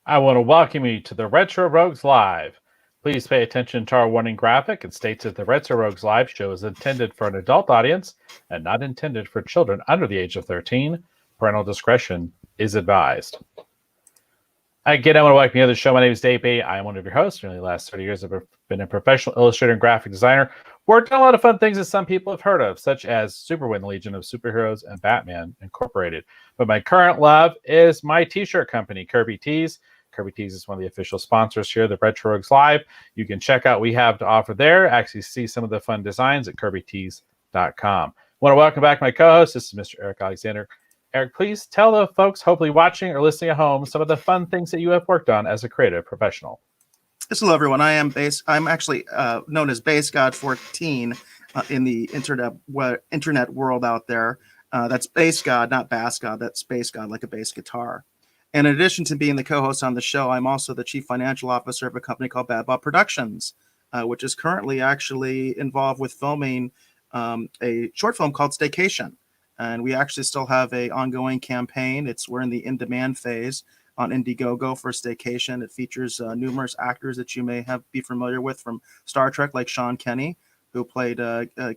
I want to welcome you to the Retro Rogues Live. Please pay attention to our warning graphic. It states that the Retro Rogues Live show is intended for an adult audience and not intended for children under the age of 13. Parental discretion is advised. Again, I want to welcome you to the show. My name is Dave B. I am one of your hosts. Nearly the last 30 years, I've been a professional illustrator and graphic designer. Worked on a lot of fun things that some people have heard of, such as Superwin, Legion of Superheroes, and Batman Incorporated. But my current love is my t-shirt company, Kirby Tees. Kirby Tees is one of the official sponsors here, the Retro Rogues Live. You can check out what we have to offer there. Actually see some of the fun designs at kirbytees.com. I want to welcome back my co-host. This is Mr. Eric Alexander. Eric, please tell the folks hopefully watching or listening at home some of the fun things that you have worked on as a creative professional. Yes, hello, everyone. I'm actually known as Base God 14 in the internet world out there. That's Base God, not Bass God. That's Base God, like a bass guitar. And in addition to being the co-host on the show, I'm also the chief financial officer of a company called Bad Bob Productions, which is currently actually involved with filming a short film called Staycation. And we actually still have an ongoing campaign. We're in the in-demand phase on Indiegogo for Staycation. It features numerous actors that you may be familiar with from Star Trek, like Sean Kenny, who played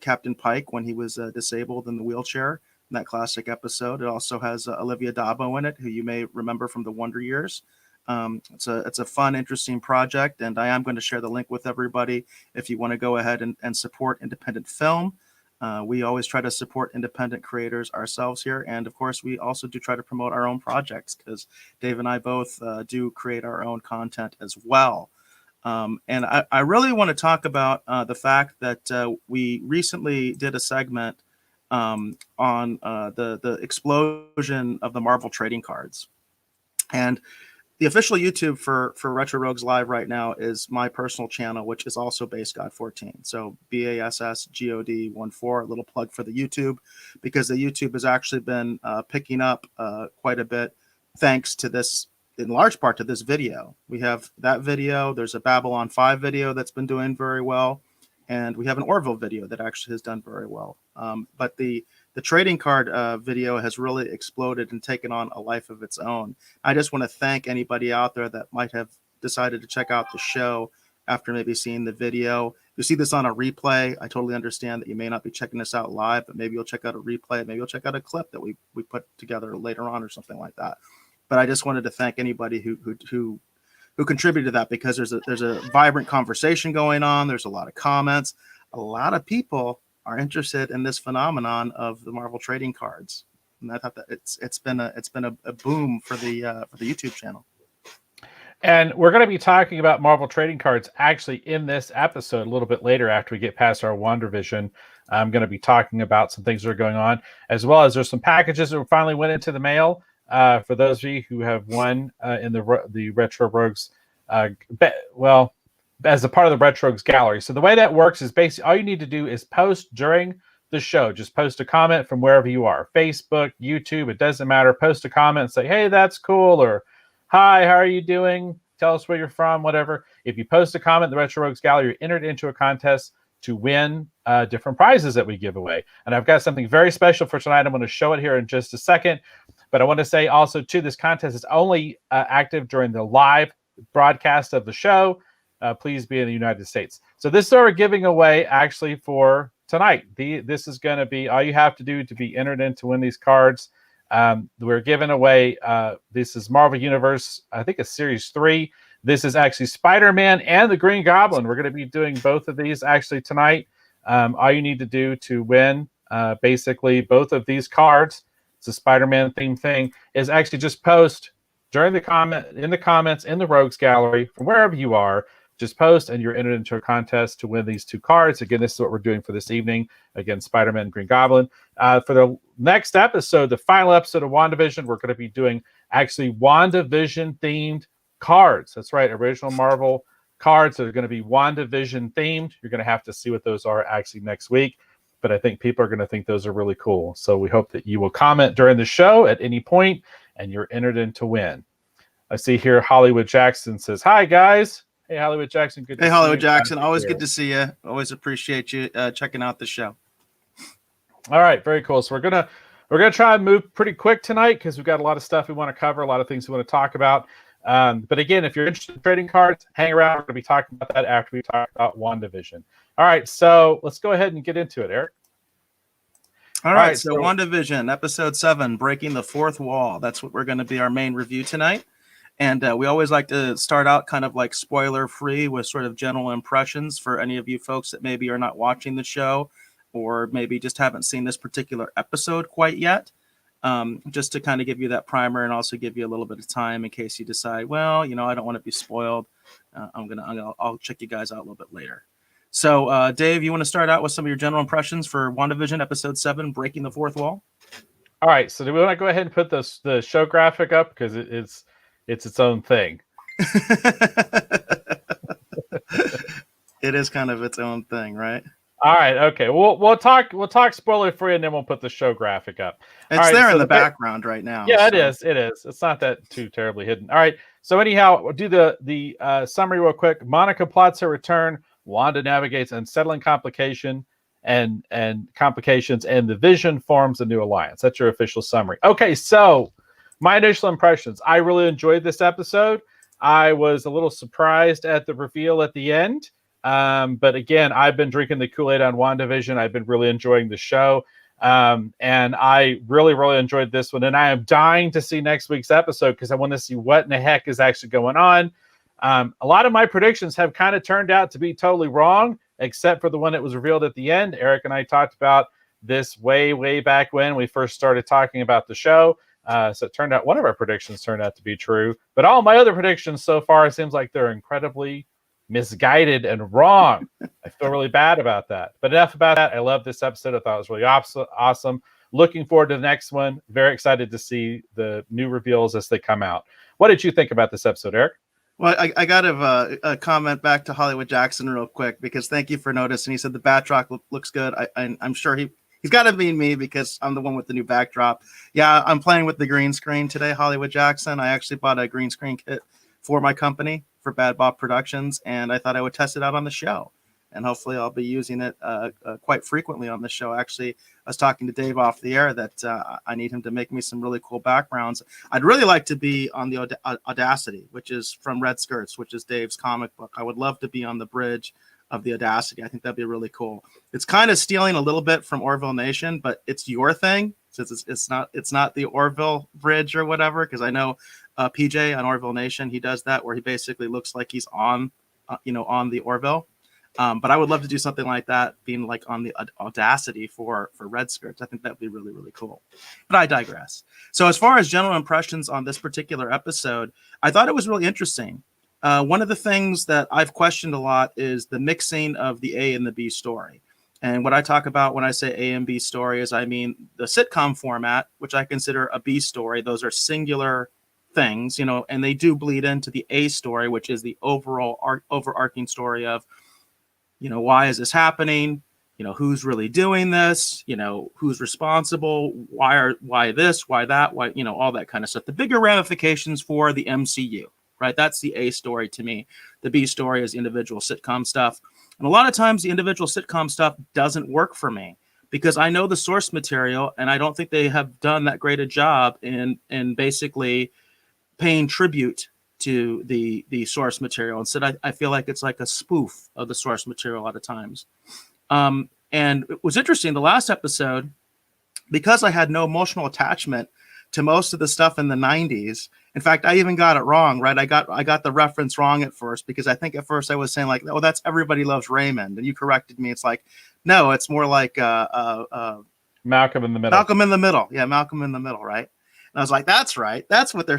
Captain Pike when he was disabled in the wheelchair in that classic episode. It also has Olivia Dabo in it, who you may remember from the Wonder Years. It's a fun, interesting project, and I am going to share the link with everybody if you want to go ahead and support independent film. We always try to support independent creators ourselves here. And of course, we also do try to promote our own projects because Dave and I both do create our own content as well. And I really want to talk about the fact that we recently did a segment on the explosion of the Marvel trading cards. And the official YouTube for Retro Rogues Live right now is my personal channel, which is also BassGod14. So BassGod14, a little plug for the YouTube, because the YouTube has actually been picking up quite a bit thanks to this, in large part to this video. We have that video. There's a Babylon 5 video that's been doing very well. And we have an Orville video that actually has done very well. But the trading card video has really exploded and taken on a life of its own. I just want to thank anybody out there that might have decided to check out the show after maybe seeing the video. If you see this on a replay, I totally understand that you may not be checking this out live, but maybe you'll check out a replay. Maybe you'll check out a clip that we put together later on or something like that. But I just wanted to thank anybody who contributed to that, because there's a vibrant conversation going on. There's a lot of comments. A lot of people are interested in this phenomenon of the Marvel trading cards, and I thought that it's been a boom for the YouTube channel. And we're going to be talking about Marvel trading cards actually in this episode a little bit later after we get past our WandaVision. I'm going to be talking about some things that are going on, as well as there's some packages that finally went into the mail for those of you who have won in the Retro Rogues. As a part of the Retro Rogues gallery. So the way that works is basically all you need to do is post during the show. Just post a comment from wherever you are. Facebook, YouTube, it doesn't matter. Post a comment and say, hey, that's cool, or hi, how are you doing? Tell us where you're from, whatever. If you post a comment in the Retro Rogues gallery, you're entered into a contest to win different prizes that we give away. And I've got something very special for tonight. I'm going to show it here in just a second. But I want to say also, too, this contest is only active during the live broadcast of the show. Please be in the United States. So this is what we're giving away actually for tonight. This is going to be all you have to do to be entered in to win these cards. We're giving away, this is Marvel Universe, I think it's Series 3. This is actually Spider-Man and the Green Goblin. We're going to be doing both of these actually tonight. All you need to do to win basically both of these cards, it's a Spider-Man themed thing, is actually just post during the comments in the Rogues Gallery from wherever you are. Just post and you're entered into a contest to win these two cards. Again, this is what we're doing for this evening. Again, Spider-Man, Green Goblin. For the next episode, the final episode of WandaVision, we're going to be doing actually WandaVision themed cards. That's right, original Marvel cards that are going to be WandaVision themed. You're going to have to see what those are actually next week. But I think people are going to think those are really cool. So we hope that you will comment during the show at any point and you're entered in to win. I see here Hollywood Jackson says, hi, guys. Hey, Hollywood Jackson. Good to see you. Hey, Hollywood Jackson. Always good to see you. Always appreciate you checking out the show. All right. Very cool. So we're gonna try and move pretty quick tonight because we've got a lot of stuff we want to cover, a lot of things we want to talk about. But again, if you're interested in trading cards, hang around. We're going to be talking about that after we talk about WandaVision. All right, so let's go ahead and get into it, Eric. All right, so WandaVision, episode 7, Breaking the Fourth Wall. That's what we're going to be our main review tonight. And we always like to start out kind of like spoiler-free with sort of general impressions for any of you folks that maybe are not watching the show or maybe just haven't seen this particular episode quite yet. Just to kind of give you that primer and also give you a little bit of time in case you decide, well, you know, I don't want to be spoiled. I'll check you guys out a little bit later. So, Dave, you want to start out with some of your general impressions for WandaVision episode 7, Breaking the Fourth Wall? All right. So, do we want to go ahead and put the show graphic up because it's its own thing? It is kind of its own thing, right? All right. Okay. We'll talk spoiler free, and then we'll put the show graphic up. It's there in the background right now. Yeah, so. It is. It's not that too terribly hidden. All right. So anyhow, we'll do the summary real quick. Monica plots her return. Wanda navigates unsettling complications, and the Vision forms a new alliance. That's your official summary. Okay, so my initial impressions. I really enjoyed this episode. I was a little surprised at the reveal at the end. But again, I've been drinking the Kool-Aid on WandaVision. I've been really enjoying the show. And I really, really enjoyed this one. And I am dying to see next week's episode because I want to see what in the heck is actually going on. A lot of my predictions have kind of turned out to be totally wrong, except for the one that was revealed at the end. Eric and I talked about this way, way back when we first started talking about the show. So it turned out one of our predictions turned out to be true. But all my other predictions so far, it seems like they're incredibly misguided and wrong. I feel really bad about that. But enough about that. I love this episode. I thought it was really awesome. Looking forward to the next one. Very excited to see the new reveals as they come out. What did you think about this episode, Eric? Well, I got a comment back to Hollywood Jackson real quick because thank you for noticing. He said the backdrop looks good. I'm sure he's got to be me because I'm the one with the new backdrop. Yeah, I'm playing with the green screen today, Hollywood Jackson. I actually bought a green screen kit for my company, for Bad Bob Productions, and I thought I would test it out on the show. And hopefully I'll be using it quite frequently on the show. Actually, I was talking to Dave off the air that I need him to make me some really cool backgrounds. I'd really like to be on the Audacity, which is from Red Skirts, which is Dave's comic book. I would love to be on the bridge of the Audacity. I think that'd be really cool. It's kind of stealing a little bit from Orville Nation, but it's your thing. Since it's not the Orville bridge or whatever, because I know PJ on Orville Nation, he does that where he basically looks like he's on the Orville. But I would love to do something like that, being like on the Audacity for Red Skirts. I think that'd be really, really cool. But I digress. So as far as general impressions on this particular episode, I thought it was really interesting. One of the things that I've questioned a lot is the mixing of the A and the B story. And what I talk about when I say A and B story is I mean the sitcom format, which I consider a B story. Those are singular things, and they do bleed into the A story, which is the overall overarching story of, why is this happening? Who's really doing this? Who's responsible? Why this? Why that? Why, all that kind of stuff. The bigger ramifications for the MCU, right? That's the A story to me. The B story is individual sitcom stuff. And a lot of times the individual sitcom stuff doesn't work for me because I know the source material and I don't think they have done that great a job in basically paying tribute to the source material. Instead, I feel like it's like a spoof of the source material a lot of times. And it was interesting, the last episode, because I had no emotional attachment to most of the stuff in the 90s. In fact, I even got it wrong, right? I got the reference wrong at first because I think at first I was saying like, oh, that's Everybody Loves Raymond. And you corrected me. It's like, no, it's more like Malcolm in the Middle. Malcolm in the Middle. Yeah, Malcolm in the Middle, right? And I was like, that's right. That's what they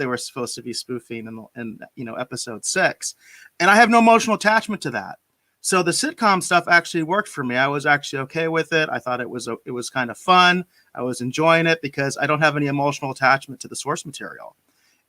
were supposed to be spoofing in episode 6. And I have no emotional attachment to that. So the sitcom stuff actually worked for me. I was actually okay with it. I thought it was kind of fun. I was enjoying it because I don't have any emotional attachment to the source material.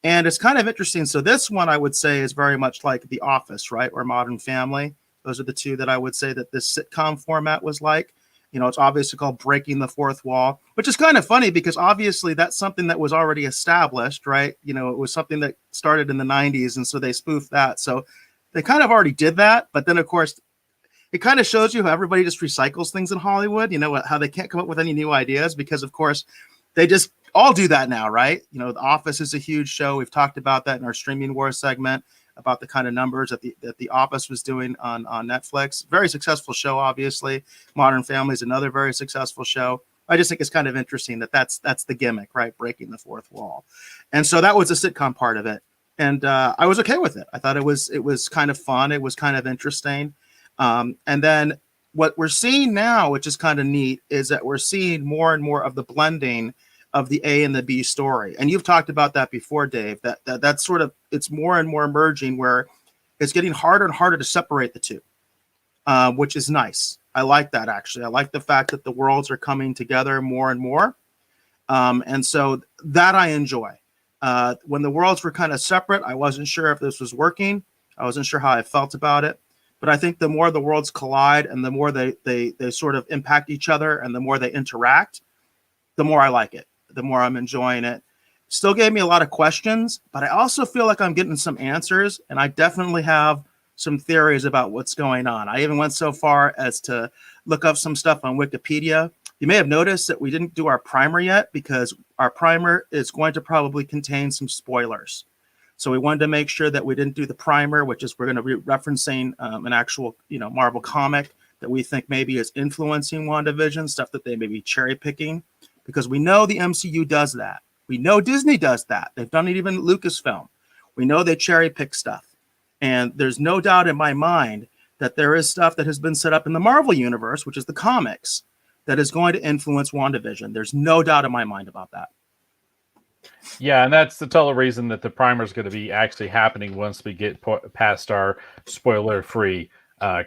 And it's kind of interesting. So this one I would say is very much like The Office, right? Or Modern Family. Those are the two that I would say that this sitcom format was like. It's obviously called Breaking the Fourth Wall, which is kind of funny because obviously that's something that was already established, right? It was something that started in the 90s. And so they spoofed that. So they kind of already did that. But then, of course, it kind of shows you how everybody just recycles things in Hollywood, how they can't come up with any new ideas because, of course, they just all do that now, right? You know, The Office is a huge show. We've talked about that in our streaming wars segment, about the kind of numbers that the Office was doing on Netflix. Very successful show, obviously. Modern Family is another very successful show. I just think it's kind of interesting that that's the gimmick, right? Breaking the fourth wall. And so that was the sitcom part of it. And I was okay with it. I thought it was kind of fun. It was kind of interesting. And then what we're seeing now, which is kind of neat, is that we're seeing more and more of the blending of the A and the B story. And you've talked about that before, Dave, that's sort of, it's more and more emerging where it's getting harder and harder to separate the two, which is nice. I like that, actually. I like the fact that the worlds are coming together more and more. And so that I enjoy. When the worlds were kind of separate, I wasn't sure if this was working. I wasn't sure how I felt about it. But I think the more the worlds collide and the more they sort of impact each other and the more they interact, the more I like it, the more I'm enjoying it. Still gave me a lot of questions, but I also feel like I'm getting some answers, and I definitely have some theories about what's going on. I even went so far as to look up some stuff on Wikipedia. You may have noticed that we didn't do our primer yet because our primer is going to probably contain some spoilers. So we wanted to make sure that we didn't do the primer, which is we're going to be referencing an actual, Marvel comic that we think maybe is influencing WandaVision, stuff that they may be cherry picking, because we know the MCU does that. We know Disney does that. They've done it even Lucasfilm. We know they cherry pick stuff. And there's no doubt in my mind that there is stuff that has been set up in the Marvel universe, which is the comics, that is going to influence WandaVision. There's no doubt in my mind about that. Yeah, and that's the total reason that the primer is going to be actually happening once we get past our spoiler-free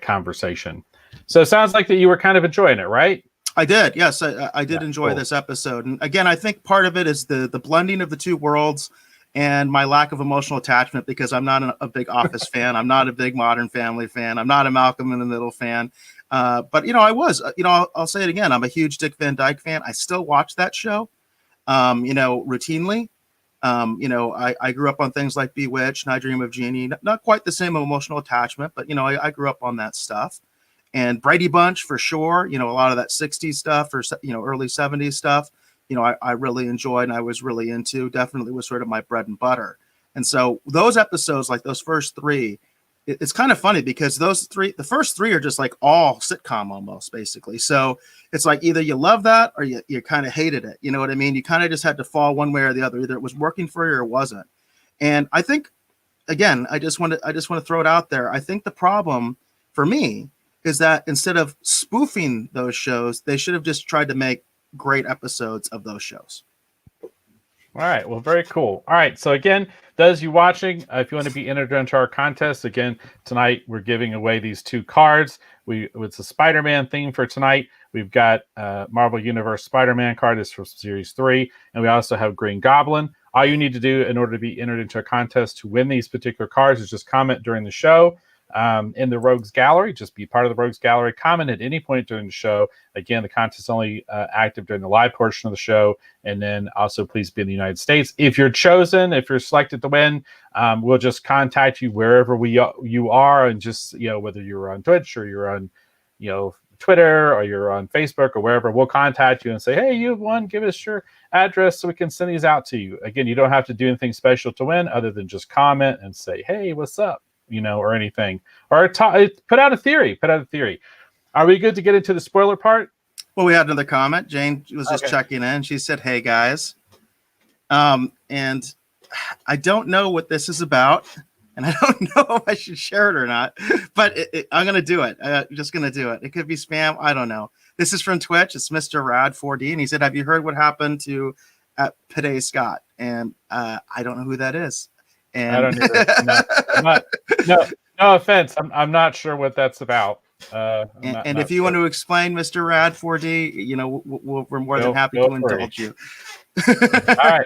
conversation. So it sounds like that you were kind of enjoying it, right? I did. Yes, I did enjoy this episode. And again, I think part of it is the blending of the two worlds and my lack of emotional attachment, because I'm not a big Office fan. I'm not a big Modern Family fan. I'm not a Malcolm in the Middle fan. But, I was, I'll say it again. I'm a huge Dick Van Dyke fan. I still watch that show, routinely. I grew up on things like Bewitched and I Dream of Jeannie. Not quite the same emotional attachment, but, I grew up on that stuff. And Brady Bunch, for sure, a lot of that 60s stuff or, early 70s stuff, I really enjoyed and I was really into. Definitely was sort of my bread and butter. And so those episodes, like those first three, it's kind of funny because the first three are just like all sitcom almost, basically. So it's like either you love that or you kind of hated it. You know what I mean? You kind of just had to fall one way or the other. Either it was working for you or it wasn't. And I think, again, I just want to throw it out there. I think the problem for me is that instead of spoofing those shows, they should have just tried to make great episodes of those shows. All right. Well, very cool. All right. So again, those you watching, if you want to be entered into our contest, again, tonight we're giving away these two cards. It's a Spider-Man theme for tonight. We've got Marvel Universe Spider-Man card. This is from Series 3. And we also have Green Goblin. All you need to do in order to be entered into a contest to win these particular cards is just comment during the show. In the Rogues Gallery, just be part of the Rogues Gallery. Comment at any point during the show. Again, the contest is only active during the live portion of the show. And then also please be in the United States. If you're chosen, if you're selected to win, we'll just contact you wherever you are, and just, whether you're on Twitch or you're on, Twitter or you're on Facebook or wherever, we'll contact you and say, hey, you've won. Give us your address so we can send these out to you. Again, you don't have to do anything special to win other than just comment and say, hey, what's up? Or anything, or put out a theory. Are we good to get into the spoiler part? Well, we had another comment. Jane was just checking in. She said, hey guys. And I don't know what this is about, and I don't know if I should share it or not, but I'm going to do it. I'm just going to do it. It could be spam. I don't know. This is from Twitch. It's Mr. Rad 4D. And he said, have you heard what happened to Pede Scott? And I don't know who that is. And I don't either. No offense. I'm not sure what that's about. And if you want to explain, Mr. Rad 4D, we're more than happy to indulge you. All right.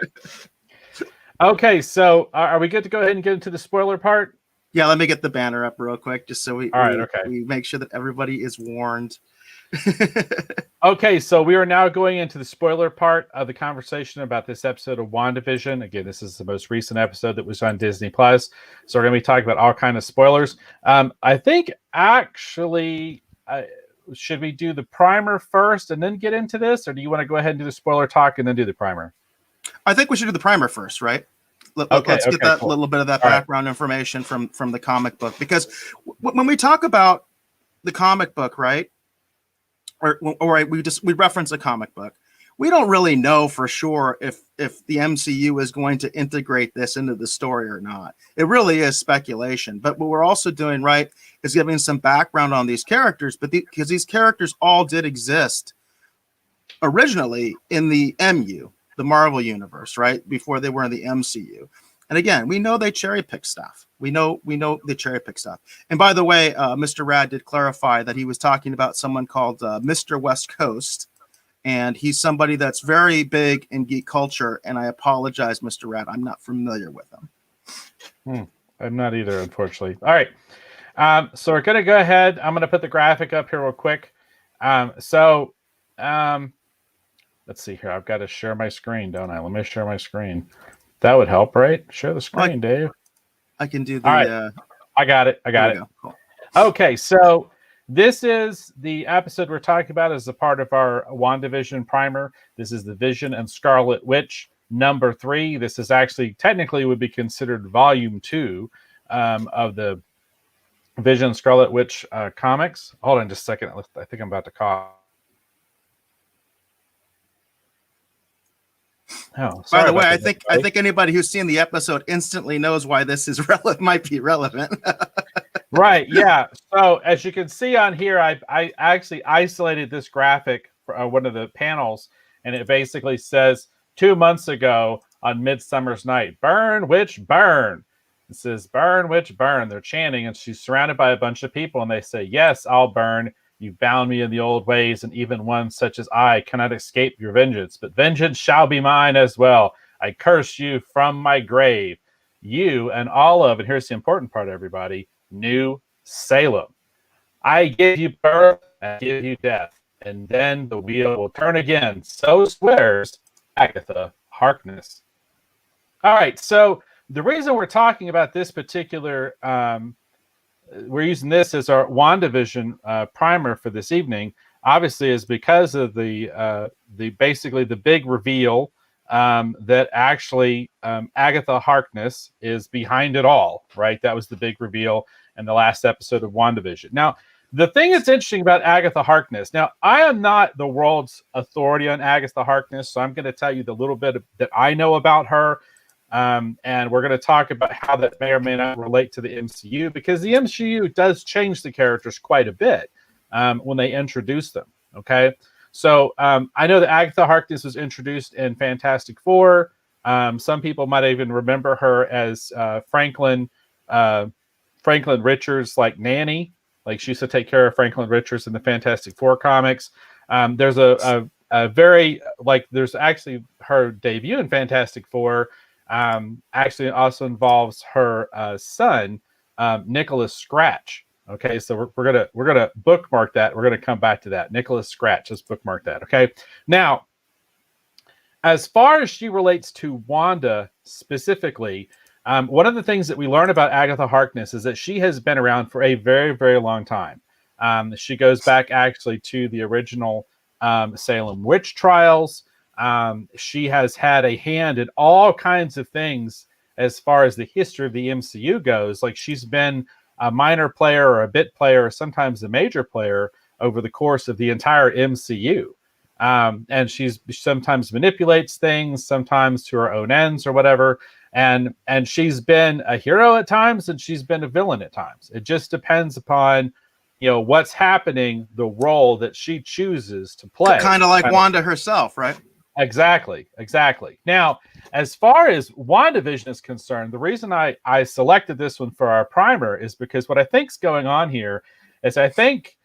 Okay, so are we good to go ahead and get into the spoiler part? Yeah, let me get the banner up real quick, just so we make sure that everybody is warned. Okay, so we are now going into the spoiler part of the conversation about this episode of WandaVision. Again, this is the most recent episode that was on Disney Plus, so we're going to be talking about all kinds of spoilers. I think actually, should we do the primer first and then get into this, or do you want to go ahead and do the spoiler talk and then do the primer? I think we should do the primer first, right? Let's get that little bit of that background information from the comic book, because when we talk about the comic book, right, or we reference a comic book, we don't really know for sure if the MCU is going to integrate this into the story or not. It really is speculation. But what we're also doing, right, is giving some background on these characters, because these characters all did exist originally in the MU, the Marvel universe, right, before they were in the MCU. And again, we know they cherry pick stuff. We know they cherry pick stuff. And by the way, Mr. Rad did clarify that he was talking about someone called Mr. West Coast. And he's somebody that's very big in geek culture. And I apologize, Mr. Rad, I'm not familiar with him. I'm not either, unfortunately. All right. So we're going to go ahead. I'm going to put the graphic up here real quick. Let's see here. I've got to share my screen, don't I? Let me share my screen. That would help, right? Share the screen, Dave. I can do the... All right. I got it. Cool. Okay, so this is the episode we're talking about as a part of our WandaVision primer. This is the Vision and Scarlet Witch number 3. This is actually technically would be considered volume 2 of the Vision Scarlet Witch comics. Hold on just a second. I think I'm about to cough. Oh, by the way, I think anybody who's seen the episode instantly knows why this is might be relevant. Right. Yeah. So as you can see on here, I actually isolated this graphic for one of the panels, and it basically says 2 months ago on Midsummer's Night, "Burn, witch, burn." It says, "Burn, witch, burn." They're chanting, and she's surrounded by a bunch of people, and they say, "Yes, I'll burn. You've bound me in the old ways, and even one such as I cannot escape your vengeance. But vengeance shall be mine as well. I curse you from my grave. You and all of," and here's the important part, everybody, "New Salem. I give you birth, I give you death, and then the wheel will turn again. So swears Agatha Harkness." All right, so the reason we're talking about this particular we're using this as our WandaVision primer for this evening, obviously, is because of the basically the big reveal that actually Agatha Harkness is behind it all, right? That was the big reveal in the last episode of WandaVision. Now, the thing that's interesting about Agatha Harkness, now, I am not the world's authority on Agatha Harkness, so I'm going to tell you the little bit that I know about her. And we're going to talk about how that may or may not relate to the MCU, because the MCU does change the characters quite a bit when they introduce them. Okay, so I know that Agatha Harkness was introduced in Fantastic Four. Some people might even remember her as Franklin Richards, like nanny, like she used to take care of Franklin Richards in the Fantastic Four comics. There's a very, like, there's actually her debut in Fantastic Four. Actually also involves her son, Nicholas Scratch. Okay, so we're gonna bookmark that. We're gonna come back to that. Nicholas Scratch. Let's bookmark that. Okay. Now, as far as she relates to Wanda specifically, one of the things that we learn about Agatha Harkness is that she has been around for a very, very long time. She goes back actually to the original Salem witch trials. She has had a hand in all kinds of things as far as the history of the MCU goes. Like, she's been a minor player or a bit player, or sometimes a major player over the course of the entire MCU. And she's sometimes manipulates things, sometimes to her own ends or whatever. And she's been a hero at times, and she's been a villain at times. It just depends upon, what's happening, the role that she chooses to play. Kind of like Wanda herself, right? Exactly. Now, as far as WandaVision is concerned, the reason I selected this one for our primer is because what I think's going on here is, I think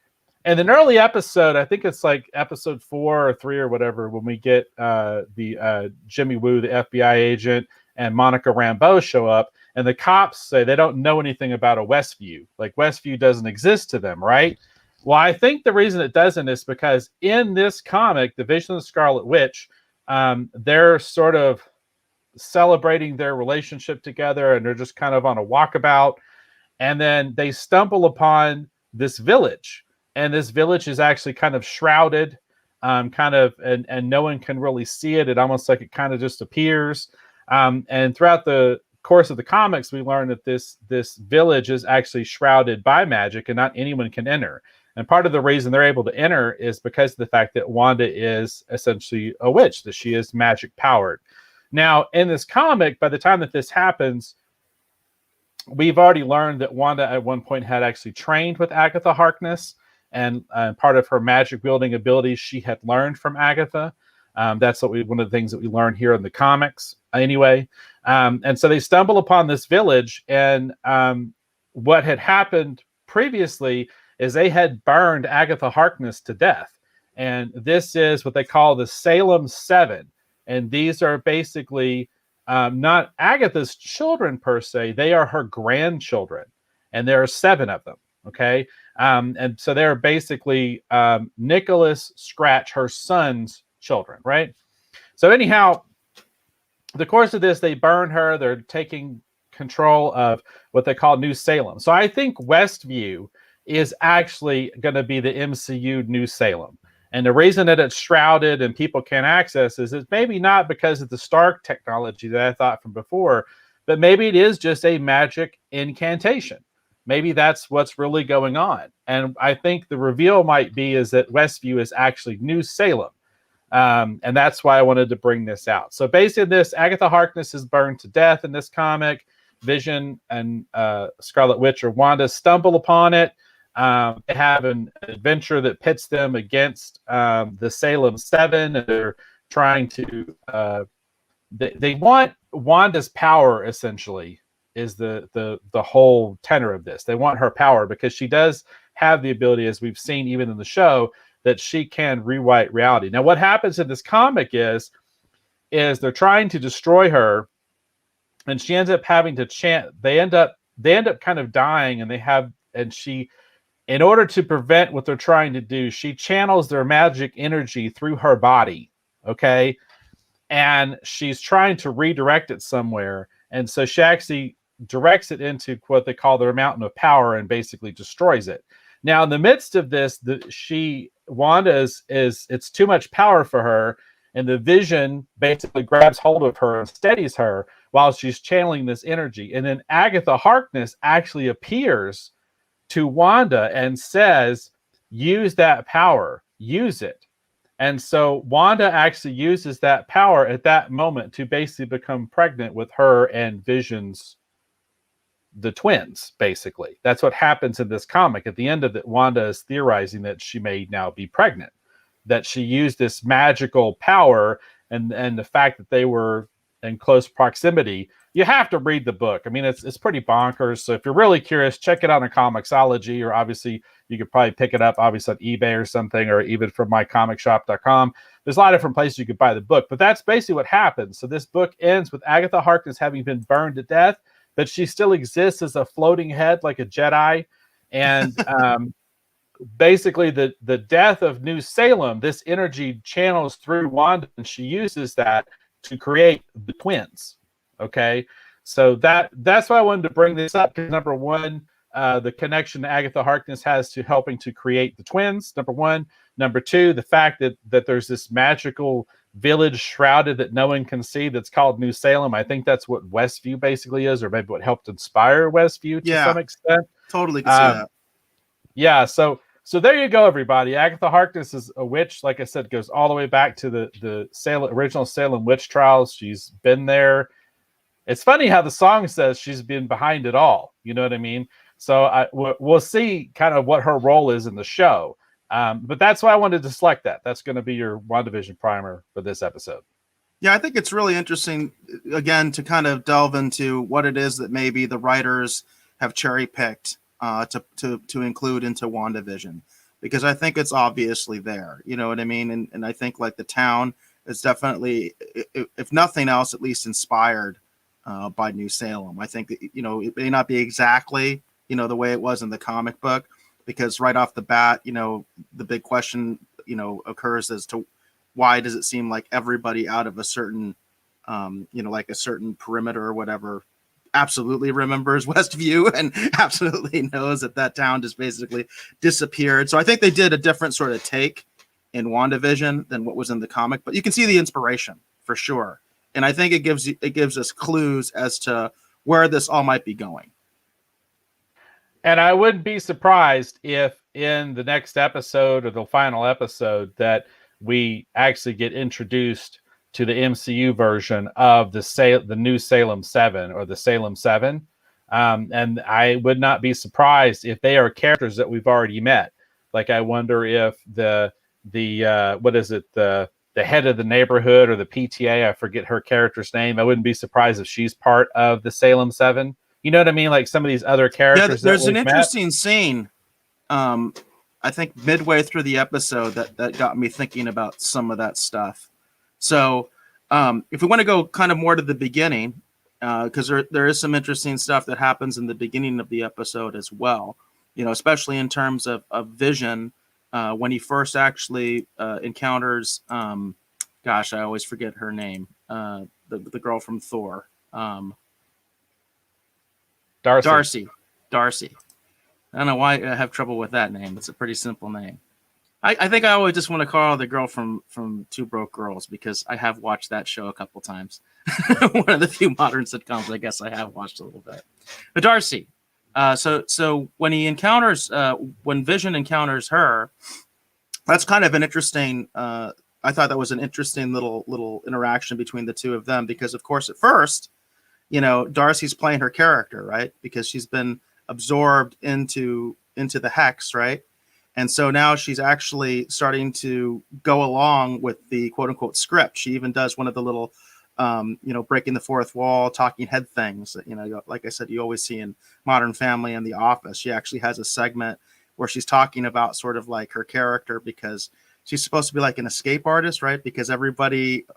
in an early episode, I think it's like episode 4 or 3 or whatever, when we get the Jimmy Woo, the FBI agent, and Monica Rambeau show up, and the cops say they don't know anything about a Westview. Like, Westview doesn't exist to them, right? Well, I think the reason it doesn't is because in this comic, The Vision of the Scarlet Witch, they're sort of celebrating their relationship together, and they're just kind of on a walkabout. And then they stumble upon this village, and this village is actually kind of shrouded kind of, and no one can really see it. It almost like it kind of just appears. And throughout the course of the comics, we learn that this village is actually shrouded by magic, and not anyone can enter. And part of the reason they're able to enter is because of the fact that Wanda is essentially a witch, that she is magic powered. Now, in this comic, by the time that this happens, we've already learned that Wanda at one point had actually trained with Agatha Harkness, and part of her magic wielding abilities she had learned from Agatha. That's one of the things that we learn here in the comics anyway. And so they stumble upon this village, and what had happened previously is they had burned Agatha Harkness to death. And this is what they call the Salem Seven. And these are basically not Agatha's children per se, they are her grandchildren. And there are 7 of them, okay? And so they're basically Nicholas Scratch, her son's children, right? So anyhow, the course of this, they burn her. They're taking control of what they call New Salem. So I think Westview is actually going to be the MCU New Salem. And the reason that it's shrouded and people can't access is it's maybe not because of the Stark technology that I thought from before, but maybe it is just a magic incantation. Maybe that's what's really going on. And I think the reveal might be is that Westview is actually New Salem. And that's why I wanted to bring this out. So basically this, Agatha Harkness is burned to death in this comic. Vision and Scarlet Witch or Wanda stumble upon it. They have an adventure that pits them against the Salem Seven, and they're trying to they want Wanda's power, essentially, is the whole tenor of this. They want her power because she does have the ability, as we've seen even in the show, that she can rewrite reality. Now, what happens in this comic is they're trying to destroy her, and she ends up having to chant. They end up kind of dying, and she, in order to prevent what they're trying to do, she channels their magic energy through her body, okay? And she's trying to redirect it somewhere. And so she actually directs it into what they call their mountain of power and basically destroys it. Now, in the midst of this, Wanda is it's too much power for her, and the Vision basically grabs hold of her and steadies her while she's channeling this energy. And then Agatha Harkness actually appears to Wanda and says, use that power, use it. And so Wanda actually uses that power at that moment to basically become pregnant with her and Vision's, the twins, basically. That's what happens in this comic. At the end of it, Wanda is theorizing that she may now be pregnant, that she used this magical power, and the fact that they were in close proximity. You have to read the book. I mean, it's pretty bonkers. So if you're really curious, check it out on Comixology, or obviously you could probably pick it up obviously on eBay or something, or even from mycomicshop.com. There's a lot of different places you could buy the book, but that's basically what happens. So this book ends with Agatha Harkness having been burned to death, but she still exists as a floating head like a Jedi. And basically the death of New Salem, this energy channels through Wanda, and she uses that to create the twins. Okay, so that's why I wanted to bring this up, because number one, the connection Agatha Harkness has to helping to create the twins, number one. Number two, the fact that there's this magical village shrouded that no one can see that's called New Salem. I think that's what Westview basically is, or maybe what helped inspire Westview to some extent. Totally can see that. Yeah, so there you go, everybody. Agatha Harkness is a witch. Like I said, goes all the way back to the original Salem witch trials. She's been there. It's funny how the song says she's been behind it all. You know what I mean? So we'll see kind of what her role is in the show. But that's why I wanted to select that. That's going to be your WandaVision primer for this episode. Yeah, I think it's really interesting, again, to kind of delve into what it is that maybe the writers have cherry-picked to include into WandaVision, because I think it's obviously there. You know what I mean? And I think like the town is definitely, if nothing else, at least inspired by New Salem. I think, you know, it may not be exactly, you know, the way it was in the comic book, because right off the bat, you know, the big question, you know, occurs as to why does it seem like everybody out of a certain, you know, like a certain perimeter or whatever, absolutely remembers Westview and absolutely knows that town just basically disappeared. So I think they did a different sort of take in WandaVision than what was in the comic, but you can see the inspiration for sure. And I think it gives us clues as to where this all might be going. And I wouldn't be surprised if in the next episode or the final episode that we actually get introduced to the MCU version of the new Salem 7 or the Salem 7. And I would not be surprised if they are characters that we've already met. Like, I wonder if the what is it, the head of the neighborhood or the PTA, I forget her character's name. I wouldn't be surprised if she's part of the Salem 7. You know what I mean? Like some of these other characters. Yeah, there's an interesting scene, I think midway through the episode that got me thinking about some of that stuff. So if we want to go kind of more to the beginning, because there is some interesting stuff that happens in the beginning of the episode as well, you know, especially in terms of Vision, when he first actually encounters, gosh, I always forget her name, the girl from Thor. Darcy. I don't know why I have trouble with that name. It's a pretty simple name. I think I always just want to call her the girl from Two Broke Girls because I have watched that show a couple times. One of the few modern sitcoms I guess I have watched a little bit. But Darcy. So when he encounters, when Vision encounters her, that's kind of an interesting. I thought that was an interesting little interaction between the two of them because, of course, at first, you know, Darcy's playing her character, right? Because she's been absorbed into the hex, right? And so now she's actually starting to go along with the quote unquote script. She even does one of the little, breaking the fourth wall, talking head things that, you know, like I said, you always see in Modern Family and The Office. She actually has a segment where she's talking about sort of like her character because she's supposed to be like an escape artist, right? Because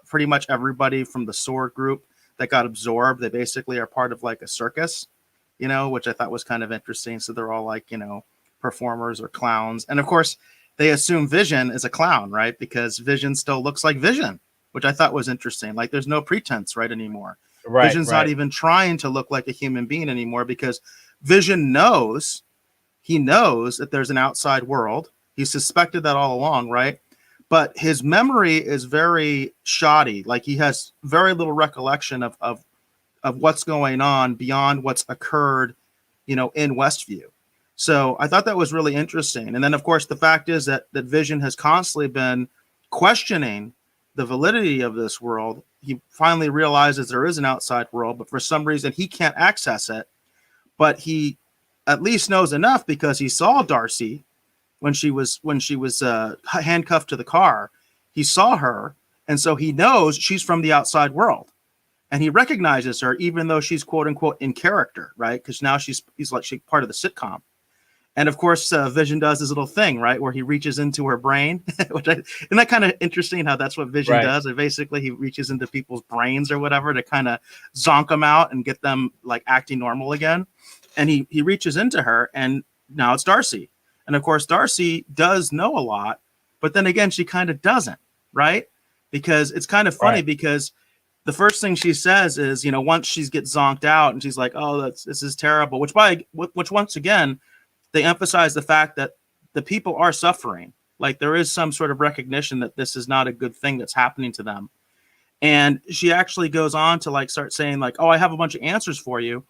pretty much everybody from the Sword group that got absorbed, they basically are part of like a circus, you know, which I thought was kind of interesting. So they're all like, you know, performers or clowns. And of course, they assume Vision is a clown, right? Because Vision still looks like Vision, which I thought was interesting. Like there's no pretense, right, anymore. Right, Vision's not even trying to look like a human being anymore because Vision knows that there's an outside world. He suspected that all along, right? But his memory is very shoddy. Like he has very little recollection of what's going on beyond what's occurred, you know, in Westview. So I thought that was really interesting. And then, of course, the fact is that Vision has constantly been questioning the validity of this world. He finally realizes there is an outside world, but for some reason he can't access it. But he at least knows enough because he saw Darcy when she was handcuffed to the car. He saw her, and so he knows she's from the outside world, and he recognizes her even though she's quote unquote in character, right? Because now she's part of the sitcom. And of course, Vision does this little thing, right, where he reaches into her brain, isn't that kind of interesting how that's what Vision does? And basically, he reaches into people's brains or whatever to kind of zonk them out and get them like acting normal again. And he reaches into her, and now it's Darcy. And of course, Darcy does know a lot, but then again, she kind of doesn't, right? Because it's kind of funny because the first thing she says is, you know, once she gets zonked out and she's like, oh, this is terrible, which once again, they emphasize the fact that the people are suffering. Like there is some sort of recognition that this is not a good thing that's happening to them. And she actually goes on to like start saying like, oh, I have a bunch of answers for you.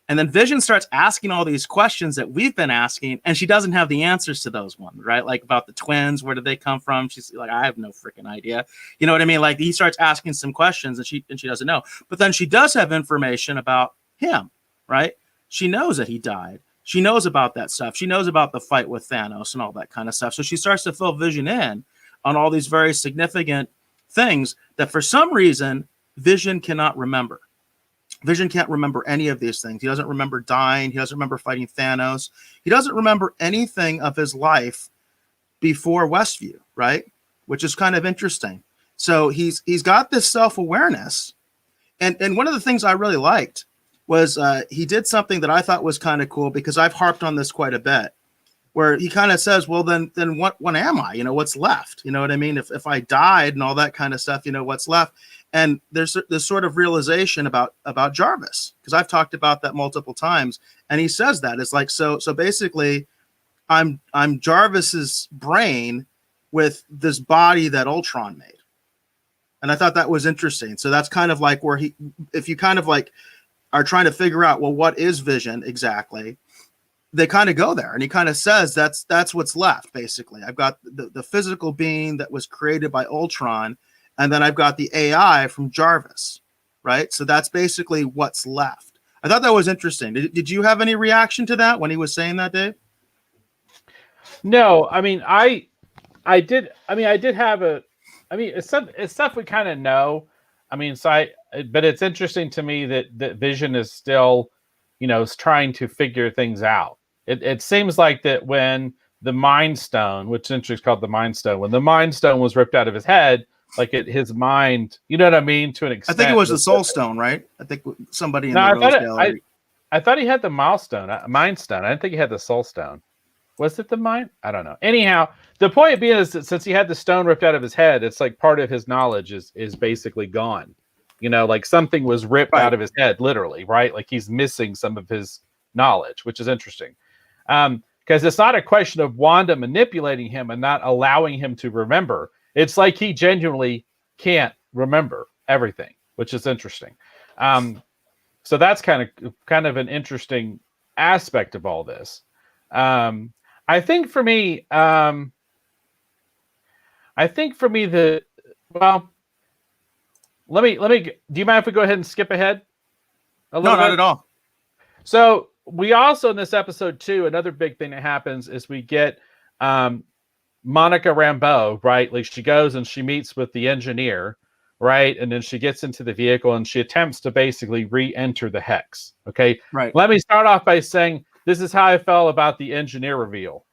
And then Vision starts asking all these questions that we've been asking, and she doesn't have the answers to those ones, right? Like about the twins, where did they come from? She's like, I have no freaking idea. You know what I mean? Like he starts asking some questions, and she doesn't know. But then she does have information about him, right? She knows that he died. She knows about that stuff. She knows about the fight with Thanos and all that kind of stuff. So she starts to fill Vision in on all these very significant things that for some reason Vision cannot remember. Vision can't remember any of these things. He doesn't remember dying. He doesn't remember fighting Thanos. He doesn't remember anything of his life before Westview, right? Which is kind of interesting. So he's got this self-awareness. And one of the things I really liked was he did something that I thought was kind of cool because I've harped on this quite a bit, where he kind of says, well, then what am I? You know, what's left? You know what I mean? If I died and all that kind of stuff, you know, what's left? And there's this sort of realization about Jarvis, because I've talked about that multiple times. And he says that it's like, so basically I'm Jarvis's brain with this body that Ultron made. And I thought that was interesting. So that's kind of like where if you kind of like are trying to figure out, well, what is Vision exactly? They kind of go there, and he kind of says that's what's left. Basically, I've got the physical being that was created by Ultron, and then I've got the AI from Jarvis, right? So that's basically what's left. I thought that was interesting. Did you have any reaction to that when he was saying that, Dave? No, I mean, I did have a. I mean, it's stuff we kind of know. I mean, but it's interesting to me that Vision is still, is trying to figure things out. It seems like that when the Mind Stone, which is called the Mind Stone, when the Mind Stone was ripped out of his head, like his mind, you know what I mean, to an extent. I think it was the Soul Stone, right? I think somebody in the Rose Gallery. I thought he had the Mind Stone. I didn't think he had the Soul Stone. Was it the mind? I don't know. Anyhow, the point being is that since he had the stone ripped out of his head, it's like part of his knowledge is basically gone. Like something was ripped out of his head, literally, right? Like he's missing some of his knowledge, which is interesting. Because it's not a question of Wanda manipulating him and not allowing him to remember. It's like he genuinely can't remember everything, which is interesting. So that's kind of an interesting aspect of all this. I think for me, well, let me. Do you mind if we go ahead and skip ahead? No, not at all. So we also in this episode too, another big thing that happens is we get Monica Rambeau, right? Like she goes and she meets with the engineer, right? And then she gets into the vehicle and she attempts to basically re-enter the hex. Okay, right. Let me start off by saying this is how I felt about the engineer reveal.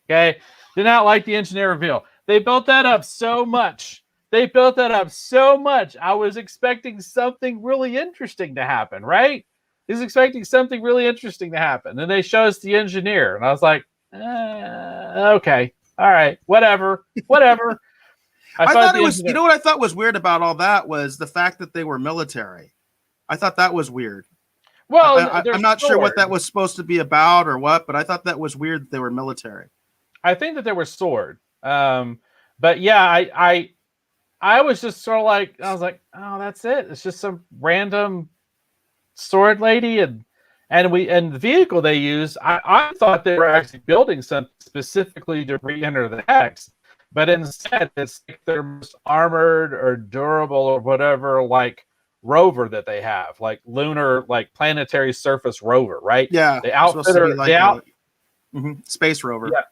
Okay, did not like the engineer reveal. They built that up so much. I was expecting something really interesting to happen, right? He's expecting something really interesting to happen. Then they show us the engineer, and I was like, okay, all right, whatever. I thought it was, what I thought was weird about all that was the fact that they were military. I thought that was weird. Well, I'm not sure what that was supposed to be about or what, but I thought that was weird that they were military. I think that they were sword. But yeah, I was just sort of like, I was like, oh, that's it. It's just some random sword lady and the vehicle they use. I thought they were actually building something specifically to re-enter the hex, but instead it's like their most armored or durable or whatever, like rover that they have, like lunar, like planetary surface rover, right? Yeah, they outfit her, like space rover. Yeah,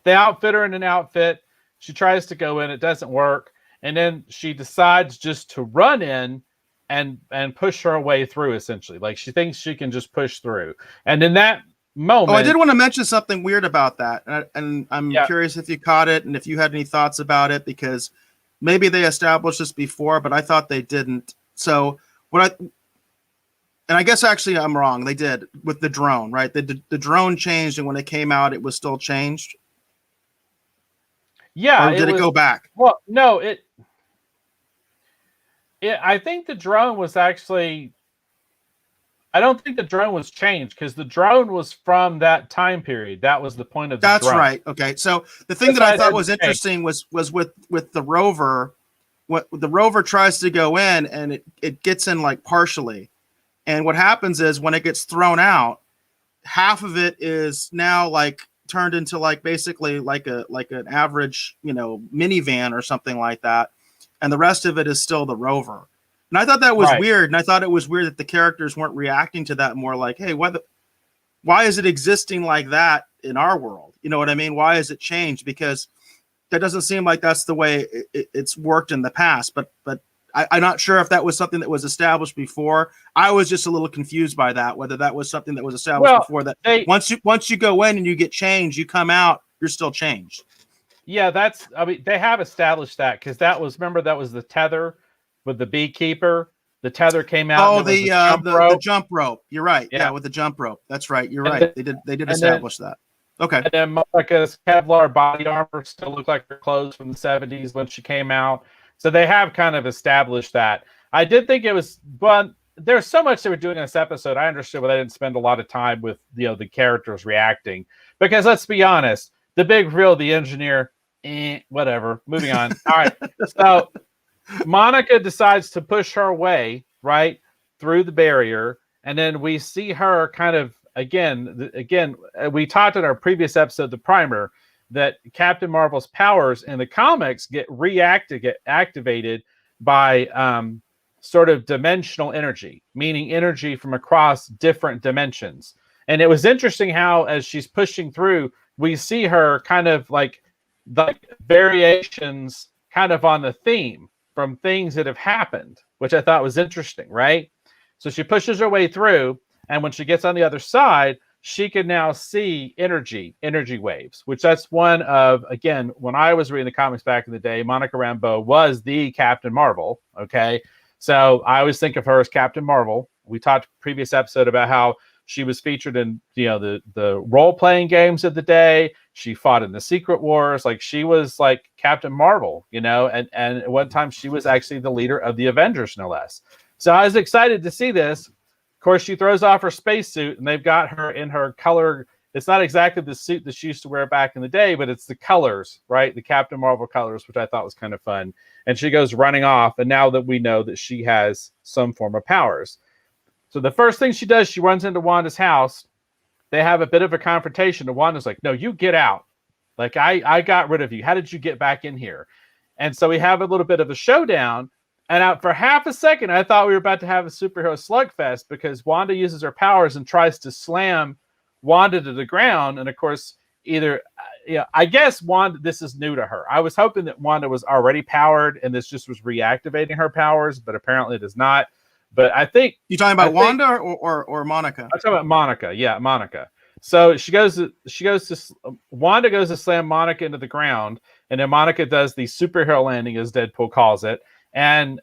they outfit her in an outfit. She tries to go in, it doesn't work, and then she decides just to run in and push her way through. Essentially, like she thinks she can just push through, and in that moment, I did want to mention something weird about that, and I'm curious if you caught it and if you had any thoughts about it, because maybe they established this before, but I thought they didn't. So and I guess actually I'm wrong. They did with the drone, right? The drone changed, and when it came out, it was still changed. Yeah. Or did it go back? Well, no, I think the drone was actually. I don't think the drone was changed because the drone was from that time period. That was the point of the drone. That's right. Okay. So the thing that I thought was interesting was with the rover. What the rover tries to go in and it gets in like partially. And what happens is when it gets thrown out, half of it is now like turned into like basically like an average, minivan or something like that. And the rest of it is still the rover. And I thought that was weird. And I thought it was weird that the characters weren't reacting to that more like, hey, why is it existing like that in our world? You know what I mean? Why is it changed? Because that doesn't seem like that's the way it's worked in the past. But I'm not sure if that was something that was established before. I was just a little confused by that, whether that was something that was established before. That once you go in and you get changed, you come out, you're still changed. Yeah, they have established that because that was the tether with the beekeeper. The tether came out. Oh, the jump rope. You're right. Yeah, with the jump rope. That's right. You're right. They did establish that. Okay. And then Monica's Kevlar body armor still looked like her clothes from the 70s when she came out. So they have kind of established that. I did think it was, but there's so much they were doing in this episode. I understood why they didn't spend a lot of time with the characters reacting. Because let's be honest, the big reveal, the engineer, whatever. Moving on. All right. So Monica decides to push her way, right, through the barrier. And then we see her kind of, again, we talked in our previous episode, the primer, that Captain Marvel's powers in the comics get activated by sort of dimensional energy, meaning energy from across different dimensions. And it was interesting how, as she's pushing through, we see her kind of like variations kind of on the theme from things that have happened, which I thought was interesting, right? So she pushes her way through, and when she gets on the other side, she can now see energy waves, which that's one of, again, when I was reading the comics back in the day, Monica Rambeau was the Captain Marvel, okay? So I always think of her as Captain Marvel. We talked previous episode about how she was featured in, the role-playing games of the day. She fought in the Secret Wars. Like, she was like Captain Marvel, and at one time she was actually the leader of the Avengers, no less. So I was excited to see this. Of course, she throws off her spacesuit, and they've got her in her color. It's not exactly the suit that she used to wear back in the day, but it's the colors, right? The Captain Marvel colors, which I thought was kind of fun. And she goes running off, and now that we know that she has some form of powers. So the first thing she does, she runs into Wanda's house. They have a bit of a confrontation, and Wanda's like, no, you get out. Like, I got rid of you. How did you get back in here? And so we have a little bit of a showdown. And for half a second, I thought we were about to have a superhero slugfest, because Wanda uses her powers and tries to slam Wanda to the ground. And of course, I guess Wanda, this is new to her. I was hoping that Wanda was already powered and this just was reactivating her powers, but apparently it is not. But I think you talking about Wanda or Monica? I'm talking about Monica. Yeah, Monica. So Wanda goes to slam Monica into the ground, and then Monica does the superhero landing, as Deadpool calls it. And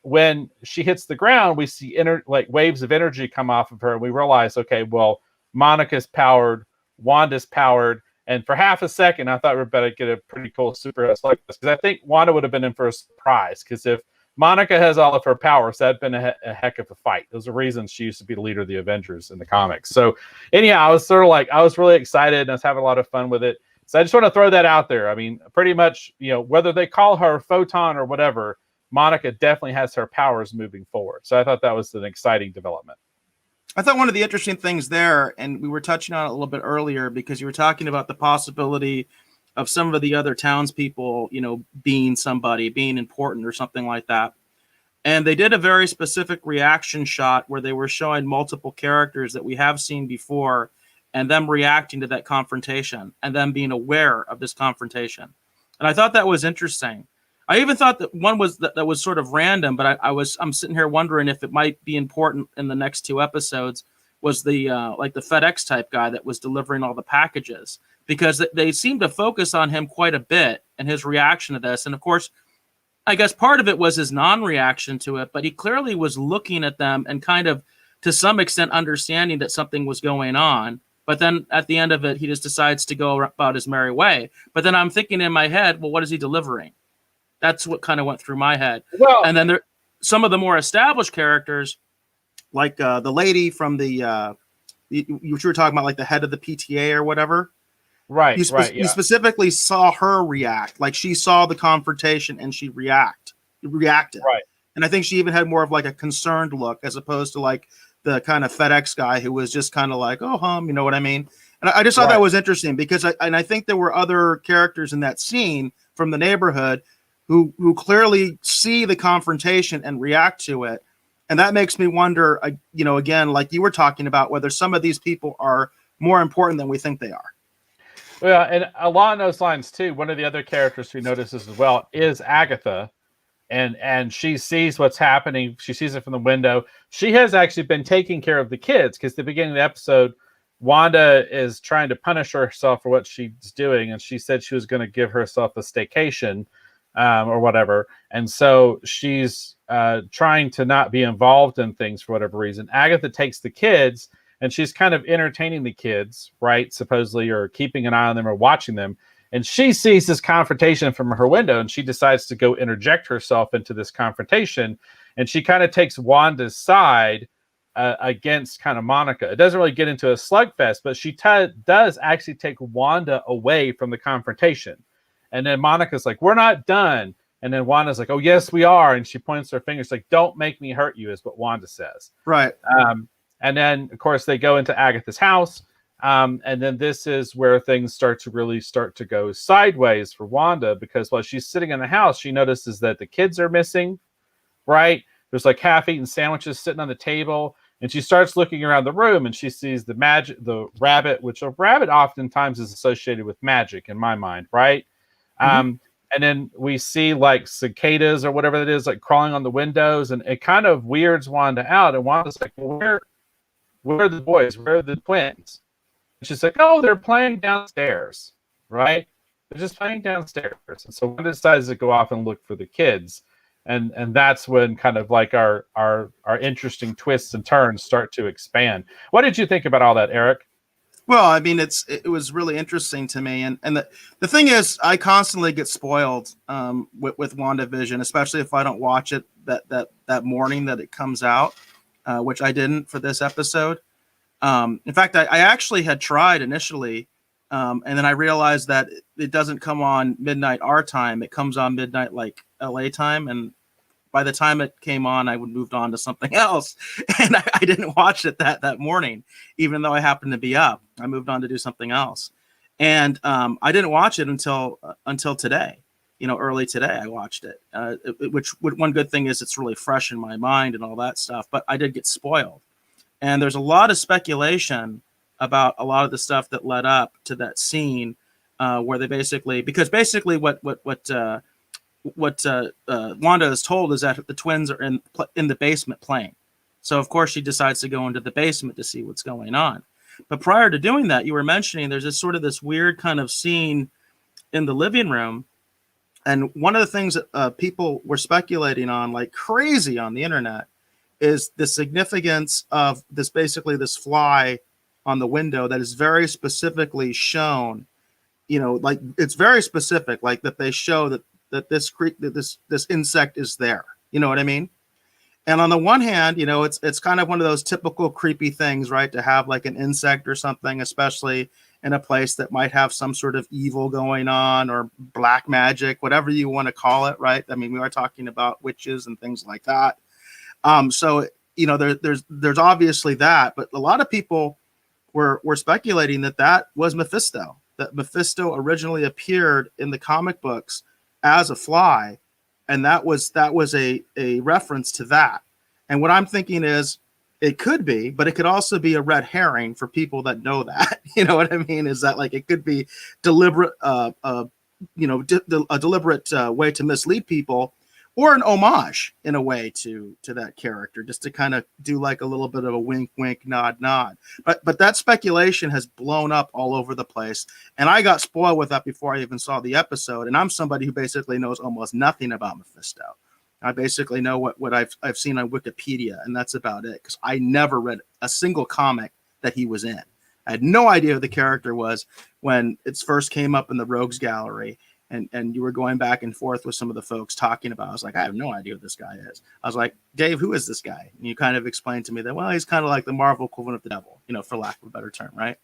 when she hits the ground, we see waves of energy come off of her, and we realize, okay, well, Monica's powered, Wanda's powered, and for half a second, I thought we were about to get a pretty cool superhero like this, because I think Wanda would have been in for a surprise, because if Monica has all of her powers, that'd been a heck of a fight. Those are reasons she used to be the leader of the Avengers in the comics. So anyhow, I was really excited, and I was having a lot of fun with it. So I just want to throw that out there. I mean, pretty much, whether they call her Photon or whatever, Monica definitely has her powers moving forward. So I thought that was an exciting development. I thought one of the interesting things there, and we were touching on it a little bit earlier, because you were talking about the possibility of some of the other townspeople, being important or something like that. And they did a very specific reaction shot where they were showing multiple characters that we have seen before, and them reacting to that confrontation and them being aware of this confrontation. And I thought that was interesting. I even thought that one was that was sort of random, but I'm sitting here wondering if it might be important in the next two episodes. Was the the FedEx type guy that was delivering all the packages, because they seem to focus on him quite a bit and his reaction to this. And of course, I guess part of it was his non-reaction to it, but he clearly was looking at them and kind of, to some extent, understanding that something was going on. But then at the end of it, he just decides to go about his merry way. But then I'm thinking in my head, well, what is he delivering? That's what kind of went through my head. Well, and then some of the more established characters, like the lady from you were talking about, like the head of the PTA or whatever. Right, You specifically saw her react. Like, she saw the confrontation and she reacted. Right. And I think she even had more of like a concerned look, as opposed to like the kind of FedEx guy who was just kind of like, oh, you know what I mean? And I just thought that was interesting, because I think there were other characters in that scene from the neighborhood who clearly see the confrontation and react to it. And that makes me wonder, again, like you were talking about, whether some of these people are more important than we think they are. Well, and along those lines too, one of the other characters who notices as well is Agatha, and she sees what's happening. She sees it from the window. She has actually been taking care of the kids, because at the beginning of the episode, Wanda is trying to punish herself for what she's doing, and she said she was going to give herself a staycation or whatever. And so she's trying to not be involved in things for whatever reason. Agatha takes the kids, and she's kind of entertaining the kids, right? Supposedly, or keeping an eye on them or watching them. And she sees this confrontation from her window, and she decides to go interject herself into this confrontation. And she kind of takes Wanda's side against kind of Monica. It doesn't really get into a slugfest, but she does actually take Wanda away from the confrontation. And then Monica's like, we're not done. And then Wanda's like, oh, yes, we are. And she points her fingers like, don't make me hurt you, is what Wanda says. Right. And then, of course, they go into Agatha's house. And then this is where things start to go sideways for Wanda, because while she's sitting in the house, she notices that the kids are missing, right? There's like half-eaten sandwiches sitting on the table. And she starts looking around the room and she sees the rabbit, which a rabbit oftentimes is associated with magic in my mind, right? Mm-hmm. And then we see like cicadas or whatever it is, like crawling on the windows, and it kind of weirds Wanda out. And Wanda's like, well, where are the boys? Where are the twins? And she's like, oh, they're playing downstairs, right? They're just playing downstairs. And so Wanda decides to go off and look for the kids. And that's when kind of like our interesting twists and turns start to expand. What did you think about all that, Eric? Well, I mean, it was really interesting to me, and the thing is, I constantly get spoiled with WandaVision, especially if I don't watch it that morning that it comes out, which I didn't for this episode. In fact, I actually had tried initially, and then I realized that it doesn't come on midnight our time; it comes on midnight like LA time, and by the time it came on, I would moved on to something else, and I didn't watch it that morning, even though I happened to be up. I moved on to do something else, and I didn't watch it until today. Early today, I watched it. Which one good thing is it's really fresh in my mind and all that stuff. But I did get spoiled, and there's a lot of speculation about a lot of the stuff that led up to that scene, where they basically what Wanda is told is that the twins are in the basement playing. So, of course, she decides to go into the basement to see what's going on. But prior to doing that, you were mentioning there's this weird kind of scene in the living room. And one of the things that people were speculating on like crazy on the internet is the significance of this fly on the window that is very specifically shown. Like it's very specific, like that they show that this insect is there. You know what I mean? And on the one hand, it's kind of one of those typical creepy things, right? To have like an insect or something, especially in a place that might have some sort of evil going on or black magic, whatever you want to call it, right? I mean, we are talking about witches and things like that. So there's obviously that, but a lot of people were speculating that was Mephisto. That Mephisto originally appeared in the comic books as a fly, and that was a reference to that. And what I'm thinking is it could be, but it could also be a red herring for people that know that. You know what I mean? Is that like it could be deliberate, a deliberate way to mislead people, or an homage in a way to that character, just to kind of do like a little bit of a wink, wink, nod, nod. But that speculation has blown up all over the place. And I got spoiled with that before I even saw the episode. And I'm somebody who basically knows almost nothing about Mephisto. I basically know what I've seen on Wikipedia, and that's about it, because I never read a single comic that he was in. I had no idea who the character was when it first came up in the Rogues Gallery. And you were going back and forth with some of the folks talking about it. I was like, I have no idea who this guy is. I was like, Dave, who is this guy? And you kind of explained to me that, well, he's kind of like the Marvel equivalent of the devil, for lack of a better term, right?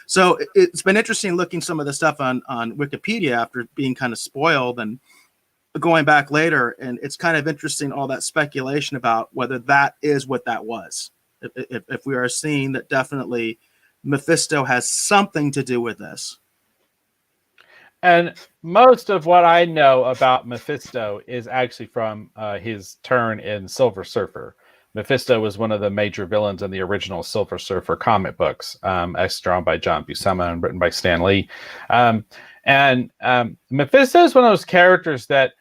So it's been interesting looking some of the stuff on Wikipedia after being kind of spoiled and going back later. And it's kind of interesting, all that speculation about whether that is what that was. If we are seeing that definitely Mephisto has something to do with this. And most of what I know about Mephisto is actually from his turn in Silver Surfer. Mephisto was one of the major villains in the original Silver Surfer comic books, as drawn by John Buscema and written by Stan Lee. Mephisto is one of those characters that,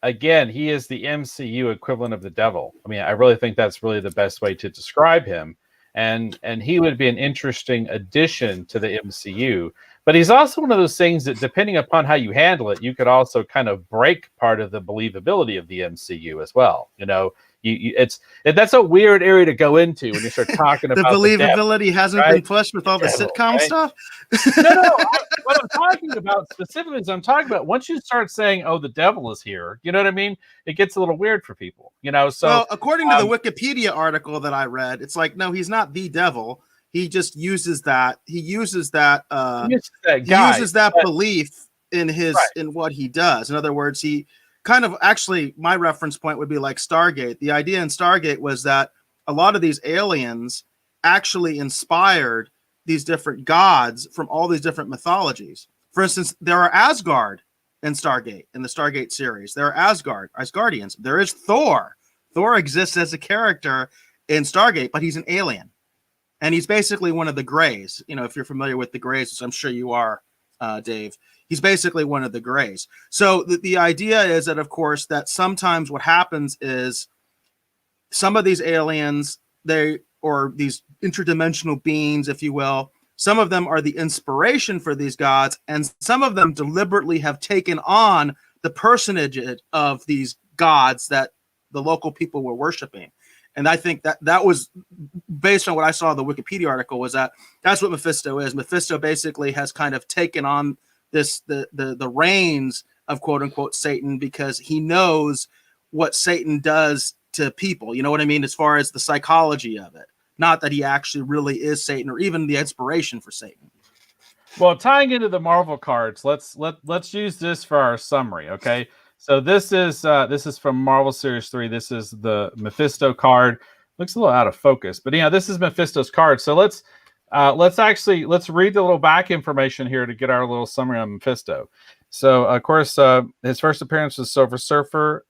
again, he is the MCU equivalent of the devil. I mean, I really think that's really the best way to describe him. And he would be an interesting addition to the MCU. But he's also one of those things that, depending upon how you handle it, you could also kind of break part of the believability of the MCU as well. That's a weird area to go into when you start talking The about believability hasn't right? been pushed with all the Devil, sitcom right? stuff. No. What I'm talking about specifically is I'm talking about once you start saying, "Oh, the devil is here," you know what I mean? It gets a little weird for people, you know. So, Well, according to the Wikipedia article that I read, it's like, no, he's not the devil. He just uses that. He uses that. Belief in in what he does. In other words, he kind of actually, my reference point would be like Stargate. The idea in Stargate was that a lot of these aliens actually inspired these different gods from all these different mythologies. For instance, there are Asgard in Stargate, in the Stargate series. There are Asgardians. There is Thor. Thor exists as a character in Stargate, but he's an alien. And he's basically one of the Greys. You know, if you're familiar with the Greys, which I'm sure you are, Dave, he's basically one of the Greys. So the idea is that, of course, that sometimes what happens is some of these aliens, or these interdimensional beings, if you will, some of them are the inspiration for these gods, and some of them deliberately have taken on the personage of these gods that the local people were worshiping. And I think that was based on what I saw in the Wikipedia article, was that's what Mephisto is. Mephisto basically has kind of taken on the reins of quote unquote Satan, because he knows what Satan does to people. You know what I mean? As far as the psychology of it, not that he actually really is Satan or even the inspiration for Satan. Well, tying into the Marvel cards, let's use this for our summary, okay? So this is from Marvel Series 3. This is the Mephisto card. Looks a little out of focus, but this is Mephisto's card. So let's read the little back information here to get our little summary on Mephisto. So of course, his first appearance was Silver Surfer,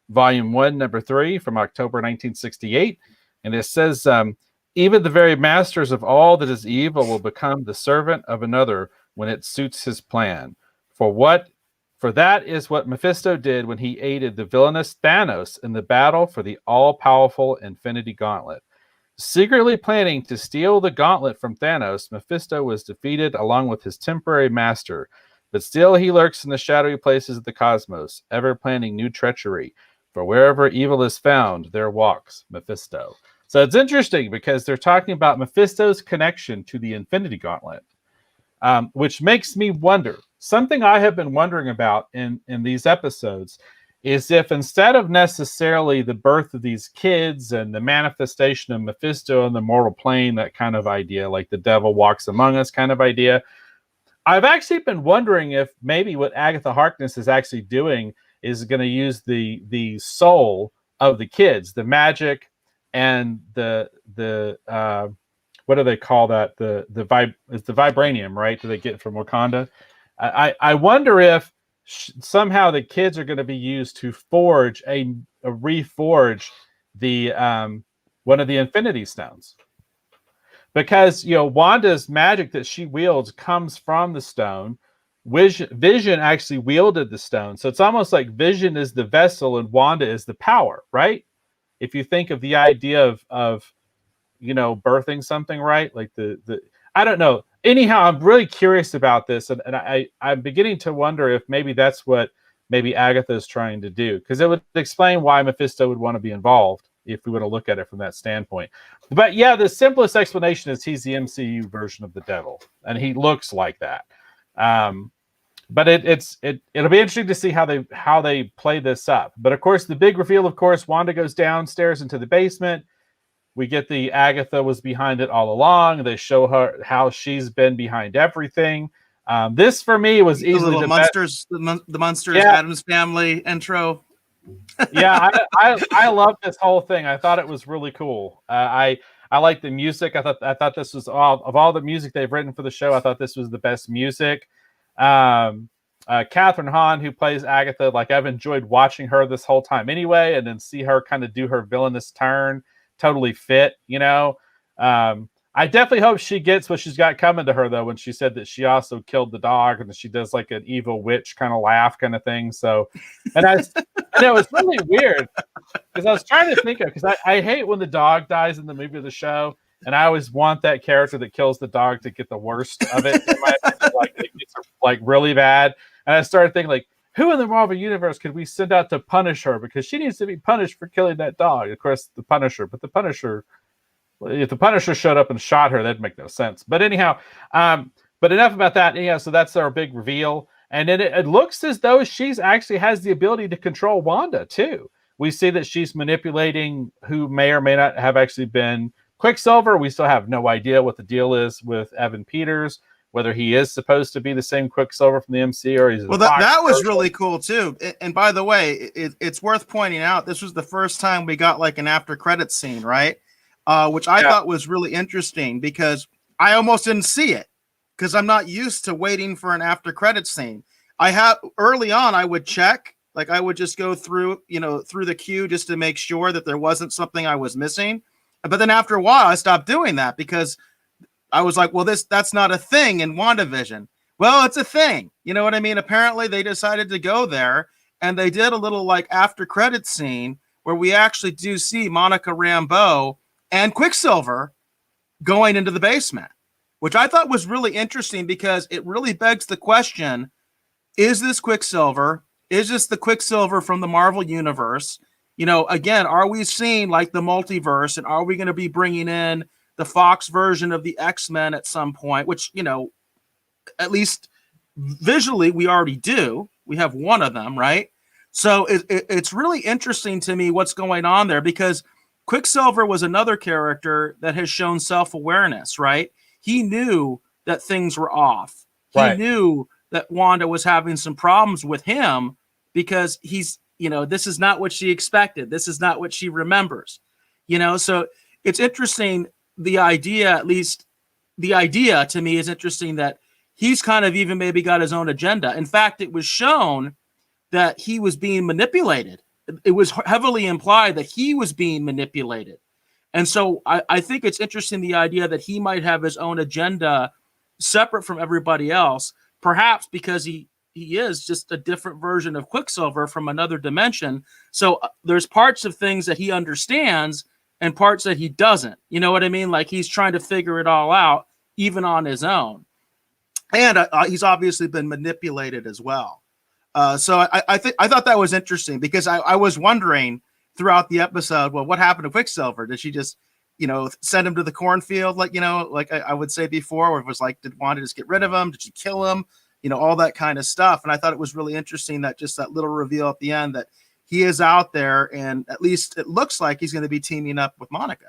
Volume 1, Number 3, from October 1968, and it says, even the very masters of all that is evil will become the servant of another when it suits his plan. For that is what Mephisto did when he aided the villainous Thanos in the battle for the all-powerful Infinity Gauntlet. Secretly planning to steal the gauntlet from Thanos, Mephisto was defeated along with his temporary master, but still he lurks in the shadowy places of the cosmos, ever planning new treachery. For wherever evil is found, there walks Mephisto. So it's interesting because they're talking about Mephisto's connection to the Infinity Gauntlet, which makes me wonder. Something I have been wondering about in these episodes is if, instead of necessarily the birth of these kids and the manifestation of Mephisto on the mortal plane, that kind of idea, like the devil walks among us kind of idea, I've actually been wondering if maybe what Agatha Harkness is actually doing is going to use the soul of the kids, the magic and the what do they call that? It's the vibranium, right? That they get from Wakanda. I wonder if somehow the kids are going to be used to reforge the one of the Infinity Stones, because Wanda's magic that she wields comes from the stone. Vision actually wielded the stone, so it's almost like Vision is the vessel and Wanda is the power, right? If you think of the idea of birthing something, right? Like the I don't know. Anyhow, I'm really curious about this, and I'm beginning to wonder if maybe that's what maybe Agatha is trying to do, because it would explain why Mephisto would want to be involved if we were to look at it from that standpoint. But yeah, the simplest explanation is he's the MCU version of the devil, and he looks like that. But it'll be interesting to see how they play this up. But of course, the big reveal, of course, Wanda goes downstairs into the basement. We get the Agatha was behind it all along. They show her how she's been behind everything. This for me was easily the Monsters, best. The Monsters, yeah. Addams Family intro. Yeah, I love this whole thing. I thought it was really cool. I like the music. I thought this was all the music they've written for the show. I thought this was the best music. Catherine Hahn, who plays Agatha, like I've enjoyed watching her this whole time anyway, and then see her kind of do her villainous turn. Totally fit, I definitely hope she gets what she's got coming to her, though, when she said that she also killed the dog and that she does like an evil witch kind of laugh kind of thing. So, and I know it's really weird because I was trying to think of, because I hate when the dog dies in the movie or the show, and I always want that character that kills the dog to get the worst of it. In my opinion, like really bad. And I started thinking, like, who in the Marvel universe could we send out to punish her, because she needs to be punished for killing that dog? Of course, the Punisher, but the Punisher, if the Punisher showed up and shot her, that'd make no sense. But anyhow, but enough about that. Yeah, so that's our big reveal. And then it looks as though she's actually has the ability to control Wanda too. We see that she's manipulating who may or may not have actually been Quicksilver. We still have no idea what the deal is with Evan Peters, whether he is supposed to be the same Quicksilver from the MC or he's well. That was really cool too. And by the way, it's worth pointing out this was the first time we got like an after credits scene, right? Which I thought was really interesting because I almost didn't see it because I'm not used to waiting for an after credits scene. I have early on, I would check, like I would just go through, through the queue just to make sure that there wasn't something I was missing. But then after a while, I stopped doing that because I was like, well, that's not a thing in WandaVision. Well, it's a thing. You know what I mean? Apparently they decided to go there and they did a little like after credits scene where we actually do see Monica Rambeau and Quicksilver going into the basement, which I thought was really interesting because it really begs the question, is this Quicksilver? Is this the Quicksilver from the Marvel Universe? Again, are we seeing like the multiverse, and are we going to be bringing in the Fox version of the X-Men at some point, which, at least visually we already do. We have one of them, right? So it's really interesting to me what's going on there because Quicksilver was another character that has shown self-awareness, right? He knew that things were off. He knew that Wanda was having some problems with him because he's, this is not what she expected. This is not what she remembers, so it's interesting. The idea, at least the idea to me is interesting that he's kind of even maybe got his own agenda. In fact, it was shown that he was being manipulated. It was heavily implied that he was being manipulated. And so I think it's interesting, the idea that he might have his own agenda separate from everybody else, perhaps because he is just a different version of Quicksilver from another dimension. So there's parts of things that he understands and parts that he doesn't. You know what I mean? Like he's trying to figure it all out, even on his own. And he's obviously been manipulated as well. So I thought that was interesting because I was wondering throughout the episode, well, what happened to Quicksilver? Did she just, send him to the cornfield? Like I would say before, or it was like, did Wanda just get rid of him? Did she kill him? All that kind of stuff. And I thought it was really interesting that just that little reveal at the end that he is out there, and at least it looks like he's going to be teaming up with Monica.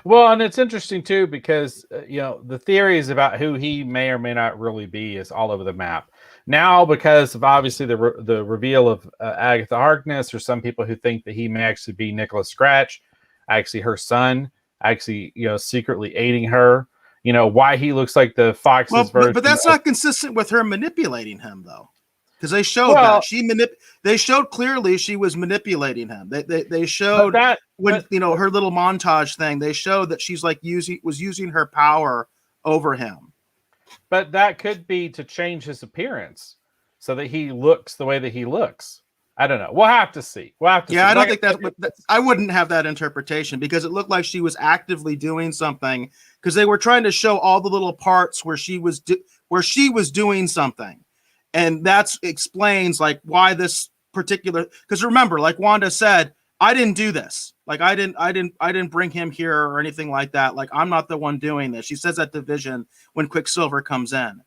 Well, and it's interesting too because the theories about who he may or may not really be is all over the map now because of obviously the reveal of Agatha Harkness. Or some people who think that he may actually be Nicholas Scratch, actually her son, actually secretly aiding her. Why he looks like the Fox's version. But that's not consistent with her manipulating him though. Because they showed that they showed clearly she was manipulating him. They showed that when her little montage thing. They showed that she's like using her power over him. But that could be to change his appearance so that he looks the way that he looks. I don't know. We'll have to see. I don't think I wouldn't have that interpretation because it looked like she was actively doing something because they were trying to show all the little parts where she was doing something. And that explains like why this particular, because remember, like Wanda said, I didn't do this. Like I didn't bring him here or anything like that. Like I'm not the one doing this. She says that to Vision when Quicksilver comes in,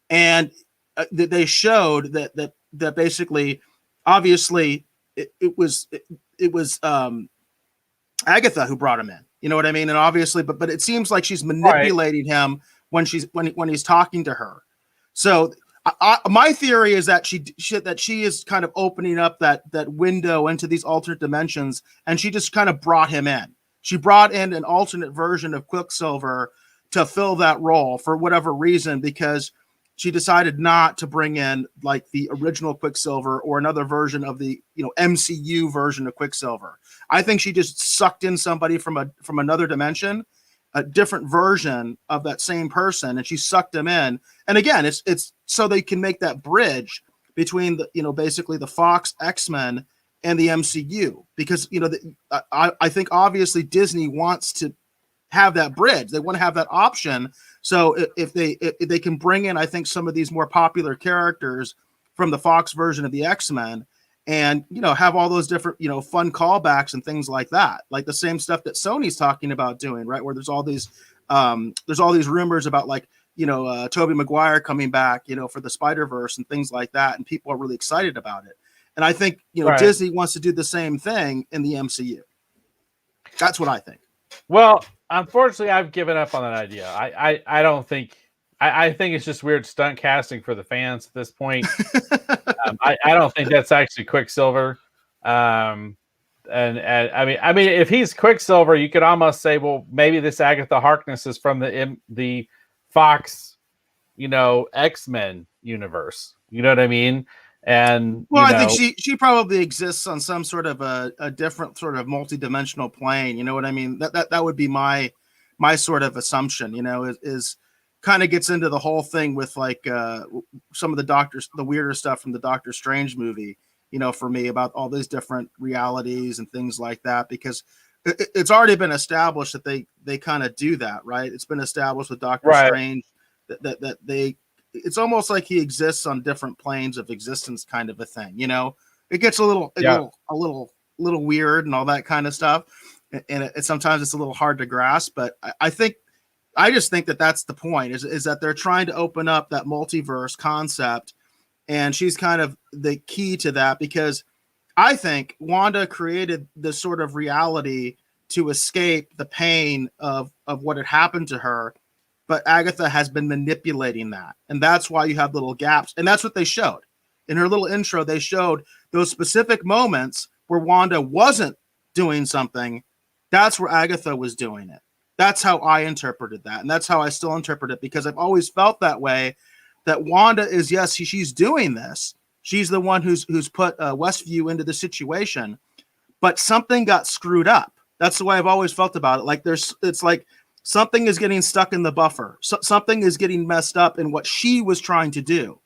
and they showed that basically, obviously, it was Agatha who brought him in. You know what I mean? And obviously, but it seems like she's manipulating him when he's talking to her. So. My theory is that she is kind of opening up that window into these alternate dimensions, and she just kind of brought him in. She brought in an alternate version of Quicksilver to fill that role for whatever reason, because she decided not to bring in like the original Quicksilver or another version of the MCU version of Quicksilver. I think she just sucked in somebody from another dimension, a different version of that same person, and she sucked them in. And again, it's so they can make that bridge between the basically the Fox X-Men and the MCU, because I think obviously Disney wants to have that bridge. They want to have that option. So if they can bring in, I think, some of these more popular characters from the Fox version of the X-Men, and have all those different fun callbacks and things like that, like the same stuff that Sony's talking about doing, right? Where there's all these rumors about like Tobey Maguire coming back for the Spider-Verse and things like that, and people are really excited about it. And I think Right. Disney wants to do the same thing in the MCU. That's what I think. Well, unfortunately, I've given up on that idea. I don't think. I think it's just weird stunt casting for the fans at this point. I don't think that's actually Quicksilver. And I mean, if he's Quicksilver, you could almost say, well, maybe this Agatha Harkness is from the Fox, X-Men universe. You know what I mean? And I think she probably exists on some sort of a different sort of multi-dimensional plane. You know what I mean? That would be my sort of assumption. Is kind of gets into the whole thing with like some of the weirder stuff from the Doctor Strange movie, for me, about all these different realities and things like that, because it's already been established that they kind of do that, right? It's been established with Doctor Strange that they, it's almost like he exists on different planes of existence, kind of a thing. It gets a little weird and all that kind of stuff, and sometimes it's a little hard to grasp. But I just think that that's the point, is that they're trying to open up that multiverse concept, and she's kind of the key to that, because I think Wanda created this sort of reality to escape the pain of what had happened to her, but Agatha has been manipulating that, and that's why you have little gaps, and that's what they showed in her little intro. They showed those specific moments where Wanda wasn't doing something. That's where Agatha was doing it. That's how I interpreted that. And that's how I still interpret it, because I've always felt that way, that Wanda is, yes, she's doing this. She's the one who's put Westview into the situation, but something got screwed up. That's the way I've always felt about it. Like it's like something is getting stuck in the buffer. Something is getting messed up in what she was trying to do.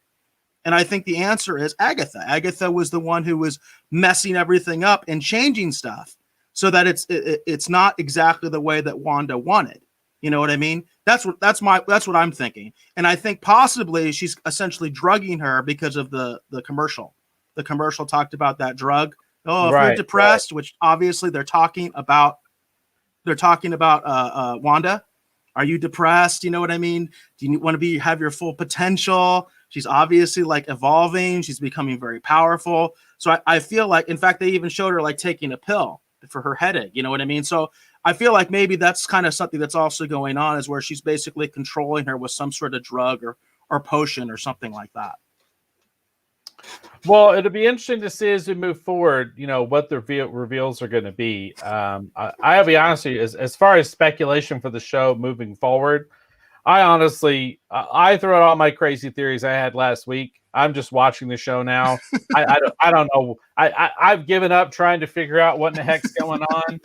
And I think the answer is Agatha. Agatha was the one who was messing everything up and changing stuff, so that it's not exactly the way that Wanda wanted. You know what I mean? That's what I'm thinking. And I think possibly she's essentially drugging her because of the commercial. The commercial talked about that drug. Oh, if you're depressed, which obviously they're talking about Wanda. Are you depressed? You know what I mean? Do you want to have your full potential? She's obviously like evolving. She's becoming very powerful. So I feel like, in fact, they even showed her like taking a pill for her headache. You know what I mean? So I feel like maybe that's kind of something that's also going on, is where she's basically controlling her with some sort of drug or potion or something like that. Well, it'll be interesting to see as we move forward, what the reveals are going to be. I'll be honest with you, as far as speculation for the show moving forward, I honestly, I threw out all my crazy theories I had last week. I'm just watching the show now. I don't know. I've given up trying to figure out what in the heck's going on.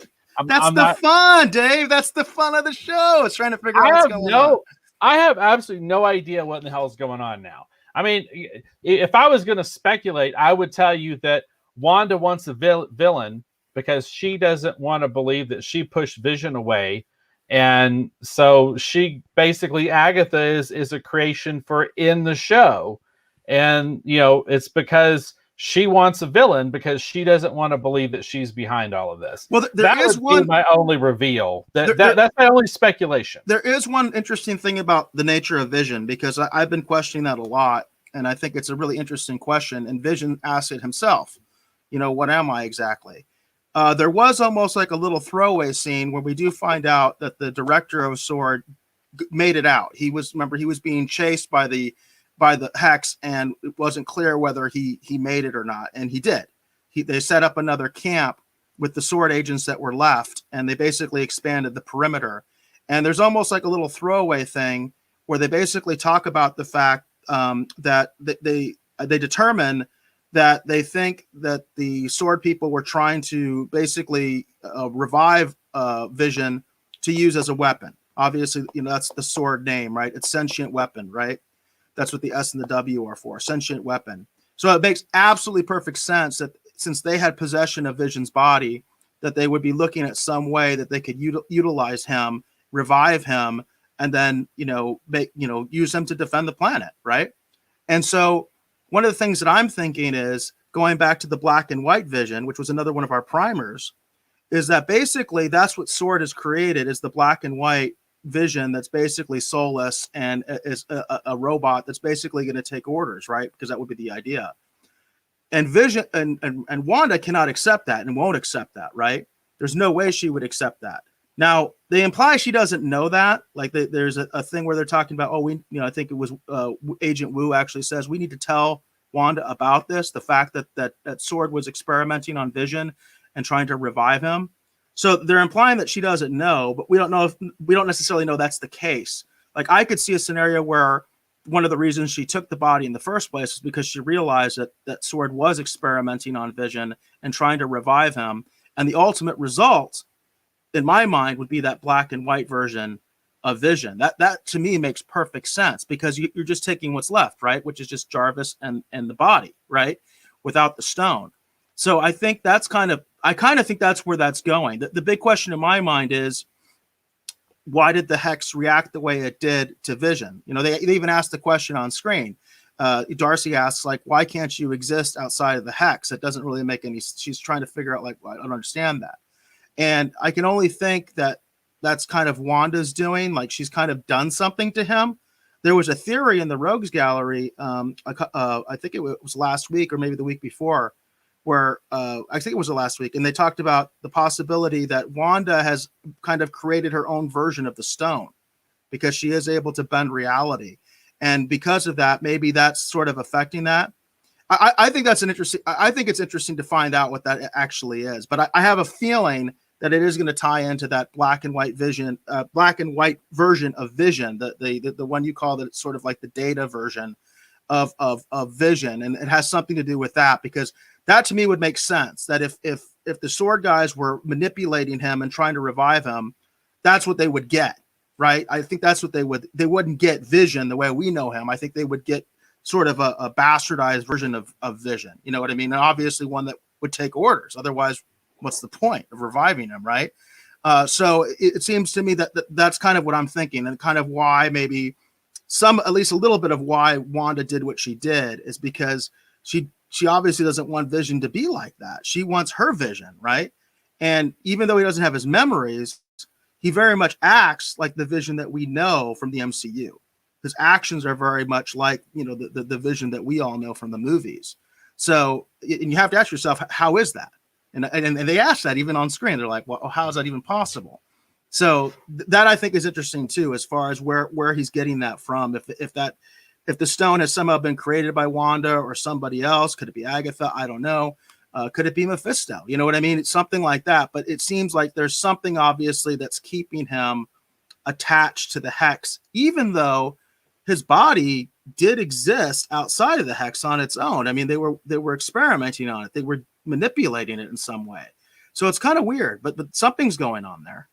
That's fun, Dave. That's the fun of the show. It's trying to figure out what's going on. I have absolutely no idea what in the hell is going on now. I mean, if I was going to speculate, I would tell you that Wanda wants a villain because she doesn't want to believe that she pushed Vision away. And so she basically, Agatha is a creation for in the show. And, it's because she wants a villain because she doesn't want to believe that she's behind all of this. Well, that is my only reveal. That's my only speculation. There is one interesting thing about the nature of Vision, because I've been questioning that a lot, and I think it's a really interesting question. And Vision asked it himself, what am I exactly? There was almost like a little throwaway scene where we do find out that the director of S.W.O.R.D. made it out. He was being chased by the Hex, and it wasn't clear whether he made it or not, and he did. They set up another camp with the S.W.O.R.D. agents that were left, and they basically expanded the perimeter. And there's almost like a little throwaway thing where they basically talk about the fact that they determine that they think that the S.W.O.R.D. people were trying to basically revive Vision to use as a weapon. Obviously, that's the S.W.O.R.D. name, right? It's sentient weapon, right? That's what the S and the W are for, sentient weapon. So it makes absolutely perfect sense that since they had possession of Vision's body, that they would be looking at some way that they could utilize him, revive him, and then use him to defend the planet, right? And so one of the things that I'm thinking is going back to the black and white vision, which was another one of our primers, is that basically that's what Sword has created, is the black and white vision that's basically soulless and is a robot that's basically going to take orders, right? Because that would be the idea. And Vision and Wanda cannot accept that and won't accept that, right? There's no way she would accept that. Now, they imply she doesn't know that. Like there's a thing where they're talking about, I think it was Agent Wu actually says, we need to tell Wanda about this, the fact that Sword was experimenting on Vision and trying to revive him. So they're implying that she doesn't know, but we don't necessarily know that's the case. Like I could see a scenario where one of the reasons she took the body in the first place is because she realized that Sword was experimenting on Vision and trying to revive him. And the ultimate result, in my mind, would be that black and white version of Vision. That to me makes perfect sense, because you're just taking what's left, right? Which is just Jarvis and the body, right? Without the stone. So I think I kind of think that's where that's going. The big question in my mind is, why did the Hex react the way it did to Vision? They even asked the question on screen. Darcy asks, like, why can't you exist outside of the Hex? It doesn't really make any. She's trying to figure out, like, well, I don't understand that. And I can only think that that's kind of Wanda's doing. Like, she's kind of done something to him. There was a theory in the Rogues Gallery, I think it was last week or maybe the week before, where I think it was the last week, and they talked about the possibility that Wanda has kind of created her own version of the stone because she is able to bend reality. And because of that, maybe that's sort of affecting that. I think that's I think it's interesting to find out what that actually is. But I have a feeling that it is going to tie into that black and white version of Vision, the one you call that sort of like the data version of Vision. And it has something to do with that, because that to me would make sense, that if the Sword guys were manipulating him and trying to revive him, that's what they would get, right? I think that's what they wouldn't get Vision the way we know him. I think they would get sort of a bastardized version of Vision. You know what I mean? And obviously one that would take orders. Otherwise, what's the point of reviving him, right? So it seems to me that that's kind of what I'm thinking, and kind of why maybe at least a little bit of why Wanda did what she did is because she obviously doesn't want Vision to be like that. She wants her Vision, right? And even though he doesn't have his memories, he very much acts like the Vision that we know from the MCU. His actions are very much like, the Vision that we all know from the movies. So, and you have to ask yourself, how is that? And they ask that even on screen. They're like, well, how is that even possible? So that I think is interesting too, as far as where he's getting that from. If the stone has somehow been created by Wanda or somebody else, could it be Agatha? I don't know. Could it be Mephisto? You know what I mean? It's something like that. But it seems like there's something obviously that's keeping him attached to the Hex, even though his body did exist outside of the Hex on its own. I mean, they were experimenting on it. They were manipulating it in some way. So it's kind of weird, but something's going on there.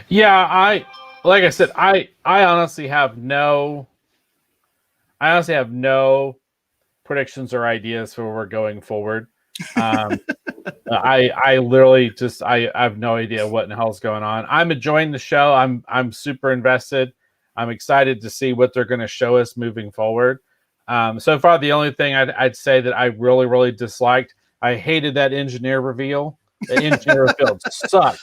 Yeah, like I said, I honestly have no predictions or ideas for where we're going forward. I literally just I have no idea what in the hell's going on. I'm enjoying the show. I'm super invested. I'm excited to see what they're going to show us moving forward. So far, the only thing I'd say that I really, really disliked, I hated that engineer reveal. The engineer reveal sucked.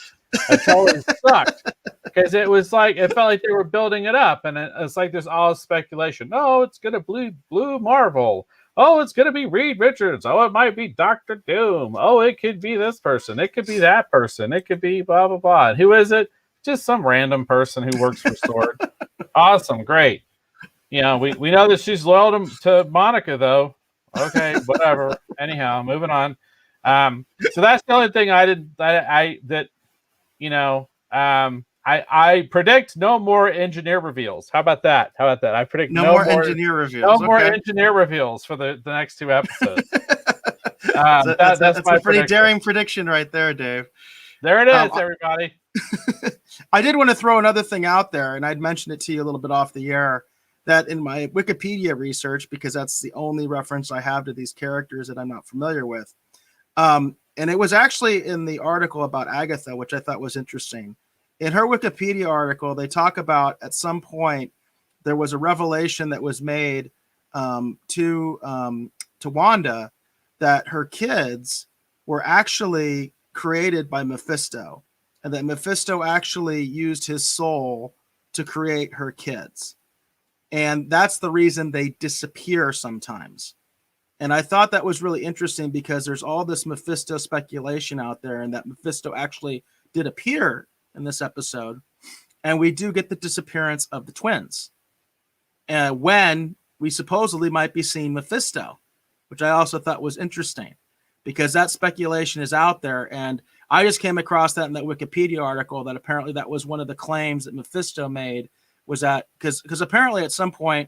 It totally sucked, because it felt like they were building it up, and it's like there's all speculation. Oh, it's gonna blue Marvel. Oh, it's gonna be Reed Richards. Oh, it might be Dr. Doom. Oh, it could be this person. It could be that person. It could be blah blah blah. And who is it? Just some random person who works for Sword. Awesome, great. We know that she's loyal to Monica, though. Okay, whatever. Anyhow, moving on. So that's the only thing I predict no more engineer reveals. How about that? I predict no more engineer reveals. No more engineer reveals for the next two episodes. That's a pretty daring prediction right there, Dave. There it is, everybody. I did want to throw another thing out there, and I'd mentioned it to you a little bit off the air, that in my Wikipedia research, because that's the only reference I have to these characters that I'm not familiar with. And it was actually in the article about Agatha, which I thought was interesting. In her Wikipedia article, they talk about at some point there was a revelation that was made to Wanda that her kids were actually created by Mephisto, and that Mephisto actually used his soul to create her kids. And that's the reason they disappear sometimes. And I thought that was really interesting because there's all this Mephisto speculation out there, and that Mephisto actually did appear in this episode. And we do get the disappearance of the twins. When we supposedly might be seeing Mephisto, which I also thought was interesting because that speculation is out there. And I just came across that in that Wikipedia article that apparently that was one of the claims that Mephisto made, was that because apparently at some point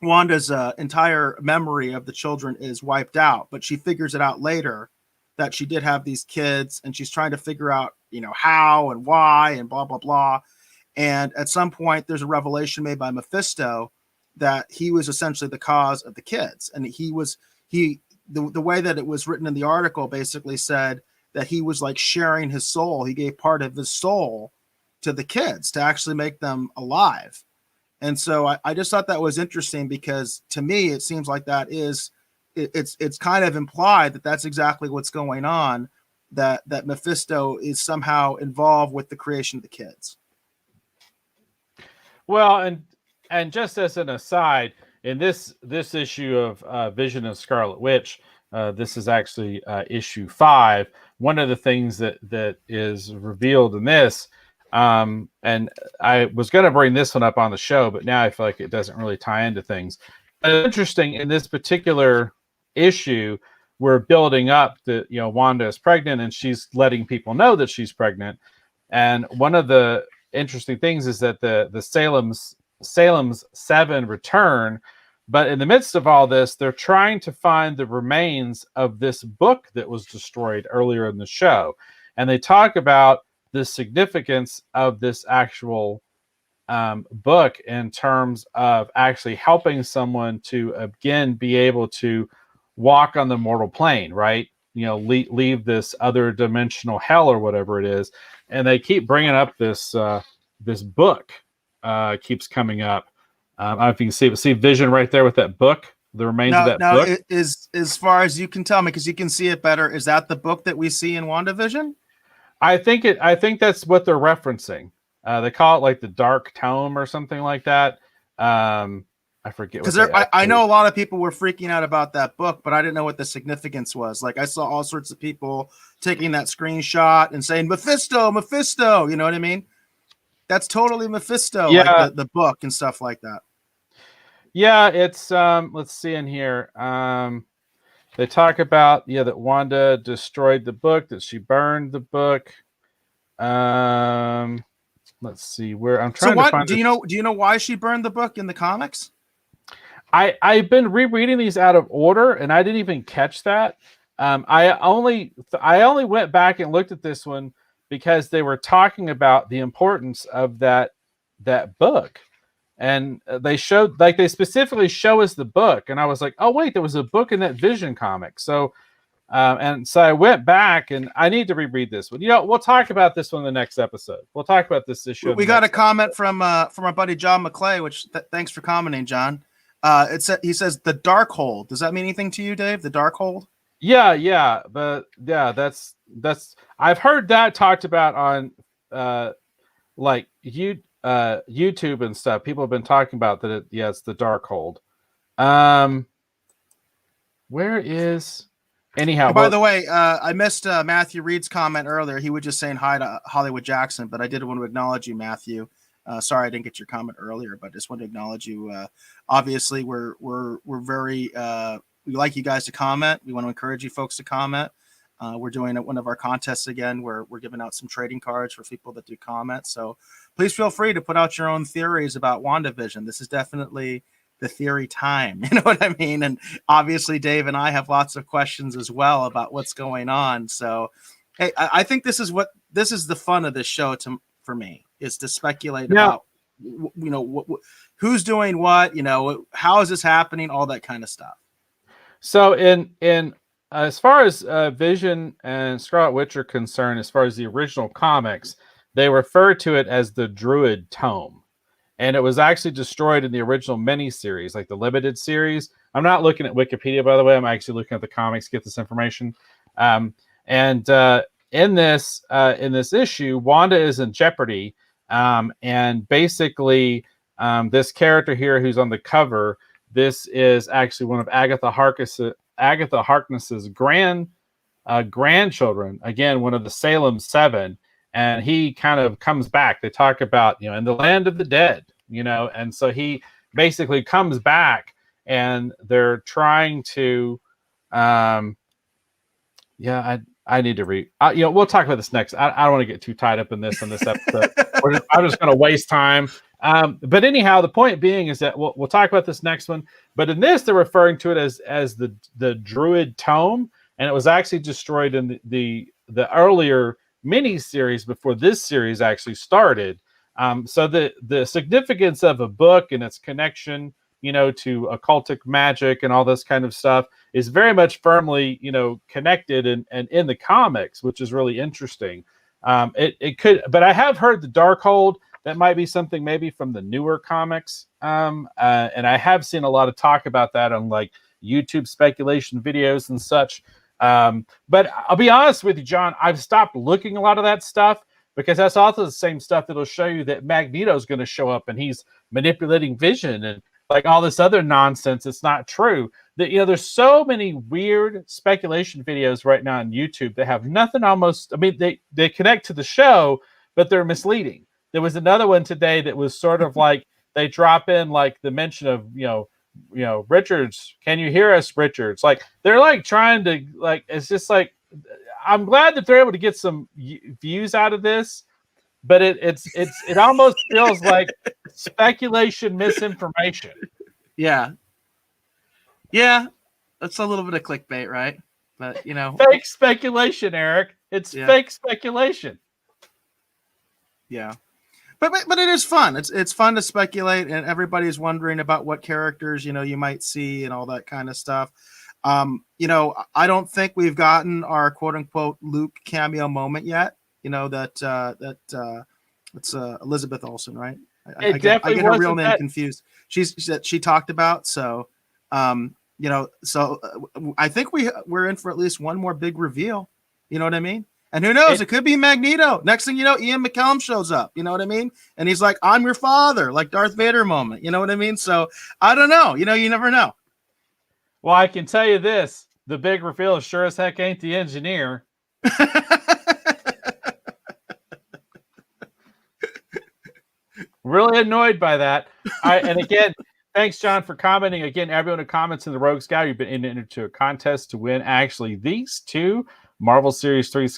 Wanda's entire memory of the children is wiped out, but she figures it out later that she did have these kids, and she's trying to figure out, how and why and blah, blah, blah. And at some point there's a revelation made by Mephisto that he was essentially the cause of the kids. And the way that it was written in the article basically said that he was like sharing his soul. He gave part of his soul to the kids to actually make them alive. And so I just thought that was interesting because to me, it seems like it's kind of implied that that's exactly what's going on, that Mephisto is somehow involved with the creation of the kids. Well, and just as an aside, in this issue of Vision of Scarlet Witch, this is actually issue 5. One of the things that is revealed in this, and I was going to bring this one up on the show, but now I feel like it doesn't really tie into things. But interesting, in this particular issue, we're building up that Wanda is pregnant, and she's letting people know that she's pregnant. And one of the interesting things is that the Salem's 7 return, but in the midst of all this, they're trying to find the remains of this book that was destroyed earlier in the show. And they talk about the significance of this actual book in terms of actually helping someone to again be able to walk on the mortal plane, right? Leave this other dimensional hell or whatever it is. And they keep bringing up this book keeps coming up. I don't know if you can see Vision right there with that book, the remains of that book. It is, as far as you can tell me, because you can see it better, is that the book that we see in WandaVision? I think that's what they're referencing. They call it like the Dark Tome or something like that. I forget. Because I know a lot of people were freaking out about that book, but I didn't know what the significance was. Like I saw all sorts of people taking that screenshot and saying Mephisto, Mephisto. You know what I mean? That's totally Mephisto, yeah. Like the book and stuff like that. Yeah, it's let's see in here. They talk about that Wanda destroyed the book, that she burned the book. Let's see where I'm trying to find. Do you know why she burned the book in the comics? I've been rereading these out of order, and I didn't even catch that. I only went back and looked at this one because they were talking about the importance of that book, and they specifically show us the book, and I was like, oh wait, there was a book in that Vision comic. So I went back, and I need to reread this one. We'll talk about this one in the next episode. We'll talk about this issue. We got a comment from our buddy John McClay, which thanks for commenting, John. He says the Darkhold. Does that mean anything to you, Dave? The Darkhold? Yeah, but yeah, that's I've heard that talked about on like YouTube and stuff. People have been talking about that. It's the Darkhold. Where is anyhow? By the way, I missed Matthew Reed's comment earlier. He was just saying hi to Hollywood Jackson, but I did want to acknowledge you, Matthew. Sorry I didn't get your comment earlier, but just want to acknowledge you. Obviously, we're very we like you guys to comment. We want to encourage you folks to comment. We're doing one of our contests again where we're giving out some trading cards for people that do comment. So please feel free to put out your own theories about WandaVision. This is definitely the theory time. You know what I mean? And obviously, Dave and I have lots of questions as well about what's going on. So, hey, I think this is the fun of this show for me, is to speculate about, who's doing what, how is this happening, all that kind of stuff. So in as far as Vision and Scarlet Witch are concerned, as far as the original comics, they refer to it as the Druid Tome. and it was actually destroyed in the original miniseries, like the limited series. I'm not looking at Wikipedia, by the way. I'm actually looking at the comics to get this information. And in this issue, Wanda is in jeopardy, and basically this character here who's on the cover, this is actually one of Agatha Harkness's grandchildren. Again, one of the Salem Seven, and he kind of comes back. They talk about, in the land of the dead, and so he basically comes back, and they're trying to, I need to read. We'll talk about this next. I don't want to get too tied up in this episode. I'm just going to waste time. But anyhow, the point being is that we'll talk about this next one. But in this, they're referring to it as the Druid Tome, and it was actually destroyed in the earlier mini series before this series actually started. So the significance of a book and its connection, to occultic magic and all this kind of stuff is very much firmly, connected and in the comics, which is really interesting. It could, but I have heard the Darkhold. That might be something maybe from the newer comics. And I have seen a lot of talk about that on like YouTube speculation videos and such. But I'll be honest with you, John, I've stopped looking a lot of that stuff because that's also the same stuff that'll show you that Magneto is going to show up and he's manipulating Vision and like all this other nonsense. It's not true. That there's so many weird speculation videos right now on YouTube that have nothing almost. I mean, they connect to the show, but they're misleading. There was another one today that was sort of like they drop in like the mention of Richards. Can you hear us, Richards? Like they're like trying to like. It's just like I'm glad that they're able to get some views out of this, but it almost feels like speculation, misinformation. Yeah, that's a little bit of clickbait, right? But fake speculation, Eric. It's fake speculation. Yeah. But it is fun. It's fun to speculate, and everybody's wondering about what characters you might see and all that kind of stuff. I don't think we've gotten our quote unquote Luke cameo moment yet. That it's Elizabeth Olsen, right? I get her real name confused. She talked about so. So I think we're in for at least one more big reveal. You know what I mean? And who knows? It could be Magneto. Next thing you know, Ian McKellen shows up. You know what I mean? And he's like, "I'm your father," like Darth Vader moment. You know what I mean? So I don't know. You never know. Well, I can tell you this: the big reveal sure as heck ain't the engineer. Really annoyed by that. And again, thanks, John, for commenting. Again, everyone who comments in the Rogues Gallery, you've been entered into a contest to win actually these two Marvel Series 3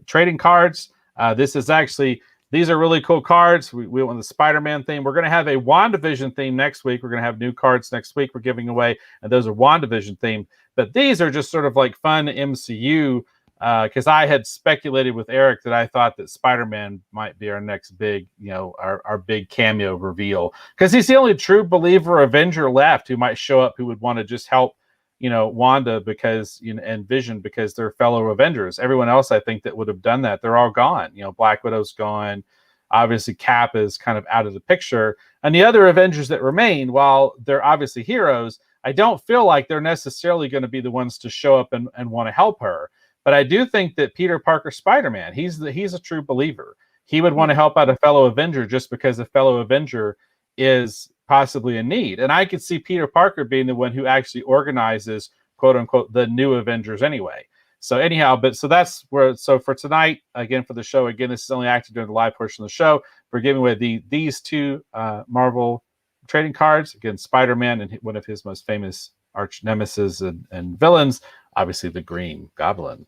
trading cards. These are really cool cards. We went the Spider-Man theme. We're going to have a WandaVision theme next week. We're going to have new cards next week we're giving away, and those are WandaVision themed. But these are just sort of like fun MCU, because I had speculated with Eric that I thought that Spider-Man might be our next big, our big cameo reveal, because he's the only true believer Avenger left who might show up who would want to just help Wanda because and Vision because they're fellow Avengers. Everyone else I think that would have done that, they're all gone. Black Widow's gone. Obviously Cap is kind of out of the picture. And the other Avengers that remain, while they're obviously heroes, I don't feel like they're necessarily going to be the ones to show up and want to help her. But I do think that Peter Parker Spider-Man, he's a true believer. He would want to help out a fellow Avenger just because a fellow Avenger is possibly in need. And I could see Peter Parker being the one who actually organizes, quote unquote, the new Avengers anyway. So anyhow, that's where, so for tonight, again, for the show, again, this is only active during the live portion of the show. We're giving away these two Marvel trading cards. Again, Spider-Man and one of his most famous arch nemesis and villains, obviously the Green Goblin.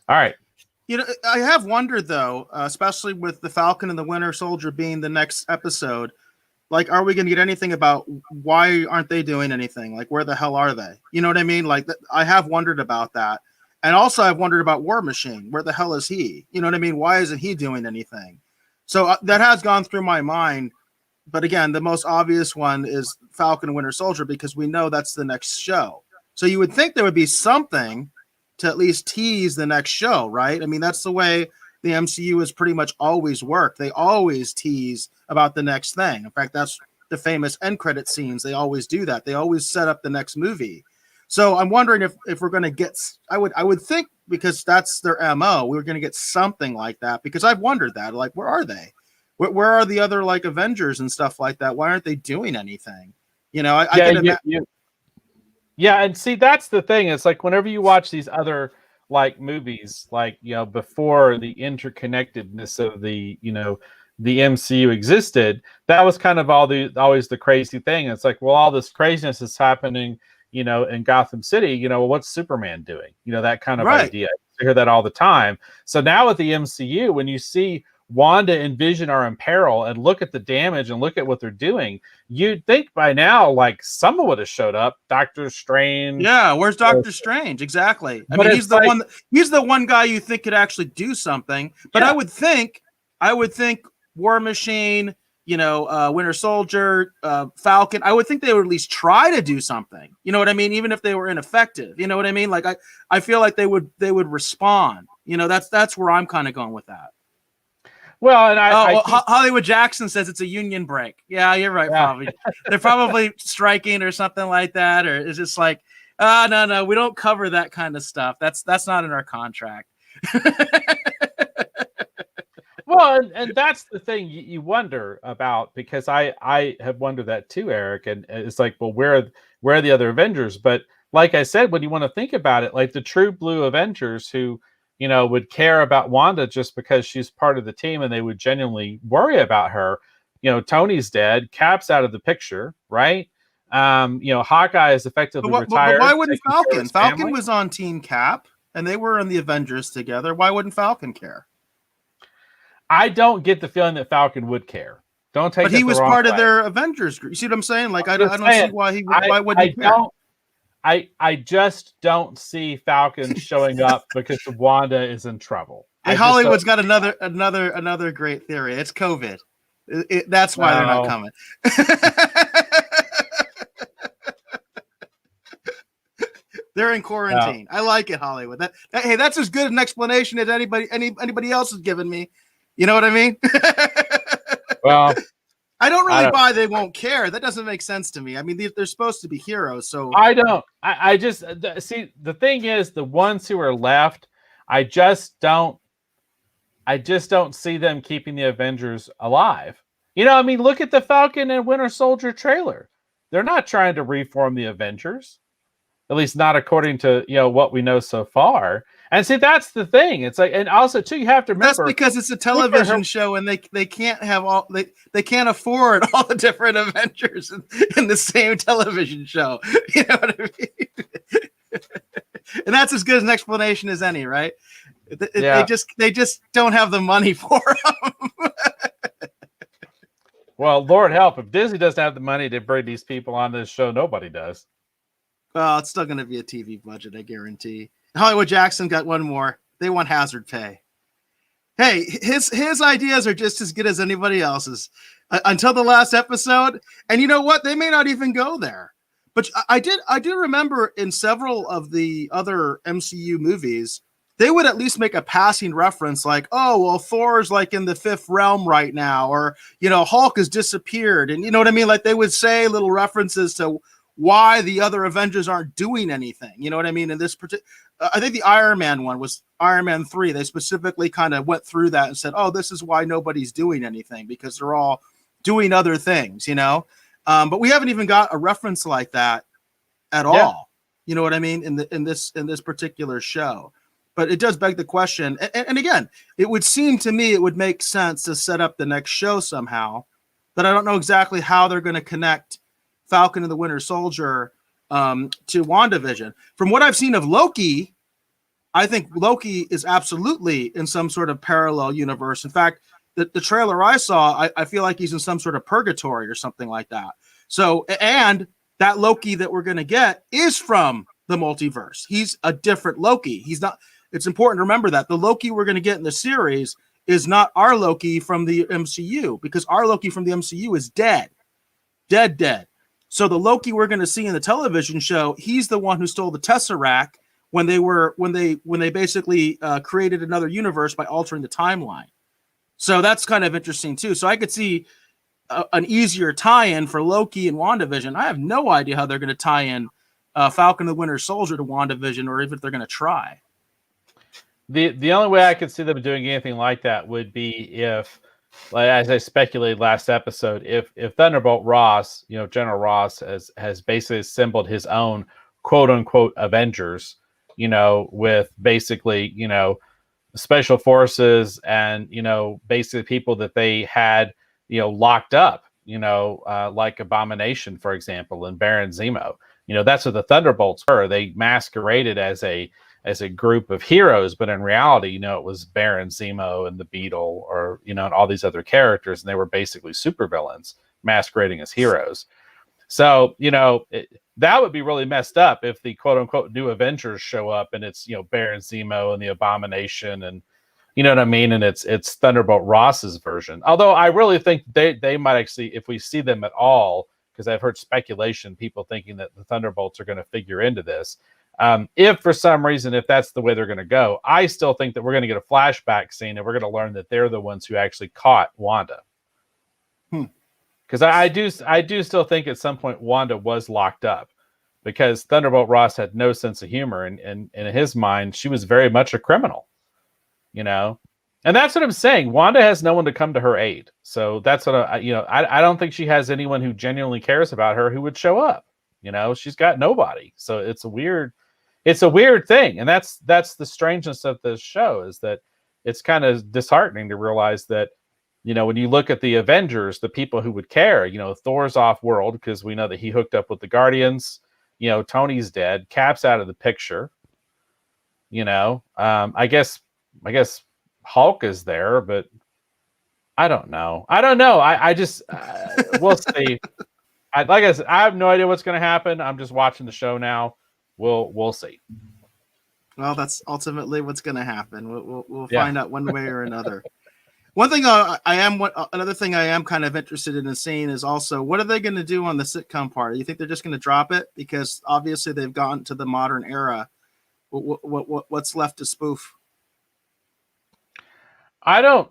All right. I have wondered, though, especially with the Falcon and the Winter Soldier being the next episode, like, are we going to get anything about why aren't they doing anything? Like, where the hell are they? You know what I mean? Like, I have wondered about that. And also I've wondered about War Machine. Where the hell is he? You know what I mean? Why isn't he doing anything? So that has gone through my mind. But again, the most obvious one is Falcon and Winter Soldier, because we know that's the next show. So you would think there would be something to at least tease the next show, right? I mean, that's the way the MCU has pretty much always worked. They always tease about the next thing. In fact, that's the famous end credit scenes. They always do that. They always set up the next movie. So I'm wondering if we're going to get, I would think, because that's their MO, we were going to get something like that, because I've wondered that, like, where are they? Where are the other, like, Avengers and stuff like that? Why aren't they doing anything? You know, I can imagine. Yeah, and see, that's the thing. It's like whenever you watch these other like movies, like, you know, before the interconnectedness of the, you know, the MCU existed, that was kind of always the crazy thing. It's like, well, all this craziness is happening, you know, in Gotham City. You know, what's Superman doing? You know, that kind of idea. I hear that all the time. So now with the MCU, when you see Wanda and Vision are in peril and look at the damage and look at what they're doing, you'd think by now, like, someone would have showed up. Doctor Strange. Yeah, where's Doctor Strange? Exactly. I mean, he's the one guy you think could actually do something. But yeah. I would think War Machine, you know, Winter Soldier, Falcon, I would think they would at least try to do something. You know what I mean? Even if they were ineffective. You know what I mean? Like, I feel like they would respond. You know, that's where I'm kind of going with that. Well, and Hollywood Jackson says it's a union break. Yeah, you're right. Yeah. Probably they're probably striking or something like that, or it's just like, no, we don't cover that kind of stuff. That's not in our contract. Well, and that's the thing you wonder about, because I have wondered that too, Eric. And it's like, well, where are the other Avengers? But like I said, when you want to think about it, like the true blue Avengers who, you know, would care about Wanda just because she's part of the team and they would genuinely worry about her. You know, Tony's dead, Cap's out of the picture, right? You know, Hawkeye is effectively retired. But why wouldn't Falcon? Falcon was on Team Cap and they were in the Avengers together. Why wouldn't Falcon care? I don't get the feeling that Falcon would care. Don't take. But he was part of their Avengers group. You see what I'm saying? Like, I don't see why he would. Why wouldn't he care? I just don't see Falcon showing up because Wanda is in trouble. Hey, Hollywood's got another great theory. It's COVID. That's why they're not coming. They're in quarantine. I like it, Hollywood. Hey, that's as good an explanation as anybody else has given me. You know what I mean? Well, I don't really buy they won't care. That doesn't make sense to me. I mean, they're supposed to be heroes, so I don't. I just see, the thing is, the ones who are left, I just don't see them keeping the Avengers alive. You know, I mean, look at the Falcon and Winter Soldier trailer. They're not trying to reform the Avengers, at least not according to, you know, what we know so far. And see, that's the thing. It's like, and also too, you have to remember, that's because it's a television show, and they can't have all they can't afford all the different Avengers in the same television show. You know what I mean? And that's as good an explanation as any, right? Yeah. They just don't have the money for them. Well, Lord help, if Disney doesn't have the money to bring these people on this show, nobody does. Well, it's still going to be a TV budget, I guarantee. Hollywood Jackson got one more. They want hazard pay. Hey, his ideas are just as good as anybody else's until the last episode. And you know what? They may not even go there. But I do remember in several of the other MCU movies, they would at least make a passing reference like, oh, well, Thor's like in the fifth realm right now, or, you know, Hulk has disappeared. And you know what I mean? Like they would say little references to why the other Avengers aren't doing anything. You know what I mean? In this particular, I think the Iron Man one was Iron Man 3. They specifically kind of went through that and said, oh, this is why nobody's doing anything, because they're all doing other things, you know? But we haven't even got a reference like that at all. You know what I mean? In this particular show. But it does beg the question. And again, it would seem to me it would make sense to set up the next show somehow, but I don't know exactly how they're going to connect Falcon and the Winter Soldier to WandaVision. From what I've seen of Loki, I think Loki is absolutely in some sort of parallel universe. In fact, the trailer I saw, I feel like he's in some sort of purgatory or something like that. So, and that Loki that we're going to get is from the multiverse. He's a different Loki. He's not. It's important to remember that the Loki we're going to get in the series is not our Loki from the MCU, because our Loki from the MCU is dead. So the Loki we're going to see in the television show, he's the one who stole the Tesseract when they basically created another universe by altering the timeline. So that's kind of interesting too. So I could see an easier tie-in for Loki and WandaVision. I have no idea how they're going to tie in Falcon and the Winter Soldier to WandaVision, or even if they're going to try. The only way I could see them doing anything like that would be if, like, as I speculated last episode, if Thunderbolt Ross, General Ross has basically assembled his own quote unquote Avengers, with basically, special forces and, basically people that they had, locked up, like Abomination, for example, and Baron Zemo. That's what the Thunderbolts were. They masqueraded as a group of heroes, but in reality, it was Baron Zemo and the Beetle, or and all these other characters, and they were basically supervillains masquerading as heroes. So that would be really messed up if the quote unquote new Avengers show up and it's Baron Zemo and the Abomination, and what I mean, and it's Thunderbolt Ross's version. Although I really think they might actually, if we see them at all, because I've heard speculation, people thinking that the Thunderbolts are going to figure into this. If for some reason, if that's the way they're going to go, I still think that we're going to get a flashback scene and we're going to learn that they're the ones who actually caught Wanda. Because I do still think at some point Wanda was locked up, because Thunderbolt Ross had no sense of humor, and in his mind, she was very much a criminal, and that's what I'm saying. Wanda has no one to come to her aid. So that's what I don't think she has anyone who genuinely cares about her who would show up. She's got nobody. So it's a weird thing. And that's the strangeness of this show, is that it's kind of disheartening to realize that, when you look at the Avengers, the people who would care, Thor's off world because we know that he hooked up with the Guardians, Tony's dead, Cap's out of the picture, I guess Hulk is there, but I don't know. I just, we'll see. Like I said, I have no idea what's going to happen. I'm just watching the show now. We'll see. Well, that's ultimately what's going to happen. We'll find out one way or another. Another thing I am kind of interested in seeing is also, what are they going to do on the sitcom part? You think they're just going to drop it? Because obviously they've gone to the modern era. What's left to spoof? I don't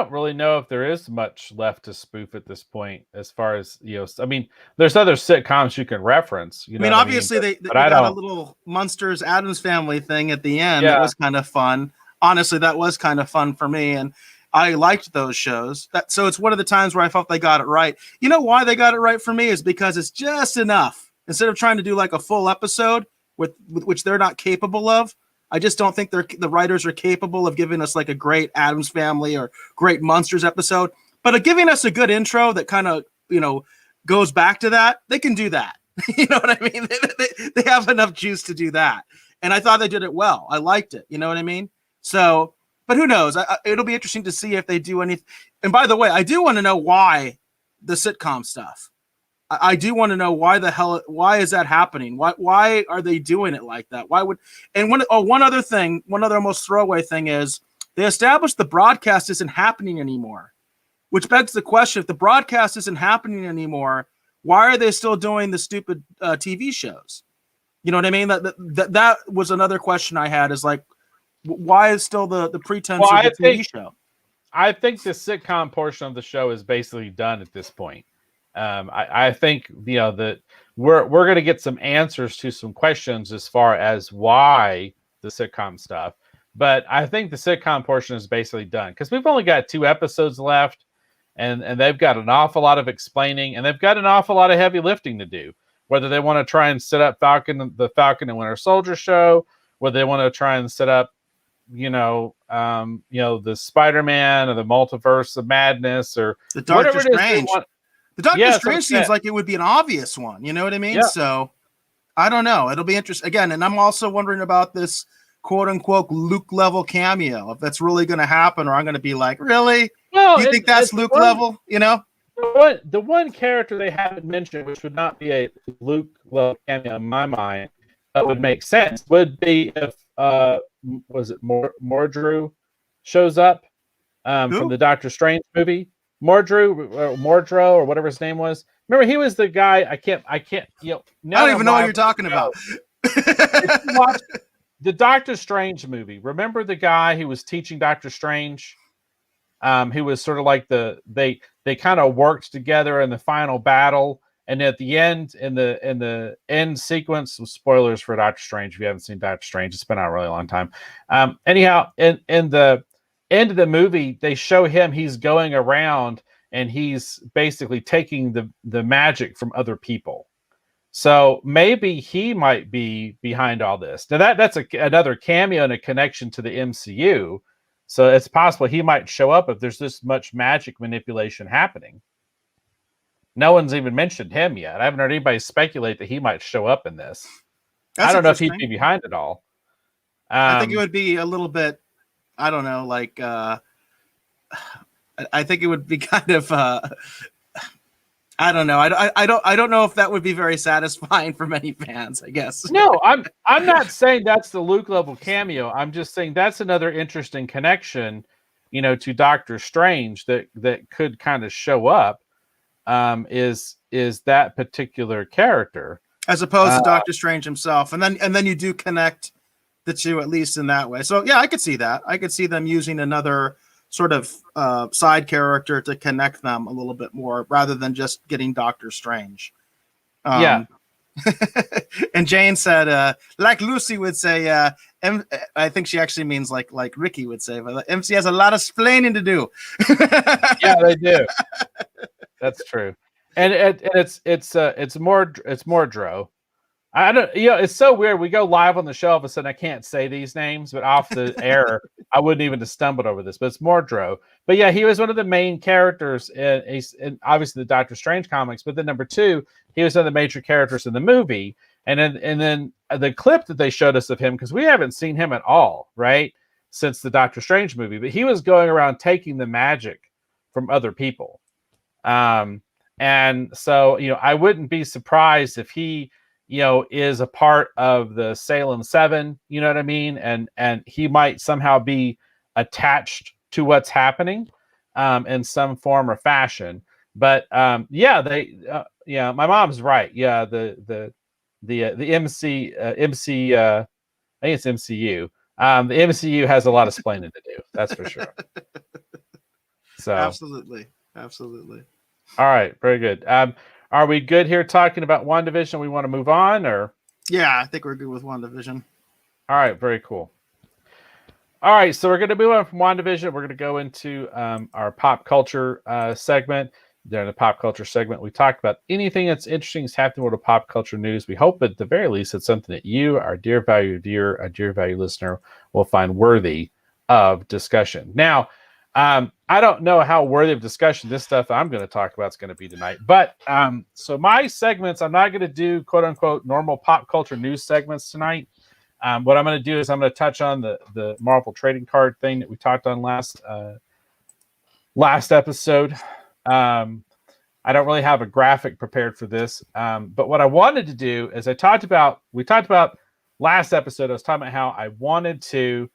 really know if there is much left to spoof at this point, as far as, I mean, there's other sitcoms you can reference. Obviously they got a little Munsters Addams Family thing at the end. Yeah. That was kind of fun. Honestly, that was kind of fun for me, and I liked those shows. So it's one of the times where I felt they got it right. You know why they got it right for me is because it's just enough. Instead of trying to do like a full episode, with which they're not capable of, I just don't think the writers are capable of giving us like a great Addams Family or great Munsters episode. But giving us a good intro that kind of, goes back to that, they can do that. You know what I mean? They have enough juice to do that. And I thought they did it well. I liked it. You know what I mean? So, but who knows? It'll be interesting to see if they do anything. And by the way, I do want to know why the sitcom stuff. I do want to know why is that happening? Why are they doing it like that? One other almost throwaway thing is they established the broadcast isn't happening anymore, which begs the question: if the broadcast isn't happening anymore, why are they still doing the stupid TV shows? You know what I mean? That was another question I had, is like, why is still the pretense of the TV show? I think the sitcom portion of the show is basically done at this point. I think that we're going to get some answers to some questions as far as why the sitcom stuff, but I think the sitcom portion is basically done, because we've only got 2 episodes left, and they've got an awful lot of explaining, and they've got an awful lot of heavy lifting to do. Whether they want to try and set up the Falcon and Winter Soldier show, whether they want to try and set up the Spider-Man or the Multiverse of Madness, or the Doctor Strange. The Doctor Strange seems like it would be an obvious one. You know what I mean? Yeah. So I don't know. It'll be interesting again. And I'm also wondering about this quote unquote Luke level cameo, if that's really going to happen, or I'm going to be like, really? Well, you think that's Luke level? The one character they haven't mentioned, which would not be a Luke level cameo in my mind, that would make sense, would be if was it Mordru shows up from the Doctor Strange movie. Mordro, or whatever his name was. Remember, he was the guy. I can't. I don't even know what you're talking about. If you watch the Doctor Strange movie, remember the guy who was teaching Doctor Strange? Who was sort of like they kind of worked together in the final battle, and at the end, in the end sequence, some spoilers for Doctor Strange. If you haven't seen Doctor Strange, it's been out a really long time. Anyhow, in the end of the movie, they show him, he's going around and he's basically taking the magic from other people. So maybe he might be behind all this. Now that's another cameo and a connection to the MCU. So it's possible he might show up if there's this much magic manipulation happening. No one's even mentioned him yet. I haven't heard anybody speculate that he might show up in this. I don't know if he'd be behind it all. I think it would be a little bit, I don't know, like I think it would be kind of I don't know. I don't know if that would be very satisfying for many fans, I guess. No, I'm not saying that's the Luke level cameo. I'm just saying that's another interesting connection, to Doctor Strange that could kind of show up. Is that particular character as opposed to Doctor Strange himself, and then you do connect the two, at least in that way. So yeah, I could see that. I could see them using another sort of side character to connect them a little bit more rather than just getting Doctor Strange. Yeah. And Jane said, like Lucy would say, I think she actually means like Ricky would say, but MC has a lot of splaining to do. Yeah, they do. That's true. And it's more Dro. I don't, it's so weird. We go live on the show, all of a sudden I can't say these names, but off the air, I wouldn't even have stumbled over this, but it's Mordro. But yeah, he was one of the main characters in obviously the Doctor Strange comics, but then number two, he was one of the major characters in the movie. And then the clip that they showed us of him, because we haven't seen him at all, right? Since the Doctor Strange movie, but he was going around taking the magic from other people. And so, I wouldn't be surprised if he, is a part of the Salem 7, you know what I mean? And he might somehow be attached to what's happening in some form or fashion. But my mom's right. Yeah, the MC, I think it's MCU. The MCU has a lot of splaining to do. That's for sure. So absolutely. All right, very good. Are we good here talking about WandaVision? We want to move on, or? Yeah, I think we're good with WandaVision. All right, very cool. All right, so we're going to move on from WandaVision. We're going to go into our pop culture segment. During the pop culture segment, we talked about anything that's interesting that's happening with the pop culture news. We hope at the very least it's something that you, our dear valued viewer, our dear valued listener, will find worthy of discussion. Now, I don't know how worthy of discussion this stuff I'm going to talk about is going to be tonight, but so my segments, I'm not going to do quote unquote normal pop culture news segments tonight. What I'm going to do is I'm going to touch on the Marvel trading card thing that we talked on last episode. I don't really have a graphic prepared for this, but what I wanted to do is we talked about last episode. I was talking about how I wanted to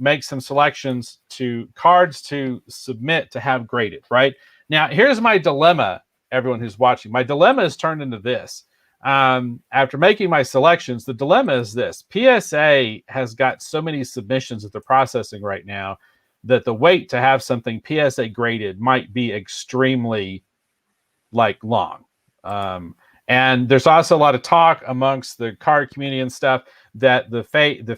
make some selections to cards to submit to have graded, right? Now, here's my dilemma, everyone who's watching. My dilemma is turned into this. After making my selections, the dilemma is this. PSA has got so many submissions that they're processing right now that the wait to have something PSA graded might be extremely long. And there's also a lot of talk amongst the card community and stuff that the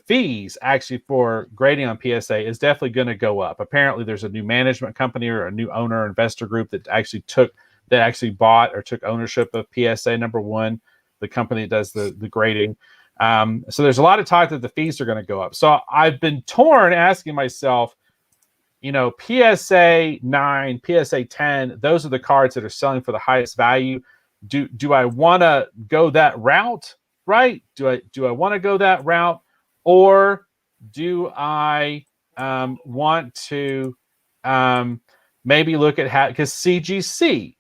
fees actually for grading on PSA is definitely going to go up. Apparently, there's a new management company or a new owner investor group that actually bought or took ownership of PSA #1, the company that does the grading. So there's a lot of talk that the fees are going to go up. So I've been torn, asking myself, PSA 9, PSA 10, those are the cards that are selling for the highest value. Do I want to go that route? Right? Do I want to go that route, or do I want to maybe look at how, because CGC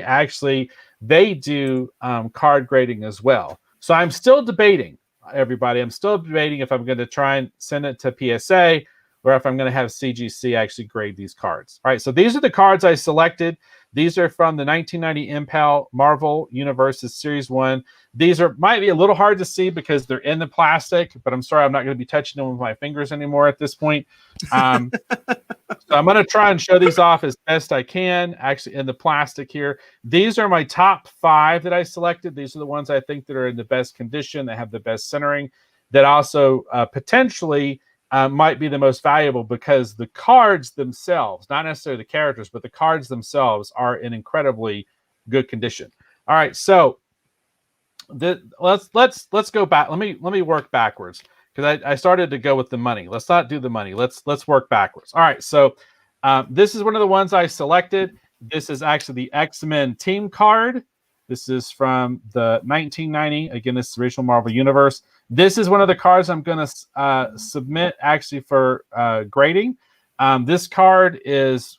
actually, they do card grading as well. So I'm still debating, everybody. I'm still debating if I'm going to try and send it to PSA or if I'm going to have CGC actually grade these cards. All right, so these are the cards I selected. These are from the 1990 Impel Marvel Universes Series 1. These might be a little hard to see because they're in the plastic, but I'm sorry, I'm not going to be touching them with my fingers anymore at this point. So I'm going to try and show these off as best I can, actually in the plastic here. These are my top 5 that I selected. These are the ones I think that are in the best condition, that have the best centering, that also potentially might be the most valuable because the cards themselves, not necessarily the characters, but the cards themselves are in incredibly good condition. All right, so let's go back. Let me work backwards because I started to go with the money. Let's not do the money. Let's work backwards. All right, so this is one of the ones I selected. This is actually the X-Men team card. This is from the 1990. Again, this is the original Marvel Universe. This is one of the cards I'm going to submit actually for grading. This card is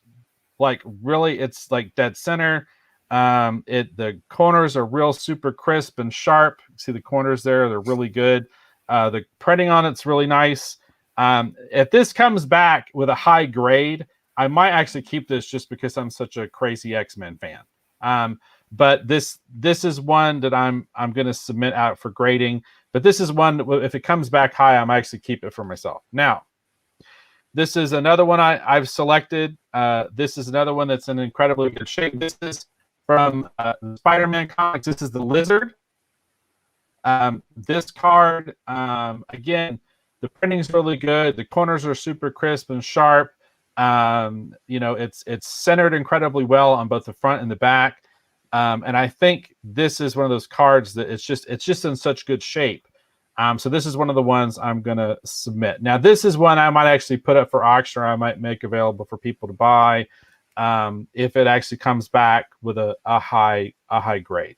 like really, it's like dead center. The corners are real super crisp and sharp. See the corners there? They're really good. The printing on it's really nice. If this comes back with a high grade, I might actually keep this just because I'm such a crazy X-Men fan. But this is one that I'm going to submit out for grading. But this is one that if it comes back high, I might actually keep it for myself. Now, this is another one I've selected. This is another one that's in incredibly good shape. This is from Spider-Man comics. This is the Lizard. This card, again, the printing's really good. The corners are super crisp and sharp. It's centered incredibly well on both the front and the back. And I think this is one of those cards that it's just in such good shape. So this is one of the ones I'm going to submit. Now, this is one I might actually put up for auction, or I might make available for people to buy if it actually comes back with a high grade.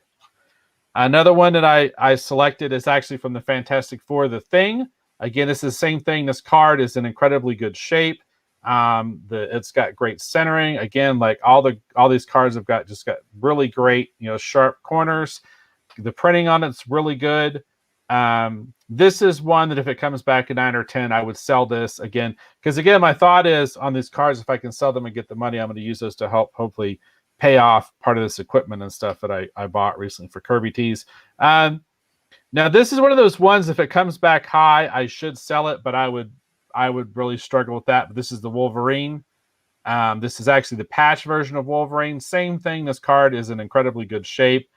Another one that I selected is actually from the Fantastic Four, The Thing. Again, this is the same thing. This card is in incredibly good shape. It's got great centering. Again, like all these cards have got really great, sharp corners. The printing on it's really good. This is one that if it comes back at 9 or 10, I would sell this again. Because again, my thought is on these cards, if I can sell them and get the money, I'm going to use those to help hopefully pay off part of this equipment and stuff that I bought recently for Kirby Tees. Now this is one of those ones, if it comes back high, I should sell it, but I would really struggle with that. But this is the Wolverine. This is actually the patch version of Wolverine. Same thing. This card is in incredibly good shape,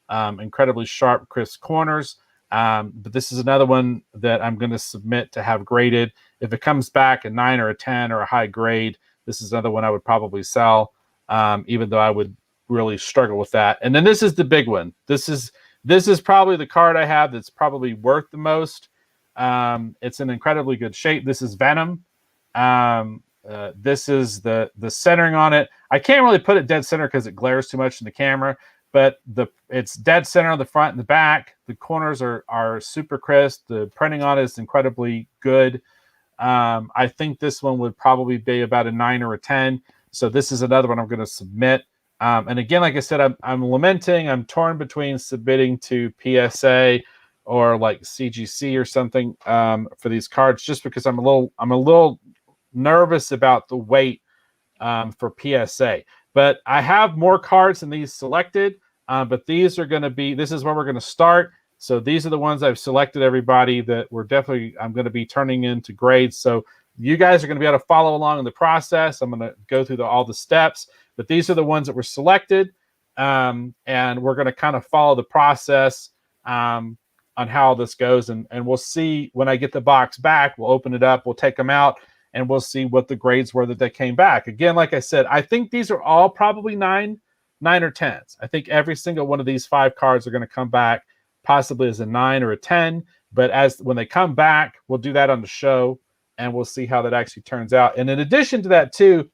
incredibly sharp, crisp corners. But this is another one that I'm going to submit to have graded. If it comes back a 9 or a 10 or a high grade, this is another one I would probably sell, even though I would really struggle with that. And then this is the big one. This is probably the card I have that's probably worth the most. It's in incredibly good shape. This is Venom. This is the centering on it. I can't really put it dead center because it glares too much in the camera, but it's dead center on the front and the back. The corners are super crisp. The printing on it is incredibly good. I think this one would probably be about a 9 or a 10. So this is another one I'm going to submit. And again, like I said, I'm lamenting. I'm torn between submitting to PSA or like CGC or something for these cards, just because I'm a little nervous about the weight for PSA. But I have more cards than these selected. But these are going to be. This is where we're going to start. So these are the ones I've selected, everybody, that I'm going to be turning into grades. So you guys are going to be able to follow along in the process. I'm going to go through all the steps. But these are the ones that were selected, and we're going to kind of follow the process on how this goes, and we'll see when I get the box back. We'll open it up, we'll take them out, and we'll see what the grades were that they came back. Again, like I said, I think these are all probably 9 or 10s. I think every single one of these 5 cards are going to come back possibly as a 9 or a 10. But when they come back, we'll do that on the show, and we'll see how that actually turns out. And in addition to that, too,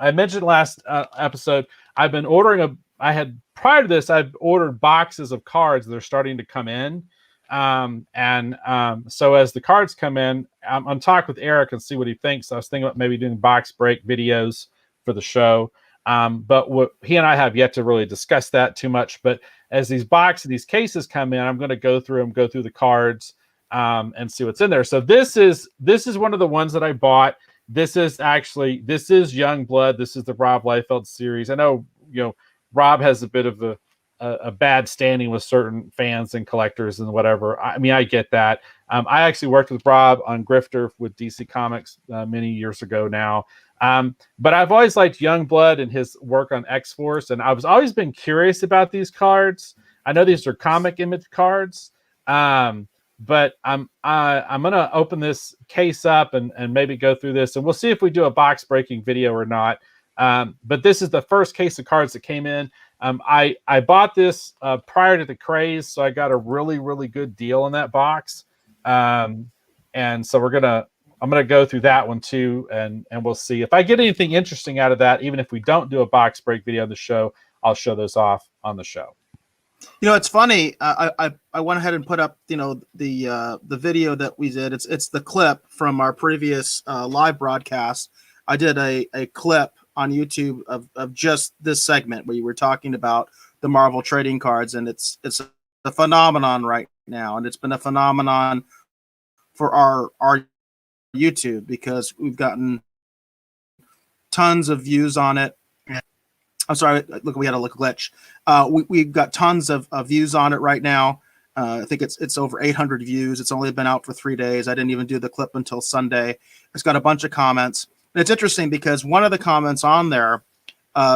I mentioned last episode, I've been ordering prior to this, I've ordered boxes of cards that are starting to come in. So as the cards come in, I'm on talk with Eric and see what he thinks. I was thinking about maybe doing box break videos for the show. But what he and I have yet to really discuss that too much. But as these cases come in, I'm going to go through the cards and see what's in there. So this is one of the ones that I bought. This is Young Blood. This is the Rob Liefeld series. I know, Rob has a bit of a bad standing with certain fans and collectors and whatever. I mean, I get that. I actually worked with Rob on Grifter with DC Comics many years ago now. But I've always liked Youngblood and his work on X-Force, and I've always been curious about these cards. I know these are comic image cards, but I'm gonna open this case up and maybe go through this, and we'll see if we do a box breaking video or not. But this is the first case of cards that came in. I bought this prior to the craze, so I got a really, really good deal in that box. And so I'm gonna go through that one too, and we'll see if I get anything interesting out of that. Even if we don't do a box break video on the show, I'll show those off on the show. It's funny. I went ahead and put up the video that we did. It's the clip from our previous live broadcast. I did a clip on YouTube of just this segment where you were talking about the Marvel trading cards, and it's a phenomenon right now, and it's been a phenomenon for our YouTube because we've gotten tons of views on it. I'm sorry, look, we had a glitch. We've got tons of views on it right now. I think it's over 800 views. It's only been out for 3 days. I didn't even do the clip until Sunday. It's got a bunch of comments. And it's interesting because one of the comments on there,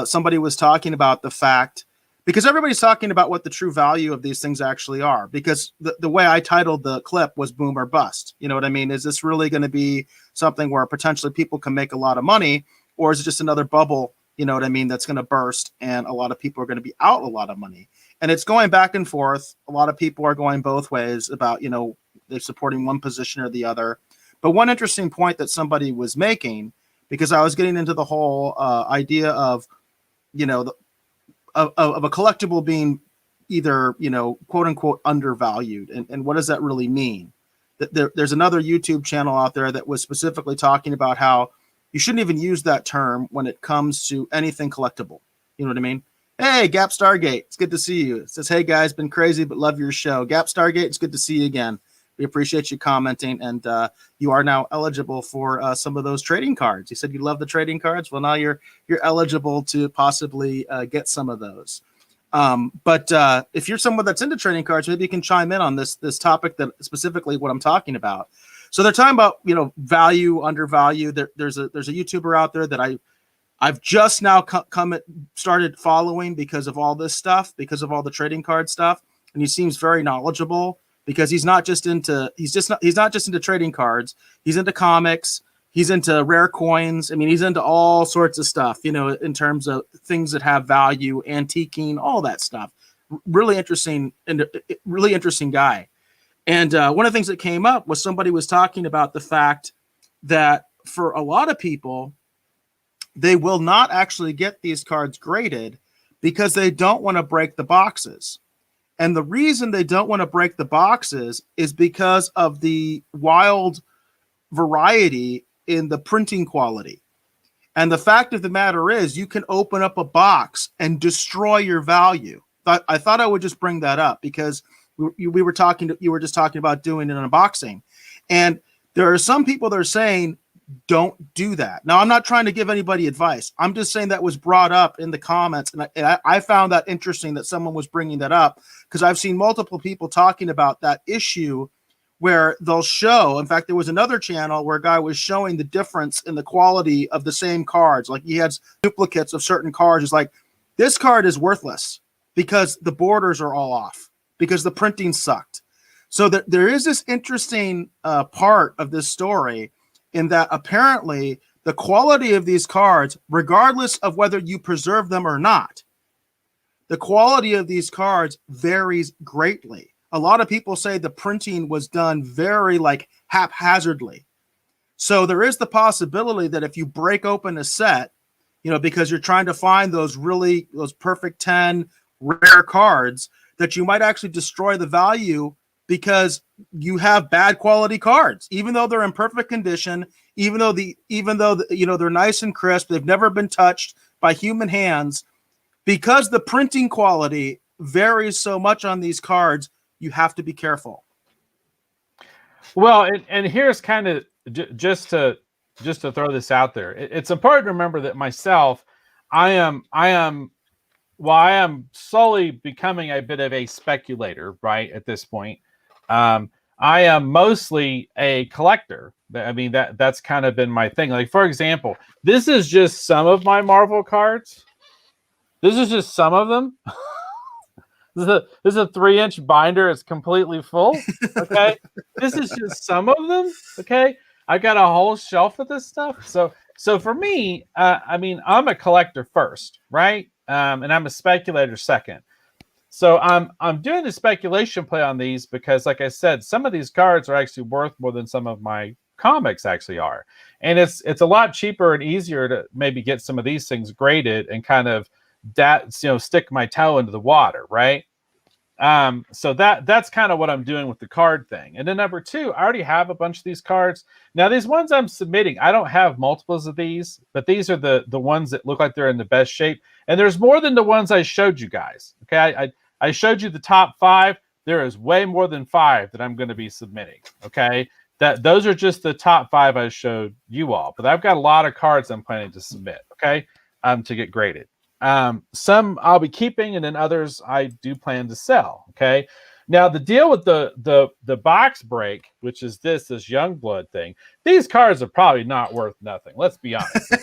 somebody was talking about the fact, because everybody's talking about what the true value of these things actually are, because the way I titled the clip was boom or bust. You know what I mean? Is this really going to be something where potentially people can make a lot of money, or is it just another bubble, you know what I mean, that's going to burst and a lot of people are going to be out a lot of money? And it's going back and forth. A lot of people are going both ways about, they're supporting one position or the other. But one interesting point that somebody was making, because I was getting into the whole idea of, of a collectible being either, quote unquote, undervalued. And what does that really mean? There's another YouTube channel out there that was specifically talking about how you shouldn't even use that term when it comes to anything collectible. You know what I mean? Hey, Gap Stargate, it's good to see you. It says, hey guys, been crazy, but love your show. Gap Stargate, it's good to see you again. We appreciate you commenting, and you are now eligible for some of those trading cards. You said you love the trading cards. Well, now you're eligible to possibly get some of those. But if you're someone that's into trading cards, maybe you can chime in on this topic, that specifically what I'm talking about. So they're talking about value, undervalue. There's a YouTuber out there that I've just now started following because of all this stuff, because of all the trading card stuff, and he seems very knowledgeable. Because he's not just into trading cards. He's into comics. He's into rare coins. I mean, he's into all sorts of stuff, in terms of things that have value, antiquing, all that stuff. Really interesting guy. And one of the things that came up was somebody was talking about the fact that for a lot of people, they will not actually get these cards graded because they don't want to break the boxes. And the reason they don't want to break the boxes is because of the wild variety in the printing quality. And the fact of the matter is, you can open up a box and destroy your value. I thought I would just bring that up because you were just talking about doing an unboxing. And there are some people that are saying, don't do that. Now, I'm not trying to give anybody advice. I'm just saying that was brought up in the comments. And I found that interesting that someone was bringing that up, because I've seen multiple people talking about that issue where they'll show. In fact, there was another channel where a guy was showing the difference in the quality of the same cards. Like he had duplicates of certain cards. It's like, this card is worthless because the borders are all off, because the printing sucked. So there is this interesting part of this story, in that apparently the quality of these cards, regardless of whether you preserve them or not, the quality of these cards varies greatly. A lot of people say the printing was done very haphazardly. So there is the possibility that if you break open a set, because you're trying to find those perfect 10 rare cards, that you might actually destroy the value because you have bad quality cards, even though they're in perfect condition, even though they're nice and crisp, they've never been touched by human hands. Because the printing quality varies so much on these cards, you have to be careful. Well, and here's kind of just to throw this out there. It's important to remember that myself, I am well, I am slowly becoming a bit of a speculator, right? At this point, I am mostly a collector. I mean, that's kind of been my thing. Like, for example, this is just some of my Marvel cards. This is just some of them. This is a 3-inch binder. It's completely full. Okay, this is just some of them. Okay, I got a whole shelf of this stuff. So for me, I mean, I'm a collector first, right? And I'm a speculator second. So I'm doing the speculation play on these because, like I said, some of these cards are actually worth more than some of my comics actually are, and it's a lot cheaper and easier to maybe get some of these things graded and kind of stick my toe into the water, right? So that's kind of what I'm doing with the card thing. And then number two, I already have a bunch of these cards. Now these ones I'm submitting, I don't have multiples of these, but these are the ones that look like they're in the best shape. And there's more than the ones I showed you guys. Okay, I showed you the top 5. There is way more than 5 that I'm going to be submitting. Okay, those are just the top 5 I showed you all, but I've got a lot of cards I'm planning to submit. Okay, to get graded. Some I'll be keeping, and then others I do plan to sell. Okay. Now the deal with the box break, which is this Youngblood thing, these cards are probably not worth nothing. Let's be honest.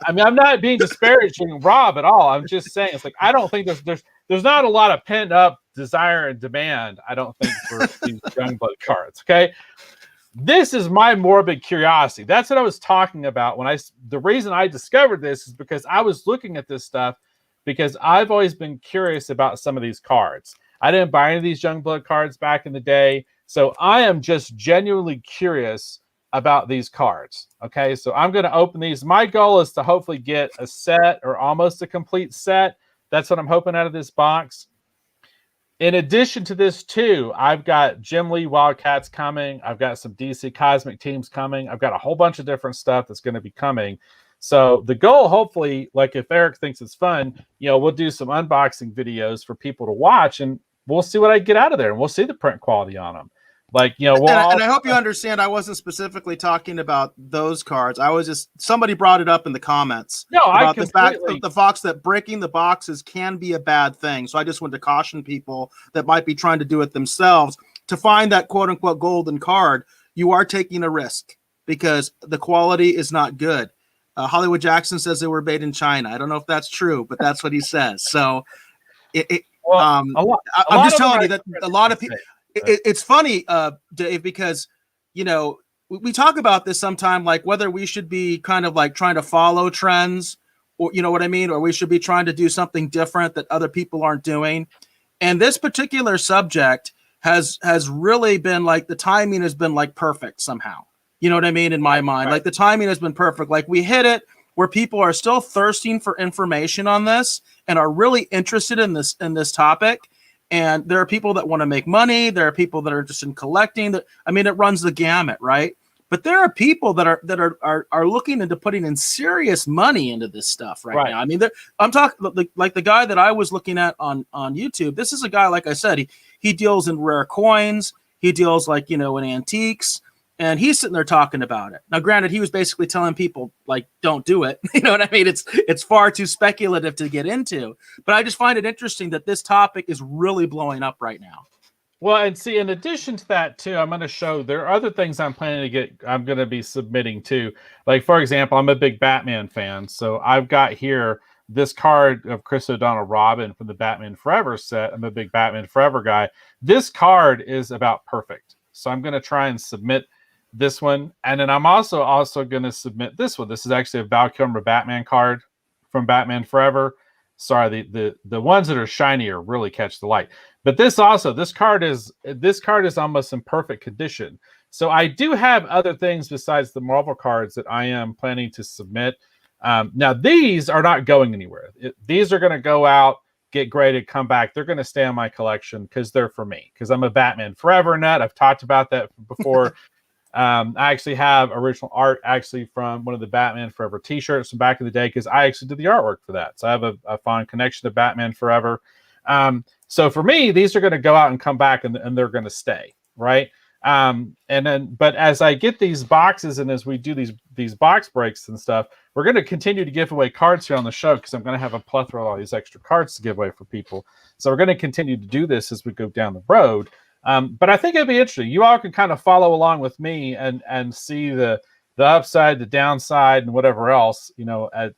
I mean, I'm not being disparaging Rob at all. I'm just saying it's like I don't think there's not a lot of pent up desire and demand. I don't think for these Youngblood cards. Okay. This is my morbid curiosity. That's what I was talking about the reason I discovered this is because I was looking at this stuff because I've always been curious about some of these cards. I didn't buy any of these Youngblood cards back in the day. So I am just genuinely curious about these cards. Okay. So I'm going to open these. My goal is to hopefully get a set or almost a complete set. That's what I'm hoping out of this box. In addition to this, too, I've got Jim Lee Wildcats coming. I've got some DC Cosmic teams coming. I've got a whole bunch of different stuff that's going to be coming. So the goal, hopefully, like if Eric thinks it's fun, we'll do some unboxing videos for people to watch, and we'll see what I get out of there, and we'll see the print quality on them. Like, and I hope you understand I wasn't specifically talking about those cards. I was just, somebody brought it up in the comments. No, about the fact that the box, that breaking the boxes can be a bad thing. So I just wanted to caution people that might be trying to do it themselves. To find that quote unquote golden card, you are taking a risk because the quality is not good. Hollywood Jackson says they were made in China. I don't know if that's true, but that's what he says. So I'm just telling you that a lot of people, it's funny, Dave, because, we talk about this sometime, like whether we should be kind of like trying to follow trends or, you know what I mean? Or we should be trying to do something different that other people aren't doing. And this particular subject has really been like, the timing has been like perfect somehow. You know what I mean? In my mind, like the timing has been perfect. Like we hit it where people are still thirsting for information on this and are really interested in this topic. And there are people that want to make money. There are people that are interested in collecting. I mean, it runs the gamut, right? But there are people that are looking into putting in serious money into this stuff right now. I mean, I'm talking like the guy that I was looking at on YouTube. This is a guy, like I said, he deals in rare coins. He deals in antiques. And he's sitting there talking about it. Now, granted, he was basically telling people, like, don't do it. You know what I mean? It's far too speculative to get into. But I just find it interesting that this topic is really blowing up right now. Well, and see, in addition to that, too, I'm going to show there are other things I'm going to be submitting, too. Like, for example, I'm a big Batman fan. So I've got here this card of Chris O'Donnell Robin from the Batman Forever set. I'm a big Batman Forever guy. This card is about perfect. So I'm going to try and submit this one, and then I'm also going to submit this one. This is actually a Val Kilmer Batman card from Batman Forever. Sorry, the ones that are shinier really catch the light. But this card is almost in perfect condition. So I do have other things besides the Marvel cards that I am planning to submit. Now these are not going anywhere. These are going to go out, get graded, come back. They're going to stay in my collection because they're for me. Because I'm a Batman Forever nut. I've talked about that before. I actually have original art from one of the Batman Forever t-shirts from back in the day because I actually did the artwork for that. So I have a fond connection to Batman Forever. So for me, these are going to go out and come back, and they're going to stay, right? But as I get these boxes and as we do these box breaks and stuff, we're going to continue to give away cards here on the show because I'm going to have a plethora of all these extra cards to give away for people. So we're going to continue to do this as we go down the road. But I think it'd be interesting. You all can kind of follow along with me and see the upside, the downside, and whatever else,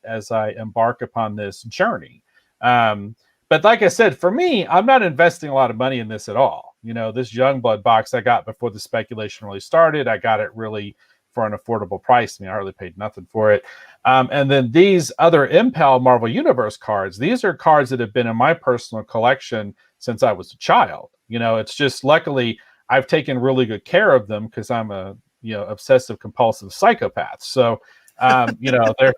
as I embark upon this journey. But like I said, for me, I'm not investing a lot of money in this at all. This Youngblood box I got before the speculation really started. I got it really for an affordable price. I mean, I hardly paid nothing for it. And then these other Impel Marvel Universe cards, these are cards that have been in my personal collection since I was a child. It's just luckily I've taken really good care of them because I'm a obsessive compulsive psychopath. So they're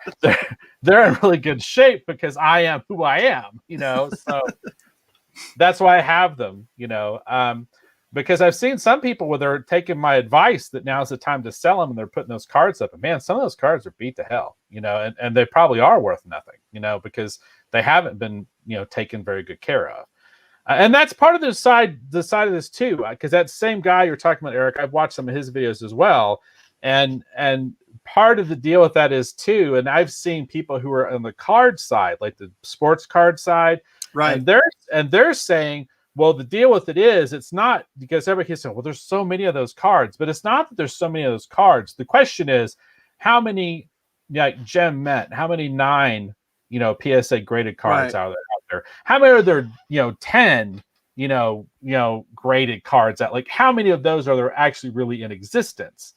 in really good shape because I am who I am. So that's why I have them. Because I've seen some people where they're taking my advice that now's the time to sell them, and they're putting those cards up. And man, some of those cards are beat to hell. And they probably are worth nothing. Because they haven't been taken very good care of. And that's part of the side of this too, because that same guy you're talking about, Eric, I've watched some of his videos as well, and part of the deal with that is too, and I've seen people who are on the card side, like the sports card side, right? And they're saying, well, the deal with it is, it's not because everybody saying, well, there's so many of those cards, but it's not that there's so many of those cards. The question is, how many, like Gem meant, how many 9 PSA graded cards out there? How many are there, 10, graded cards out? Like, how many of those are there actually really in existence?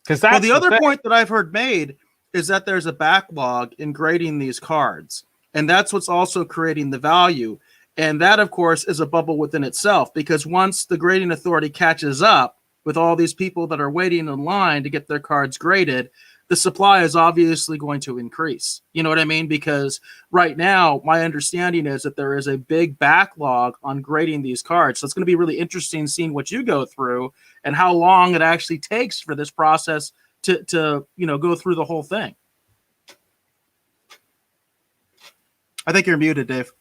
Because that's the other point that I've heard made is that there's a backlog in grading these cards. And that's what's also creating the value. And that, of course, is a bubble within itself, because once the grading authority catches up with all these people that are waiting in line to get their cards graded, the supply is obviously going to increase. You know what I mean? Because right now, my understanding is that there is a big backlog on grading these cards. So it's going to be really interesting seeing what you go through and how long it actually takes for this process to go through the whole thing. I think you're muted, Dave.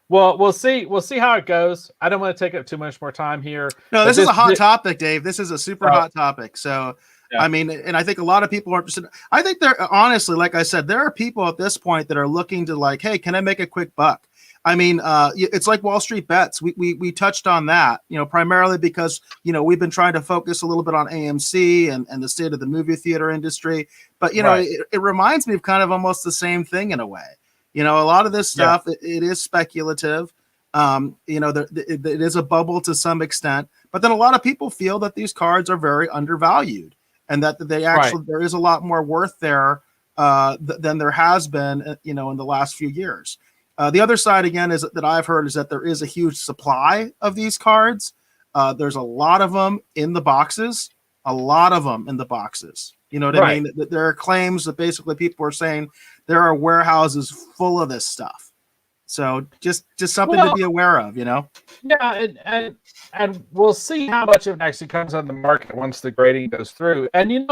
Well, we'll see how it goes. I don't want to take up too much more time here. No, this is a hot topic, Dave. This is a super hot topic. So, yeah. I mean, and I think a lot of people are interested. I think honestly, like I said, there are people at this point that are looking to like, hey, can I make a quick buck? I mean, it's like Wall Street bets. We touched on that, primarily because, we've been trying to focus a little bit on AMC and the state of the movie theater industry. But, it reminds me of kind of almost the same thing in a way. A lot of this stuff, it is speculative. It is a bubble to some extent. But then a lot of people feel that these cards are very undervalued and that they actually there is a lot more worth there than there has been, in the last few years. The other side, again, is that I've heard is that there is a huge supply of these cards. There's a lot of them in the boxes, You know what I mean? There are claims that basically people are saying there are warehouses full of this stuff. So just something to be aware of, Yeah, and we'll see how much of it actually comes on the market once the grading goes through. And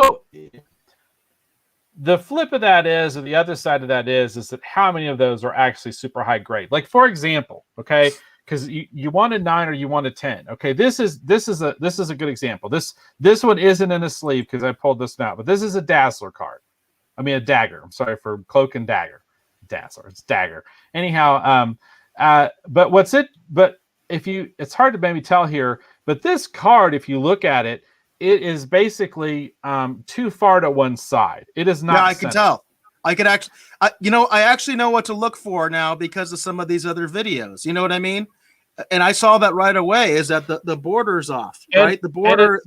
the flip of that is, or the other side of that is that how many of those are actually super high grade? Like, for example, okay, because you want a 9 or you want a 10. Okay, this is a good example. This one isn't in a sleeve because I pulled this out, but this is a Dazzler card. I mean a dagger. I'm sorry for Cloak and Dagger. Dazzler. It's dagger. Anyhow, but it's hard to maybe tell here, but this card, if you look at it, it is basically too far to one side. It is not. Yeah, I can tell. I could actually, I actually know what to look for now because of some of these other videos. You know what I mean? And I saw that right away. Is that the border's off, right? The border.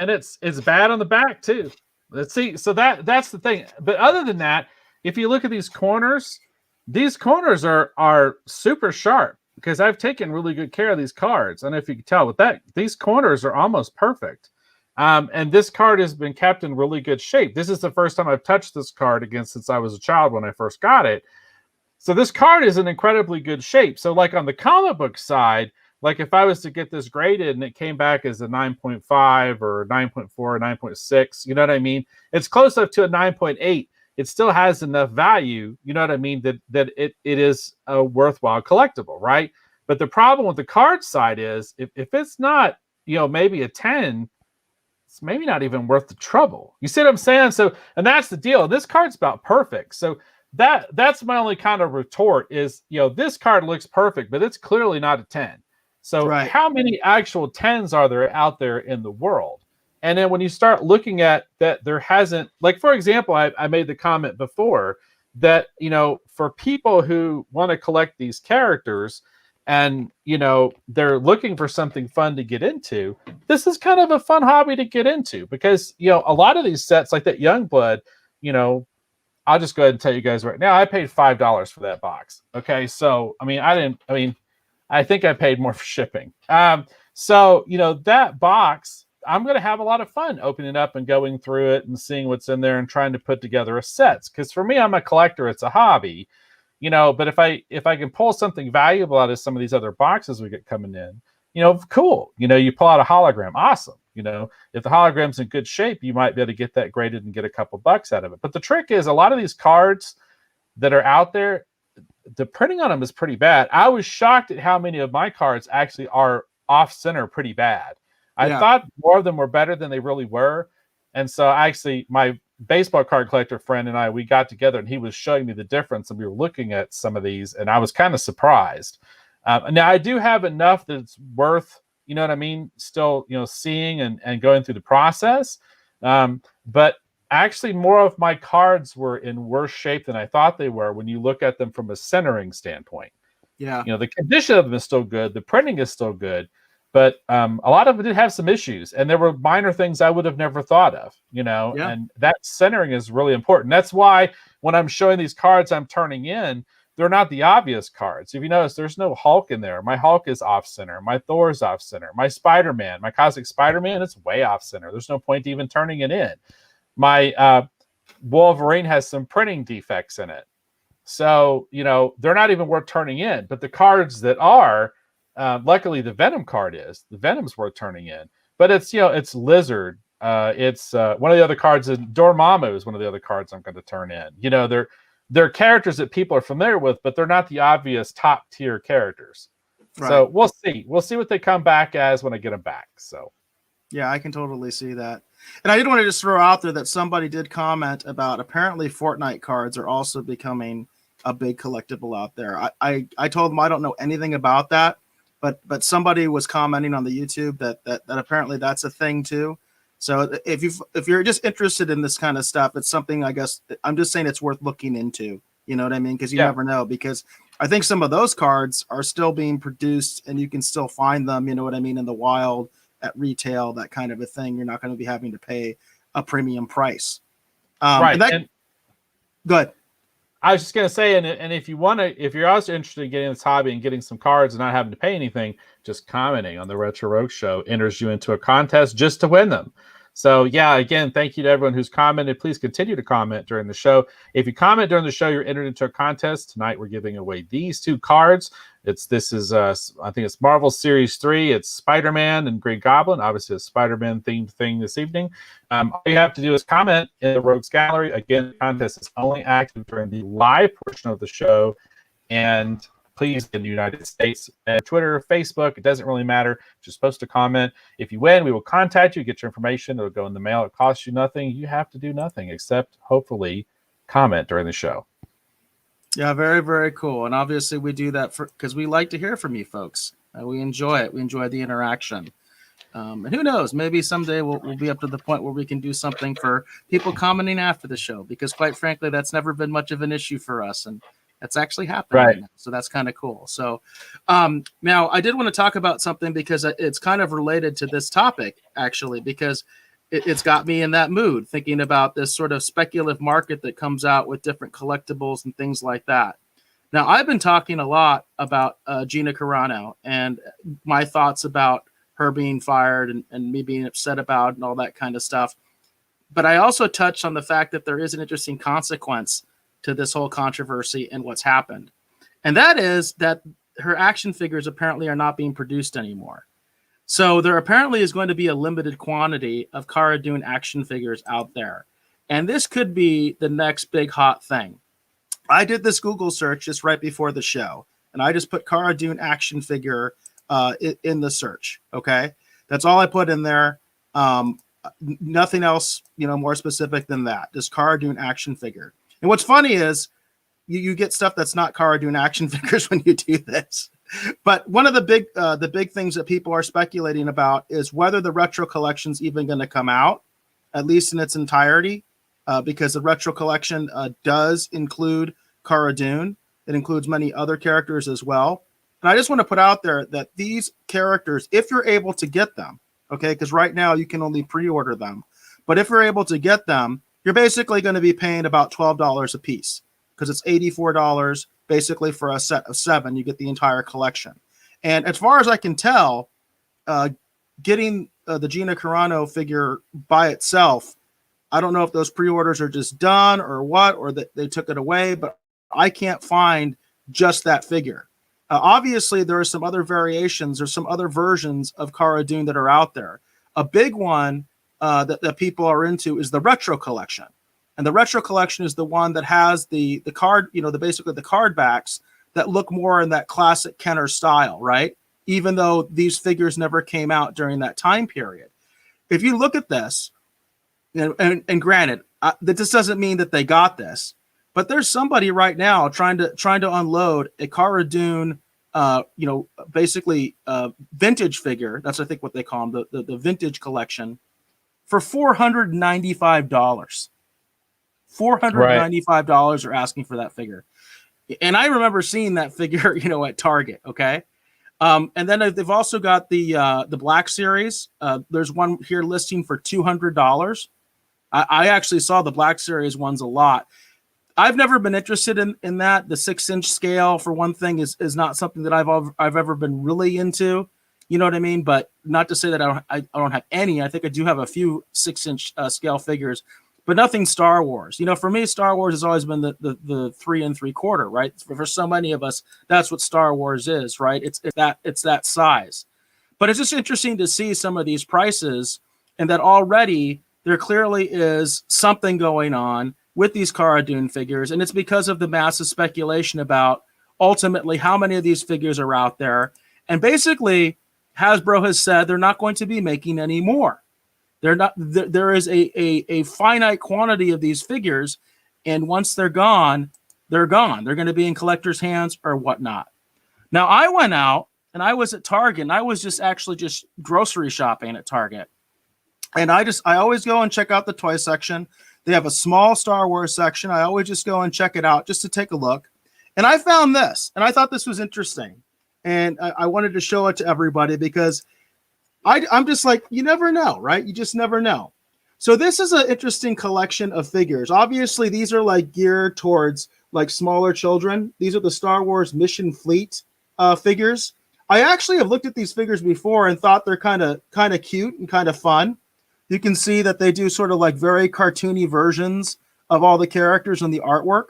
And it's bad on the back too. Let's see. So that's the thing. But other than that, if you look at these corners are super sharp because I've taken really good care of these cards. I don't know if you can tell, but these corners are almost perfect. And this card has been kept in really good shape. This is the first time I've touched this card again since I was a child when I first got it. So this card is in incredibly good shape. So like on the comic book side, like if I was to get this graded and it came back as a 9.5 or 9.4 or 9.6, you know what I mean? It's close up to a 9.8. it still has enough value, you know what I mean, that it is a worthwhile collectible, right? But the problem with the card side is if it's not, maybe a 10, it's maybe not even worth the trouble. You see what I'm saying? So, and that's the deal. This card's about perfect. So that's my only kind of retort is, this card looks perfect, but it's clearly not a 10. So Right. how many actual 10s are there out there in the world? And then when you start looking at that, there hasn't, like, for example, I made the comment before that, for people who want to collect these characters and, they're looking for something fun to get into, this is kind of a fun hobby to get into because, a lot of these sets like that Youngblood, I'll just go ahead and tell you guys right now, I paid $5 for that box. Okay. So, I think I paid more for shipping. So, that box, I'm going to have a lot of fun opening it up and going through it and seeing what's in there and trying to put together a sets. Because for me, I'm a collector. It's a hobby, but if I can pull something valuable out of some of these other boxes we get coming in, cool. You pull out a hologram. Awesome. If the hologram's in good shape, you might be able to get that graded and get a couple bucks out of it. But the trick is a lot of these cards that are out there, the printing on them is pretty bad. I was shocked at how many of my cards actually are off center pretty bad. I thought more of them were better than they really were. And so actually my baseball card collector friend and I, we got together and he was showing me the difference and we were looking at some of these and I was kind of surprised. Now I do have enough that's worth, still, seeing and going through the process. But actually more of my cards were in worse shape than I thought they were when you look at them from a centering standpoint. Yeah. The condition of them is still good. The printing is still good. But a lot of it did have some issues, and there were minor things I would have never thought of, and that centering is really important. That's why when I'm showing these cards I'm turning in, they're not the obvious cards. If you notice, there's no Hulk in there. My Hulk is off center. My Thor is off center. My Spider-Man, my Cosmic Spider-Man, it's way off center. There's no point even turning it in. My Wolverine has some printing defects in it. So, they're not even worth turning in, but the cards that are, luckily the Venom card is. The Venom's worth turning in, but it's it's Lizard. It's one of the other cards. Dormammu is one of the other cards I'm going to turn in. They're characters that people are familiar with, but they're not the obvious top tier characters. Right. So we'll see. We'll see what they come back as when I get them back. So yeah, I can totally see that. And I did want to just throw out there that somebody did comment about apparently Fortnite cards are also becoming a big collectible out there. I told them I don't know anything about that. But somebody was commenting on the YouTube that apparently that's a thing too. So if you're just interested in this kind of stuff, it's something, I guess I'm just saying it's worth looking into. You know what I mean? Because you never know. Because I think some of those cards are still being produced and you can still find them. You know what I mean? In the wild, at retail, that kind of a thing. You're not going to be having to pay a premium price. Right. Good. I was just going to say, and if you're also interested in getting this hobby and getting some cards and not having to pay anything, just commenting on the Retro Rogue Show enters you into a contest just to win them. So yeah, again, thank you to everyone who's commented. Please continue to comment during the show. If you comment during the show, you're entered into a contest. Tonight we're giving away these two cards. I think it's Marvel Series 3. It's Spider-Man and Green Goblin. Obviously a Spider-Man themed thing this evening. All you have to do is comment in the Rogues Gallery. Again, the contest is only active during the live portion of the show. And please, in the United States, Twitter, Facebook, it doesn't really matter. Just post a comment. If you win, we will contact you, get your information. It'll go in the mail. It costs you nothing. You have to do nothing except, hopefully, comment during the show. Yeah, very, very cool. And obviously we do that because we like to hear from you folks. We enjoy it. We enjoy the interaction. And who knows, maybe someday we'll be up to the point where we can do something for people commenting after the show, because quite frankly, that's never been much of an issue for us. And that's actually happening right now. So that's kind of cool. So now I did want to talk about something because it's kind of related to this topic, actually, because it's got me in that mood, thinking about this sort of speculative market that comes out with different collectibles and things like that. Now, I've been talking a lot about Gina Carano and my thoughts about her being fired and me being upset about and all that kind of stuff. But I also touched on the fact that there is an interesting consequence to this whole controversy and what's happened. And that is that her action figures apparently are not being produced anymore. So there apparently is going to be a limited quantity of Cara Dune action figures out there. And this could be the next big hot thing. I did this Google search just right before the show, and I just put Cara Dune action figure in the search. Okay, that's all I put in there. Nothing else, more specific than that. Just Cara Dune action figure. And what's funny is you get stuff that's not Cara Dune action figures when you do this. But one of the big things that people are speculating about is whether the retro collection's even going to come out, at least in its entirety. Because the retro collection does include Cara Dune. It includes many other characters as well. And I just want to put out there that these characters, if you're able to get them, okay, because right now you can only pre-order them, but if you're able to get them, you're basically going to be paying about $12 a piece, because it's $84 basically for a set of 7. You get the entire collection. And as far as I can tell, getting the Gina Carano figure by itself, I don't know if those pre-orders are just done or what, or that they took it away, but I can't find just that figure. Obviously, there are some other variations or some other versions of Cara Dune that are out there. A big one that people are into is the retro collection. And the retro collection is the one that has the card, basically the card backs that look more in that classic Kenner style, right? Even though these figures never came out during that time period. If you look at this, and granted, that this doesn't mean that they got this, but there's somebody right now trying to unload a Cara Dune, basically vintage figure. That's I think what they call them, the vintage collection, for $495. $495 are asking for that figure, and I remember seeing that figure, at Target. Okay. And then they've also got the Black Series. There's one here listing for $200. I actually saw the Black Series ones a lot. I've never been interested in that. The 6-inch scale, for one thing, is not something that I've ever been really into. You know what I mean? But not to say that I don't have any. I think I do have a few 6-inch scale figures, but nothing Star Wars. For me, Star Wars has always been the 3 3/4, right? For so many of us, that's what Star Wars is, right? It's that size. But it's just interesting to see some of these prices, and that already there clearly is something going on with these Cara Dune figures, and it's because of the massive speculation about ultimately how many of these figures are out there. And basically, Hasbro has said they're not going to be making any more. They're not. There is a finite quantity of these figures, and once they're gone, they're gone. They're going to be in collectors' hands or whatnot. Now, I went out and I was at Target, and I was just grocery shopping at Target. And I always go and check out the toy section. They have a small Star Wars section. I always just go and check it out just to take a look. And I found this, and I thought this was interesting. And I wanted to show it to everybody because I'm just like, you never know, right? You just never know. So this is an interesting collection of figures. Obviously, these are geared towards smaller children. These are the Star Wars Mission Fleet figures. I actually have looked at these figures before and thought they're kind of cute and kind of fun. You can see that they do sort of very cartoony versions of all the characters and the artwork.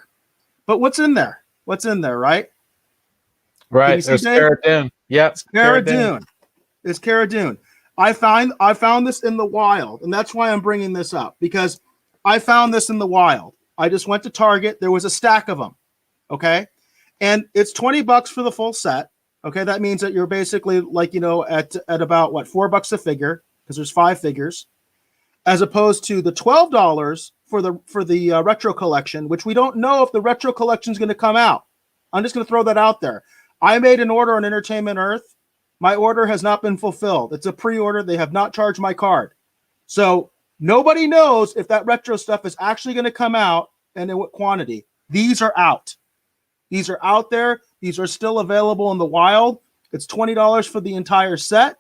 But what's in there? What's in there, right? Right. There's Cara Dune. Yep. Cara Dune. It's Cara Dune. I found this in the wild, and that's why I'm bringing this up, because I found this in the wild. I just went to Target. There was a stack of them. Okay. And it's $20 for the full set. Okay. That means that you're basically at about $4 a figure, because there's 5 figures, as opposed to the $12 for the retro collection, which we don't know if the retro collection is going to come out. I'm just going to throw that out there. I made an order on Entertainment Earth. My order has not been fulfilled. It's a pre-order. They have not charged my card. So nobody knows if that retro stuff is actually going to come out and in what quantity. These are out. These are out there. These are still available in the wild. It's $20 for the entire set.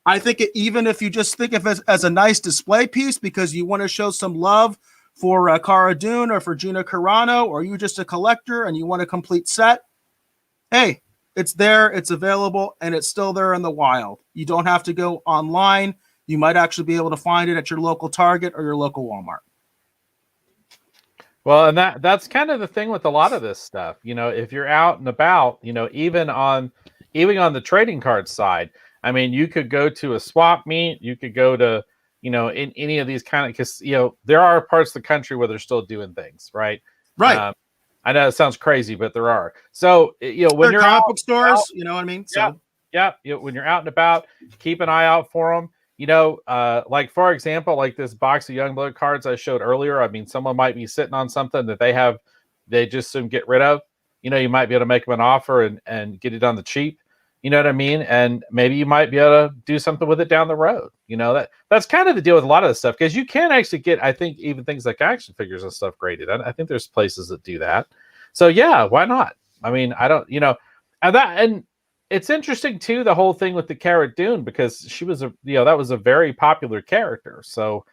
I think even if you just think of it as a nice display piece because you want to show some love for Cara Dune or for Gina Carano, or you're just a collector and you want a complete set, hey, it's there, it's available, and it's still there in the wild. You don't have to go online. You might actually be able to find it at your local Target or your local Walmart. Well, and that's kind of the thing with a lot of this stuff. If you're out and about, even on the trading card side, I mean, you could go to a swap meet, you could go to, in any of these kind of, because there are parts of the country where they're still doing things, right? Right. I know it sounds crazy, but there are. So when you're comic out, book stores, you know what I mean? Yeah, So yeah. When you're out and about, keep an eye out for them. Like for example, like this box of Youngblood cards I showed earlier. I mean, someone might be sitting on something that they just soon get rid of. You might be able to make them an offer and get it on the cheap. You know what I mean? And maybe you might be able to do something with it down the road. That's kind of the deal with a lot of this stuff, because you can actually get, I think, even things like action figures and stuff graded. I think there's places that do that. So yeah, why not? I mean, I don't, and it's interesting too, the whole thing with the Cara Dune, because she was that was a very popular character. So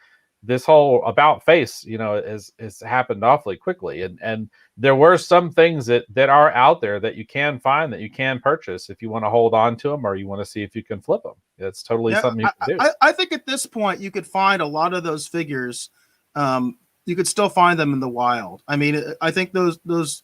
this whole about face, is happened awfully quickly, and there were some things that are out there that you can find, that you can purchase if you want to hold on to them, or you want to see if you can flip them. It's totally something you can do. I think at this point you could find a lot of those figures. You could still find them in the wild. I mean, I think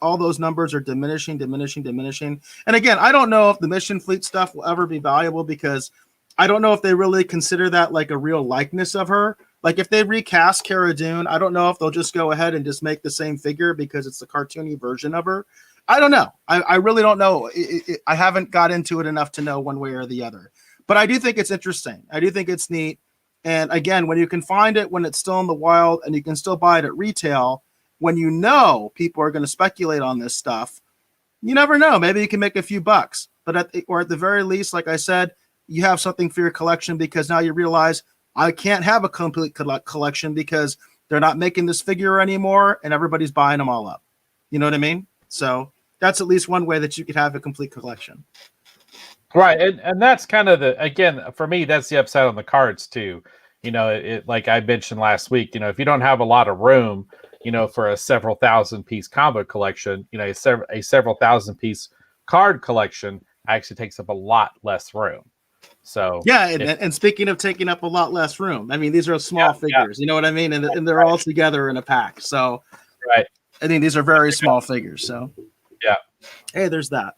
all those numbers are diminishing. And again, I don't know if the Mission Fleet stuff will ever be valuable, because I don't know if they really consider that like a real likeness of her. Like if they recast Cara Dune, I don't know if they'll just go ahead and just make the same figure because it's the cartoony version of her. I don't know. I really don't know. I haven't got into it enough to know one way or the other. But I do think it's interesting. I do think it's neat. And again, when you can find it when it's still in the wild, and you can still buy it at retail, when people are going to speculate on this stuff, you never know. Maybe you can make a few bucks. But at the very least, like I said, you have something for your collection, because now you realize I can't have a complete collection because they're not making this figure anymore and everybody's buying them all up. You know what I mean? So that's at least one way that you could have a complete collection. Right. And that's kind of again, for me, that's the upside on the cards too. Like I mentioned last week, if you don't have a lot of room, for a several thousand piece comic collection, a several thousand piece card collection actually takes up a lot less room. So yeah, and speaking of taking up a lot less room, I mean, these are small figures, you know what I mean, and they're all together in a pack. So right, I think these are very small figures. So yeah, hey, there's that.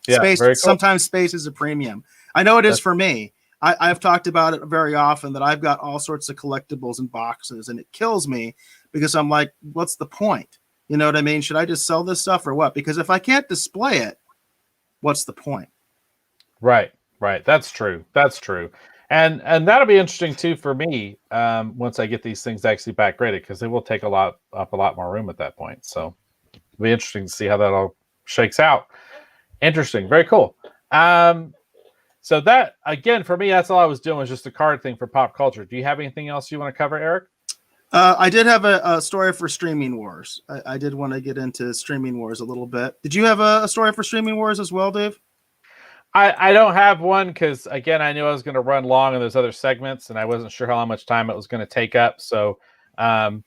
Yeah, space. very cool. Sometimes space is a premium. I know it is for me. I've talked about it very often that I've got all sorts of collectibles and boxes, and it kills me because I'm like, what's the point? You know what I mean? Should I just sell this stuff or what? Because if I can't display it, what's the point? Right. That's true. And that'll be interesting too for me once I get these things actually back graded, because they will take a lot more room at that point. So it'll be interesting to see how that all shakes out. Interesting. Very cool. So that, again, for me, that's all I was doing, was just a card thing for pop culture. Do you have anything else you want to cover, Eric? I did have a story for Streaming Wars. I did want to get into Streaming Wars a little bit. Did you have a story for Streaming Wars as well, Dave? I don't have one because, again, I knew I was going to run long in those other segments, and I wasn't sure how much time it was going to take up. So, but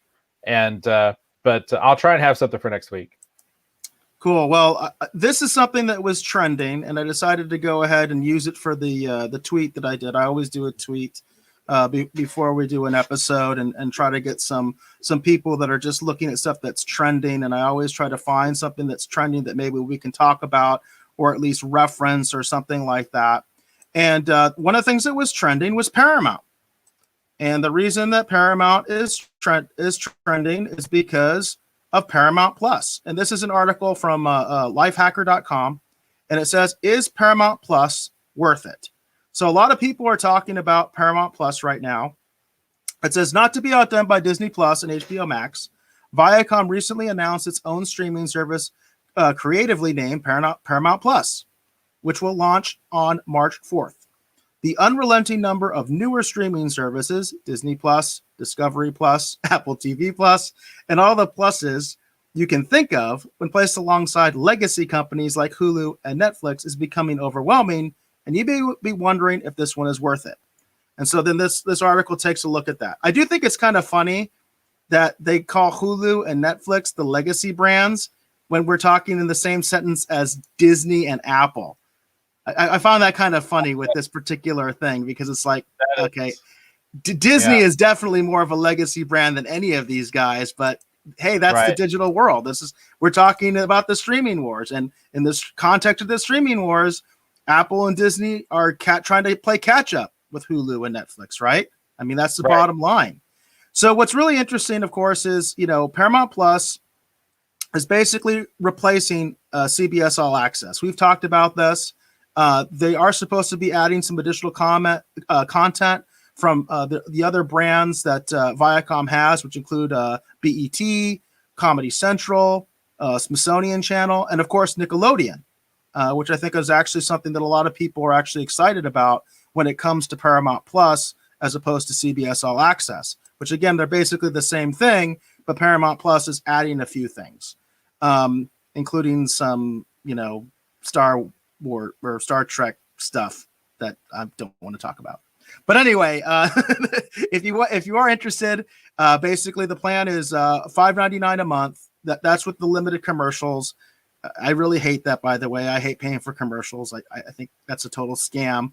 I'll try and have something for next week. Cool. Well, this is something that was trending, and I decided to go ahead and use it for the tweet that I did. I always do a tweet before we do an episode, and try to get some people that are just looking at stuff that's trending. And I always try to find something that's trending that maybe we can talk about, or at least reference, or something like that. And one of the things that was trending was Paramount. And the reason that Paramount is trending is because of Paramount Plus. And this is an article from lifehacker.com. And it says, is Paramount Plus worth it? So a lot of people are talking about Paramount Plus right now. It says, not to be outdone by Disney Plus and HBO Max, Viacom recently announced its own streaming service, creatively named Paramount Plus, which will launch on March 4th. The unrelenting number of newer streaming services, Disney Plus, Discovery Plus, Apple TV Plus, and all the pluses you can think of when placed alongside legacy companies like Hulu and Netflix is becoming overwhelming, and you may be wondering if this one is worth it. And so then this article takes a look at that. I do think it's kind of funny that they call Hulu and Netflix the legacy brands when we're talking in the same sentence as Disney and Apple. I found that kind of funny with this particular thing, because it's like, okay, Disney is definitely more of a legacy brand than any of these guys, but hey, that's the digital world. We're talking about the streaming wars, and in this context of the streaming wars, Apple and Disney are trying to play catch up with Hulu and Netflix, right? I mean, that's the Right. bottom line. So what's really interesting, of course, is, Paramount Plus is basically replacing CBS All Access. We've talked about this. They are supposed to be adding some additional content from the other brands that Viacom has, which include BET, Comedy Central, Smithsonian Channel, and of course Nickelodeon, which I think is actually something that a lot of people are actually excited about when it comes to Paramount Plus, as opposed to CBS All Access, which again, they're basically the same thing, but Paramount Plus is adding a few things, including some, Star Wars or Star Trek stuff that I don't want to talk about. But anyway, if you are interested, basically the plan is $5.99 a month. That's with the limited commercials. I really hate that, by the way. I hate paying for commercials. I think that's a total scam.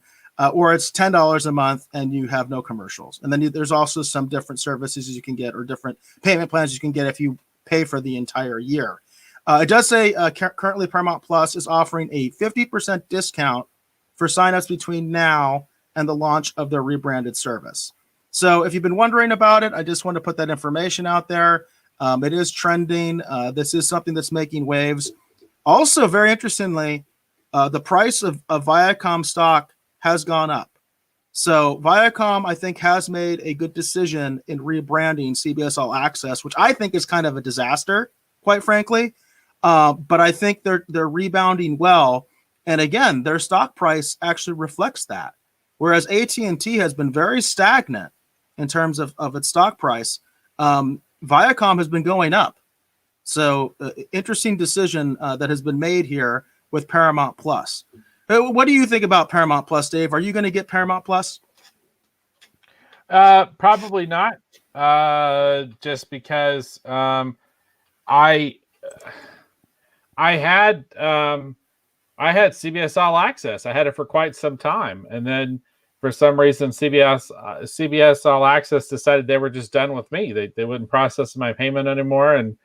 Or it's $10 a month and you have no commercials. And then there's also some different services you can get, or different payment plans you can get if you pay for the entire year. It does say currently Paramount Plus is offering a 50% discount for signups between now and the launch of their rebranded service. So if you've been wondering about it, I just want to put that information out there. It is trending. This is something that's making waves. Also, very interestingly, the price of Viacom stock has gone up. So Viacom, I think, has made a good decision in rebranding CBS All Access, which I think is kind of a disaster, quite frankly. But I think they're rebounding well. And again, their stock price actually reflects that. Whereas AT&T has been very stagnant in terms of its stock price, Viacom has been going up. So interesting decision that has been made here with Paramount Plus. What do you think about Paramount Plus, Dave? Are you going to get Paramount Plus? Probably not. Just because I had CBS All Access. I had it for quite some time, and then for some reason CBS All Access decided they were just done with me. They wouldn't process my payment anymore, and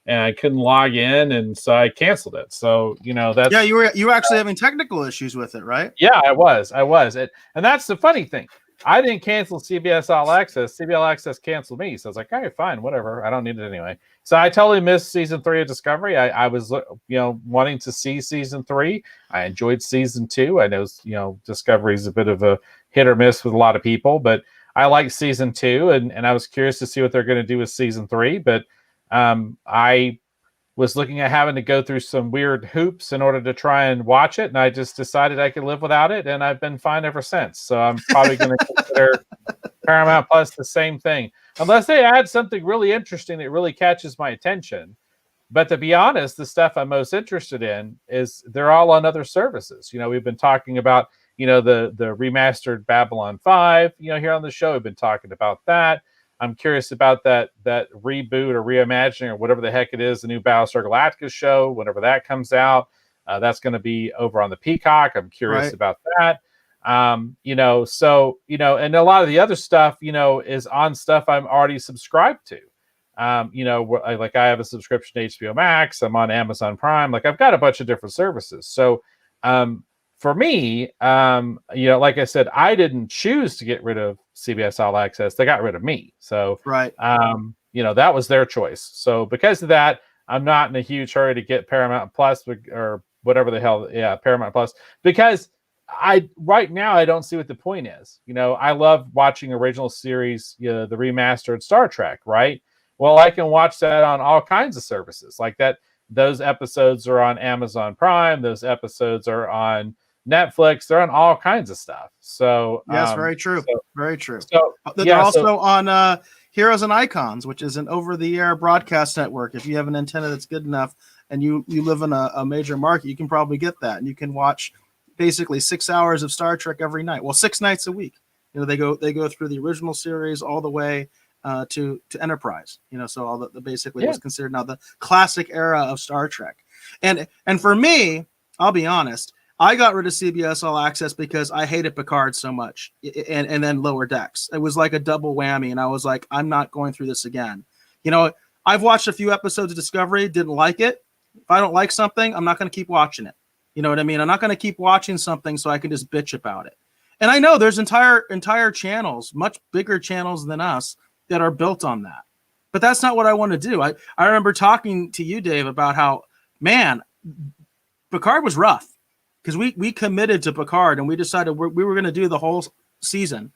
I couldn't log in, and so I canceled it. So that's you were actually having technical issues with it, right? Yeah, I was, and that's the funny thing. I didn't cancel CBS All Access. CBS All Access canceled me. So I was like, okay, fine, whatever. I don't need it anyway. So I totally missed season 3 of Discovery. I was, wanting to see season 3. I enjoyed season 2. I know, Discovery is a bit of a hit or miss with a lot of people, but I liked season 2, and I was curious to see what they're going to do with season 3. But I was looking at having to go through some weird hoops in order to try and watch it, and I just decided I could live without it, and I've been fine ever since. So I'm probably going to consider Paramount Plus the same thing, unless they add something really interesting that really catches my attention. But to be honest, the stuff I'm most interested in is they're all on other services. We've been talking about the remastered Babylon 5 here on the show. We've been talking about that. I'm curious about that reboot or reimagining or whatever the heck it is, the new Battlestar Galactica show, whenever that comes out. That's going to be over on the Peacock. I'm curious about that. And a lot of the other stuff, is on stuff I'm already subscribed to. Like I have a subscription to HBO Max. I'm on Amazon Prime. Like I've got a bunch of different services. So for me, like I said, I didn't choose to get rid of CBS All Access. They got rid of me. So, that was their choice. So because of that, I'm not in a huge hurry to get Paramount Plus or whatever the hell. Yeah, Paramount Plus, because right now I don't see what the point is. I love watching original series, the remastered Star Trek, right? Well, I can watch that on all kinds of services like that. Those episodes are on Amazon Prime. Those episodes are on Netflix. They're on all kinds of stuff. So yes, very true. Very true. So they're also on Heroes and Icons, which is an over-the-air broadcast network. If you have an antenna that's good enough and you live in a major market, you can probably get that, and you can watch basically 6 hours of Star Trek every night. Well, 6 nights a week. They go through the original series all the way to Enterprise. So all the basically was considered now the classic era of Star Trek. And for me, I'll be honest, I got rid of CBS All Access because I hated Picard so much, and then Lower Decks. It was like a double whammy, and I was like, I'm not going through this again. I've watched a few episodes of Discovery, didn't like it. If I don't like something, I'm not going to keep watching it. You know what I mean? I'm not going to keep watching something so I can just bitch about it. And I know there's entire channels, much bigger channels than us, that are built on that. But that's not what I want to do. I remember talking to you, Dave, about how, man, Picard was rough, because we committed to Picard and we decided we were going to do the whole season,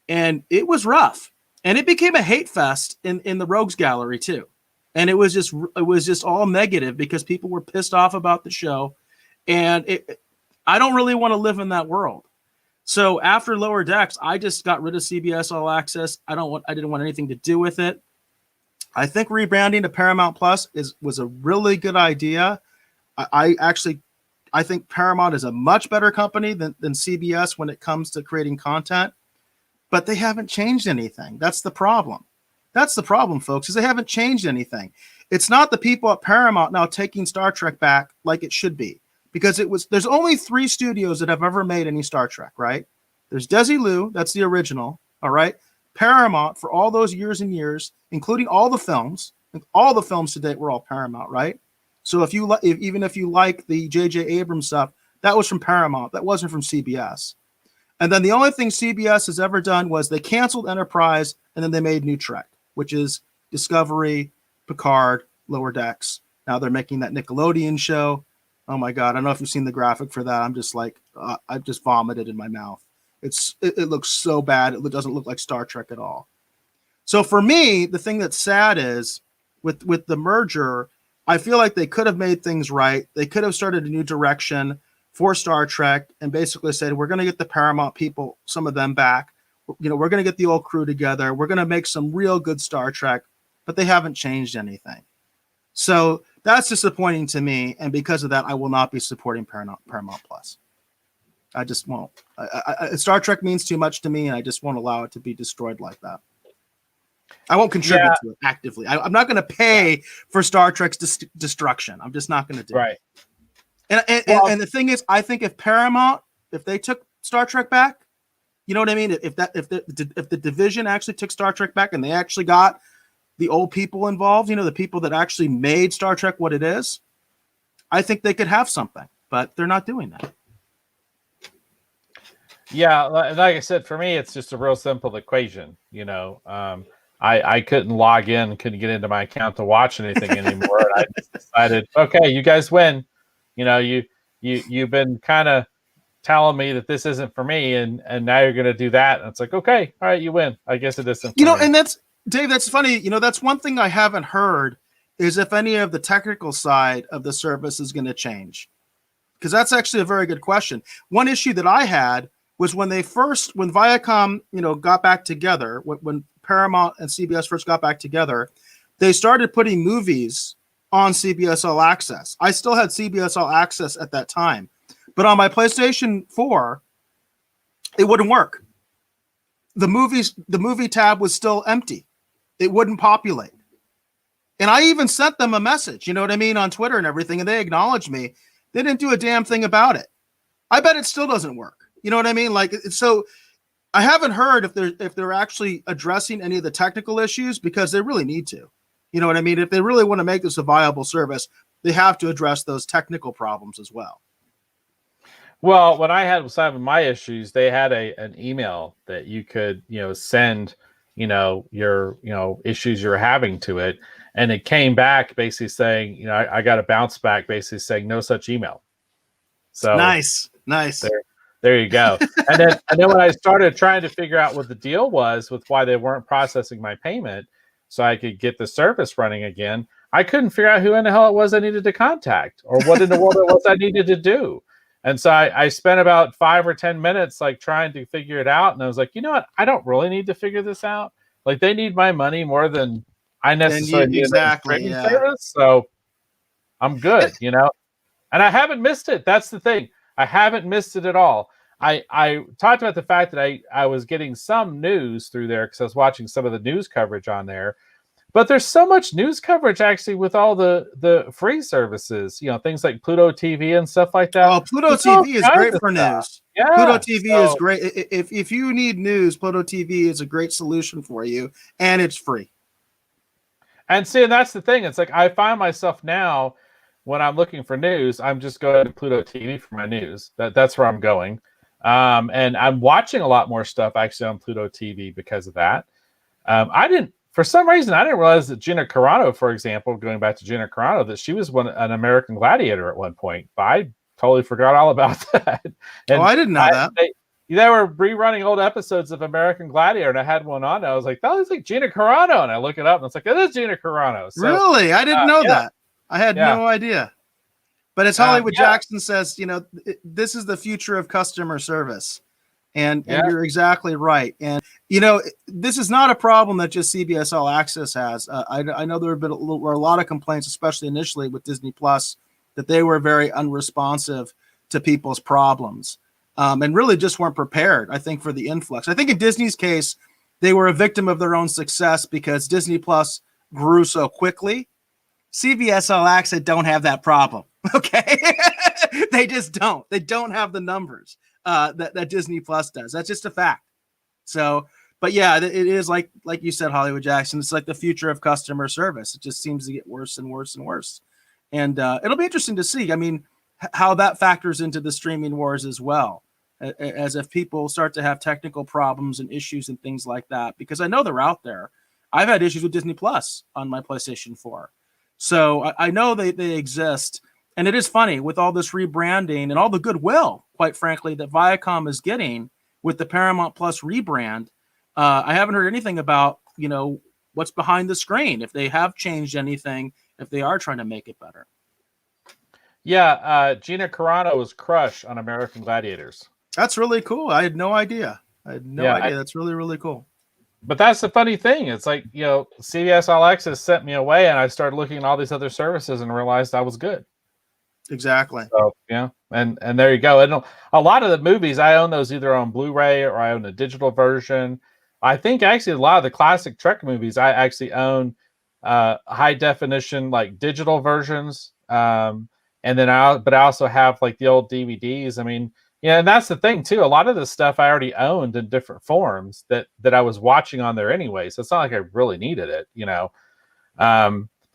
and it was rough, and it became a hate fest in the Rogues Gallery too, and it was just all negative because people were pissed off about the show, and I don't really want to live in that world. So after Lower Decks, I just got rid of CBS All Access. I didn't want anything to do with it. I think rebranding to Paramount Plus was a really good idea. I think Paramount is a much better company than CBS when it comes to creating content, but they haven't changed anything. That's the problem. That's the problem, folks, is they haven't changed anything. It's not the people at Paramount now taking Star Trek back like it should be, because there's only 3 studios that have ever made any Star Trek, right? There's Desilu, that's the original, all right? Paramount for all those years and years, including all the films to date were all Paramount, right? So even if you like the J.J. Abrams stuff, that was from Paramount. That wasn't from CBS. And then the only thing CBS has ever done was they canceled Enterprise, and then they made New Trek, which is Discovery, Picard, Lower Decks. Now they're making that Nickelodeon show. Oh my God, I don't know if you've seen the graphic for that. I'm just like, I've just vomited in my mouth. It looks so bad. It doesn't look like Star Trek at all. So for me, the thing that's sad is with the merger, I feel like they could have made things right. They could have started a new direction for Star Trek and basically said, we're going to get the Paramount people, some of them back. We're going to get the old crew together. We're going to make some real good Star Trek, but they haven't changed anything. So that's disappointing to me. And because of that, I will not be supporting Paramount Plus. I just won't. Star Trek means too much to me, and I just won't allow it to be destroyed like that. I won't contribute to it actively. I'm not going to pay for Star Trek's destruction. I'm just not going to do it. And the thing is, I think if Paramount, if they took Star Trek back, you know what I mean? If the division actually took Star Trek back and they actually got the old people involved, the people that actually made Star Trek what it is, I think they could have something, but they're not doing that. Yeah, like I said, for me, it's just a real simple equation. I couldn't log in, couldn't get into my account to watch anything anymore. And I just decided, okay, you guys win. You've been kind of telling me that this isn't for me, and now you're going to do that. And it's like, okay, all right, you win. I guess it isn't. And that's Dave. That's funny. That's one thing I haven't heard is if any of the technical side of the service is going to change, because that's actually a very good question. One issue that I had was when Viacom, got back together, when Paramount and CBS first got back together, they started putting movies on CBS All Access. I still had CBS All Access at that time, but on my PlayStation 4, it wouldn't work. The movie tab was still empty. It wouldn't populate. And I even sent them a message, on Twitter and everything, and they acknowledged me. They didn't do a damn thing about it. I bet it still doesn't work. You know what I mean? So I haven't heard if they're actually addressing any of the technical issues, because they really need to. You know what I mean? If they really want to make this a viable service, they have to address those technical problems as well. Well, when I had some of my issues, they had an email that you could, send, your, issues you're having to it. And it came back basically saying, I got a bounce back basically saying no such email. So nice. There you go. And then when I started trying to figure out what the deal was with why they weren't processing my payment so I could get the service running again, I couldn't figure out who in the hell it was I needed to contact or what in the world it was I needed to do. And so I spent about 5 or 10 minutes trying to figure it out. And I was like, you know what? I don't really need to figure this out. They need my money more than I necessarily need a streaming service. So I'm good, And I haven't missed it. That's the thing. I haven't missed it at all. I talked about the fact that I was getting some news through there because I was watching some of the news coverage on there. But there's so much news coverage actually with all the free services, things like Pluto TV and stuff like that. Oh, Pluto TV is great for news. Yeah, Pluto TV is great. If you need news, Pluto TV is a great solution for you, and it's free. And see, that's the thing. It's like I find myself now when I'm looking for news, I'm just going to Pluto TV for my news. That's where I'm going. And I'm watching a lot more stuff actually on Pluto TV because of that. For some reason, I didn't realize that Gina Carano, for example, going back to Gina Carano, that she was an American Gladiator at one point. I totally forgot all about that. And I didn't know that. They were rerunning old episodes of American Gladiator, and I had one on. And I was like, that looks like Gina Carano. And I look it up, and it's like, it is Gina Carano. So, really? I didn't know that. I had no idea. But as Hollywood Jackson says, this is the future of customer service. And you're exactly right. And, this is not a problem that just CBS All Access has. I know there were a lot of complaints, especially initially with Disney Plus, that they were very unresponsive to people's problems and really just weren't prepared, I think, for the influx. I think in Disney's case, they were a victim of their own success because Disney Plus grew so quickly. CBS All Access don't have that problem. Okay. They just don't. They don't have the numbers that Disney Plus does. That's just a fact. So, but yeah, it is like you said, Hollywood Jackson, it's like the future of customer service. It just seems to get worse and worse and worse. And it'll be interesting to see, I mean, how that factors into the streaming wars as well, as if people start to have technical problems and issues and things like that, because I know they're out there. I've had issues with Disney Plus on my PlayStation 4. So I know they exist. And it is funny with all this rebranding and all the goodwill, quite frankly, that Viacom is getting with the Paramount Plus rebrand. I haven't heard anything about, what's behind the screen, if they have changed anything, if they are trying to make it better. Yeah, Gina Carano was Crush on American Gladiators. That's really cool. I had no idea. Idea. That's really, really cool. But that's the funny thing. It's like, CBS All Access sent me away, and I started looking at all these other services and realized I was good. Exactly. So, and there you go. And a lot of the movies, I own those either on Blu-ray or I own a digital version. I think actually a lot of the classic Trek movies, I actually own high definition, like digital versions. And then I also have like the old DVDs. I mean, and that's the thing too. A lot of the stuff I already owned in different forms that I was watching on there anyway. So it's not like I really needed it,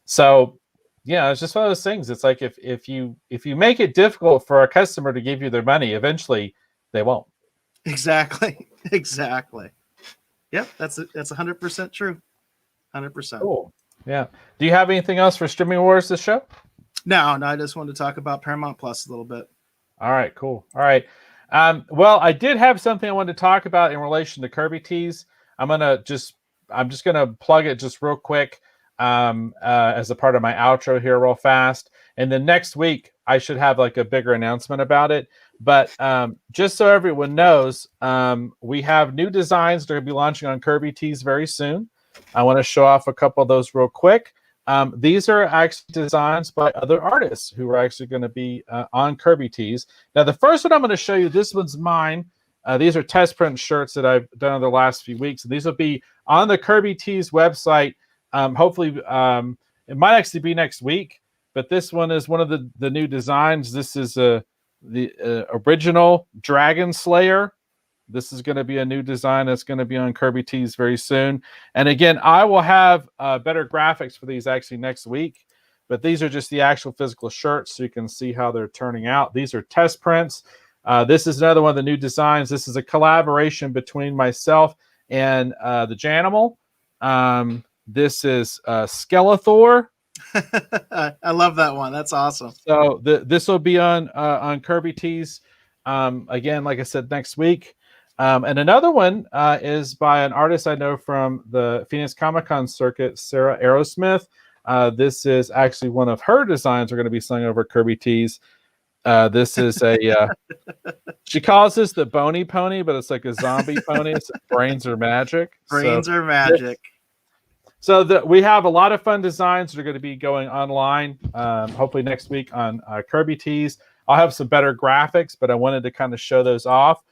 So it's just one of those things. It's like if you make it difficult for a customer to give you their money, eventually they won't. Exactly. Yep, that's 100% true. 100%. Cool. Yeah. Do you have anything else for Streaming Wars this show? No, I just wanted to talk about Paramount Plus a little bit. All right, cool. All right. Well, I did have something I wanted to talk about in relation to Kirby Tees. I'm just gonna plug it just real quick as a part of my outro here real fast. And then next week I should have like a bigger announcement about it. But just so everyone knows, we have new designs that are going to be launching on Kirby Tees very soon. I want to show off a couple of those real quick. These are actually designs by other artists who are actually going to be on Kirby Tees. Now, the first one I'm going to show you, this one's mine. These are test print shirts that I've done over the last few weeks. And these will be on the Kirby Tees website. Hopefully, it might actually be next week. But this one is one of the new designs. This is the original Dragon Slayer. This is going to be a new design that's going to be on Kirby Tees very soon. And again, I will have better graphics for these actually next week. But these are just the actual physical shirts, so you can see how they're turning out. These are test prints. This is another one of the new designs. This is a collaboration between myself and the Janimal. This is Skeletor. I love that one. That's awesome. So this will be on Kirby Tees again, like I said, next week. And another one is by an artist I know from the Phoenix Comic-Con circuit, Sarah Aerosmith. This is actually one of her designs are going to be selling over Kirby Tees. This is a she calls this the bony pony, but it's like a zombie pony. It's brains are magic. Brains are magic. So we have a lot of fun designs that are going to be going online, hopefully next week on Kirby Tees. I'll have some better graphics, but I wanted to kind of show those off.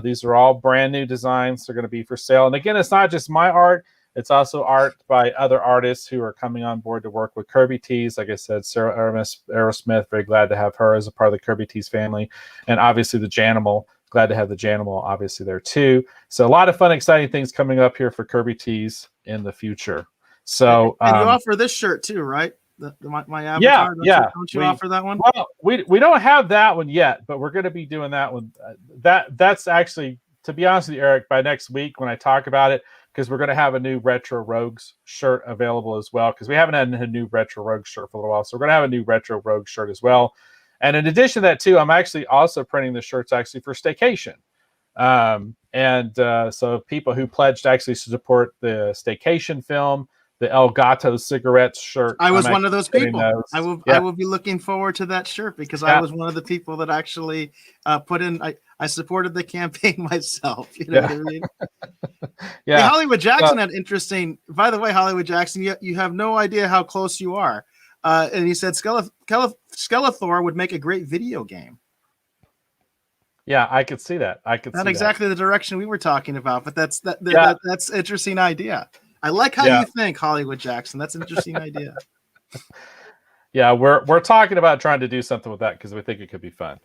These are all brand new designs. They're going to be for sale. And again, it's not just my art. It's also art by other artists who are coming on board to work with Kirby Tees. Like I said, Sarah Aerosmith, very glad to have her as a part of the Kirby Tees family. And obviously the Janimal, glad to have the Janimal obviously there too. So a lot of fun, exciting things coming up here for Kirby Tees in the future. So and you offer this shirt too, right? my Yeah, avatar? yeah. Don't you offer that one? Well, we don't have that one yet, but we're going to be doing that one. That's actually, to be honest with you, Eric, by next week when I talk about it, because we're going to have a new Retro Rogues shirt available as well, because we haven't had a new Retro Rogues shirt for a little while, so we're going to have a new Retro Rogues shirt as well. And in addition to that, too, I'm actually also printing the shirts actually for Staycation. So people who pledged actually to support the Staycation film, the El Gato cigarettes shirt. I was one of those people. Those. I will be looking forward to that shirt because I was one of the people that actually put in. I supported the campaign myself. You know what I mean? Yeah. Hey, Hollywood Jackson had interesting. By the way, Hollywood Jackson, you have no idea how close you are. And he said Skeletor would make a great video game. Yeah, I could see that. Not exactly the direction we were talking about, but that's an interesting idea. I like how you think, Hollywood Jackson. That's an interesting idea. Yeah, we're talking about trying to do something with that because we think it could be fun.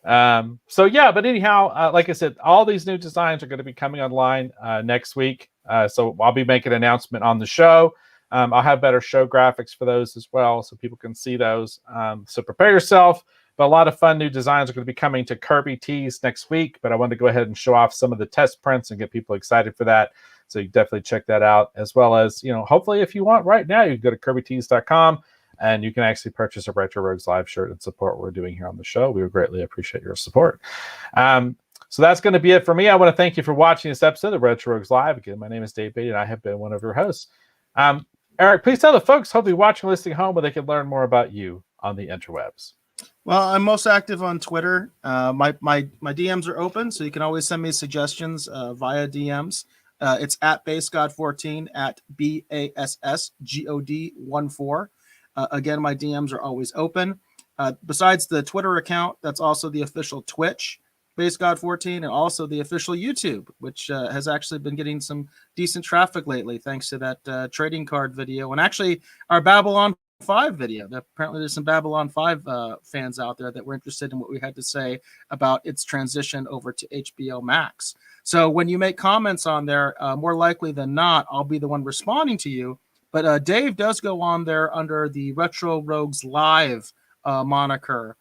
But anyhow, like I said, all these new designs are going to be coming online next week. So I'll be making an announcement on the show. I'll have better show graphics for those as well, so people can see those. So prepare yourself. But a lot of fun new designs are going to be coming to Kirby Tees next week. But I wanted to go ahead and show off some of the test prints and get people excited for that. So you definitely check that out, as well as, hopefully if you want right now, you can go to kirbytees.com and you can actually purchase a Retro Rogues Live shirt and support what we're doing here on the show. We would greatly appreciate your support. So that's going to be it for me. I want to thank you for watching this episode of Retro Rogues Live. Again, my name is Dave Beatty, and I have been one of your hosts. Eric, please tell the folks hopefully watching, listening home, where they can learn more about you on the interwebs. Well, I'm most active on Twitter. My DMs are open, so you can always send me suggestions via DMs. It's at BaseGod14, at BASSGOD14. Again, my DMs are always open. Besides the Twitter account, that's also the official Twitch, BaseGod14, and also the official YouTube, which has actually been getting some decent traffic lately, thanks to that trading card video. And actually, our Babylon 5 video. Apparently there's some Babylon 5 fans out there that were interested in what we had to say about its transition over to HBO Max. So when you make comments on there, more likely than not, I'll be the one responding to you. But Dave does go on there under the Retro Rogues Live moniker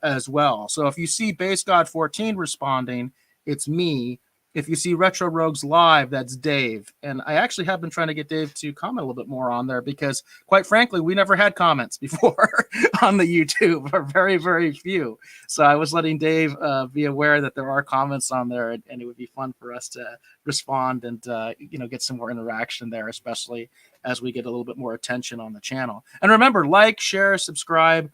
as well. So if you see BaseGod14 responding, it's me. If you see Retro Rogues Live, that's Dave. And I actually have been trying to get Dave to comment a little bit more on there because, quite frankly, we never had comments before on the YouTube, or very, very few. So I was letting Dave be aware that there are comments on there, and it would be fun for us to respond and get some more interaction there, especially as we get a little bit more attention on the channel. And remember, like, share, subscribe.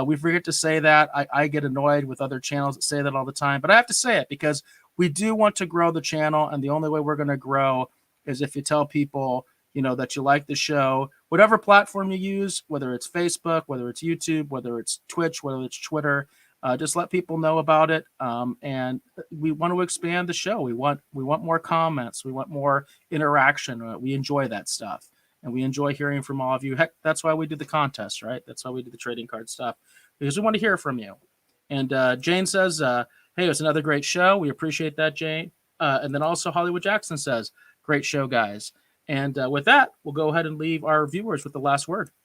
We forget to say that. I get annoyed with other channels that say that all the time, but I have to say it because we do want to grow the channel, and the only way we're going to grow is if you tell people, that you like the show, whatever platform you use, whether it's Facebook, whether it's YouTube, whether it's Twitch, whether it's Twitter, just let people know about it. And we want to expand the show. We want more comments. We want more interaction. We enjoy that stuff, and we enjoy hearing from all of you. Heck, that's why we do the contest, right? That's why we do the trading card stuff, because we want to hear from you. And Jane says, hey, it's another great show. We appreciate that, Jane. And then also Hollywood Jackson says, great show, guys. And with that, we'll go ahead and leave our viewers with the last word.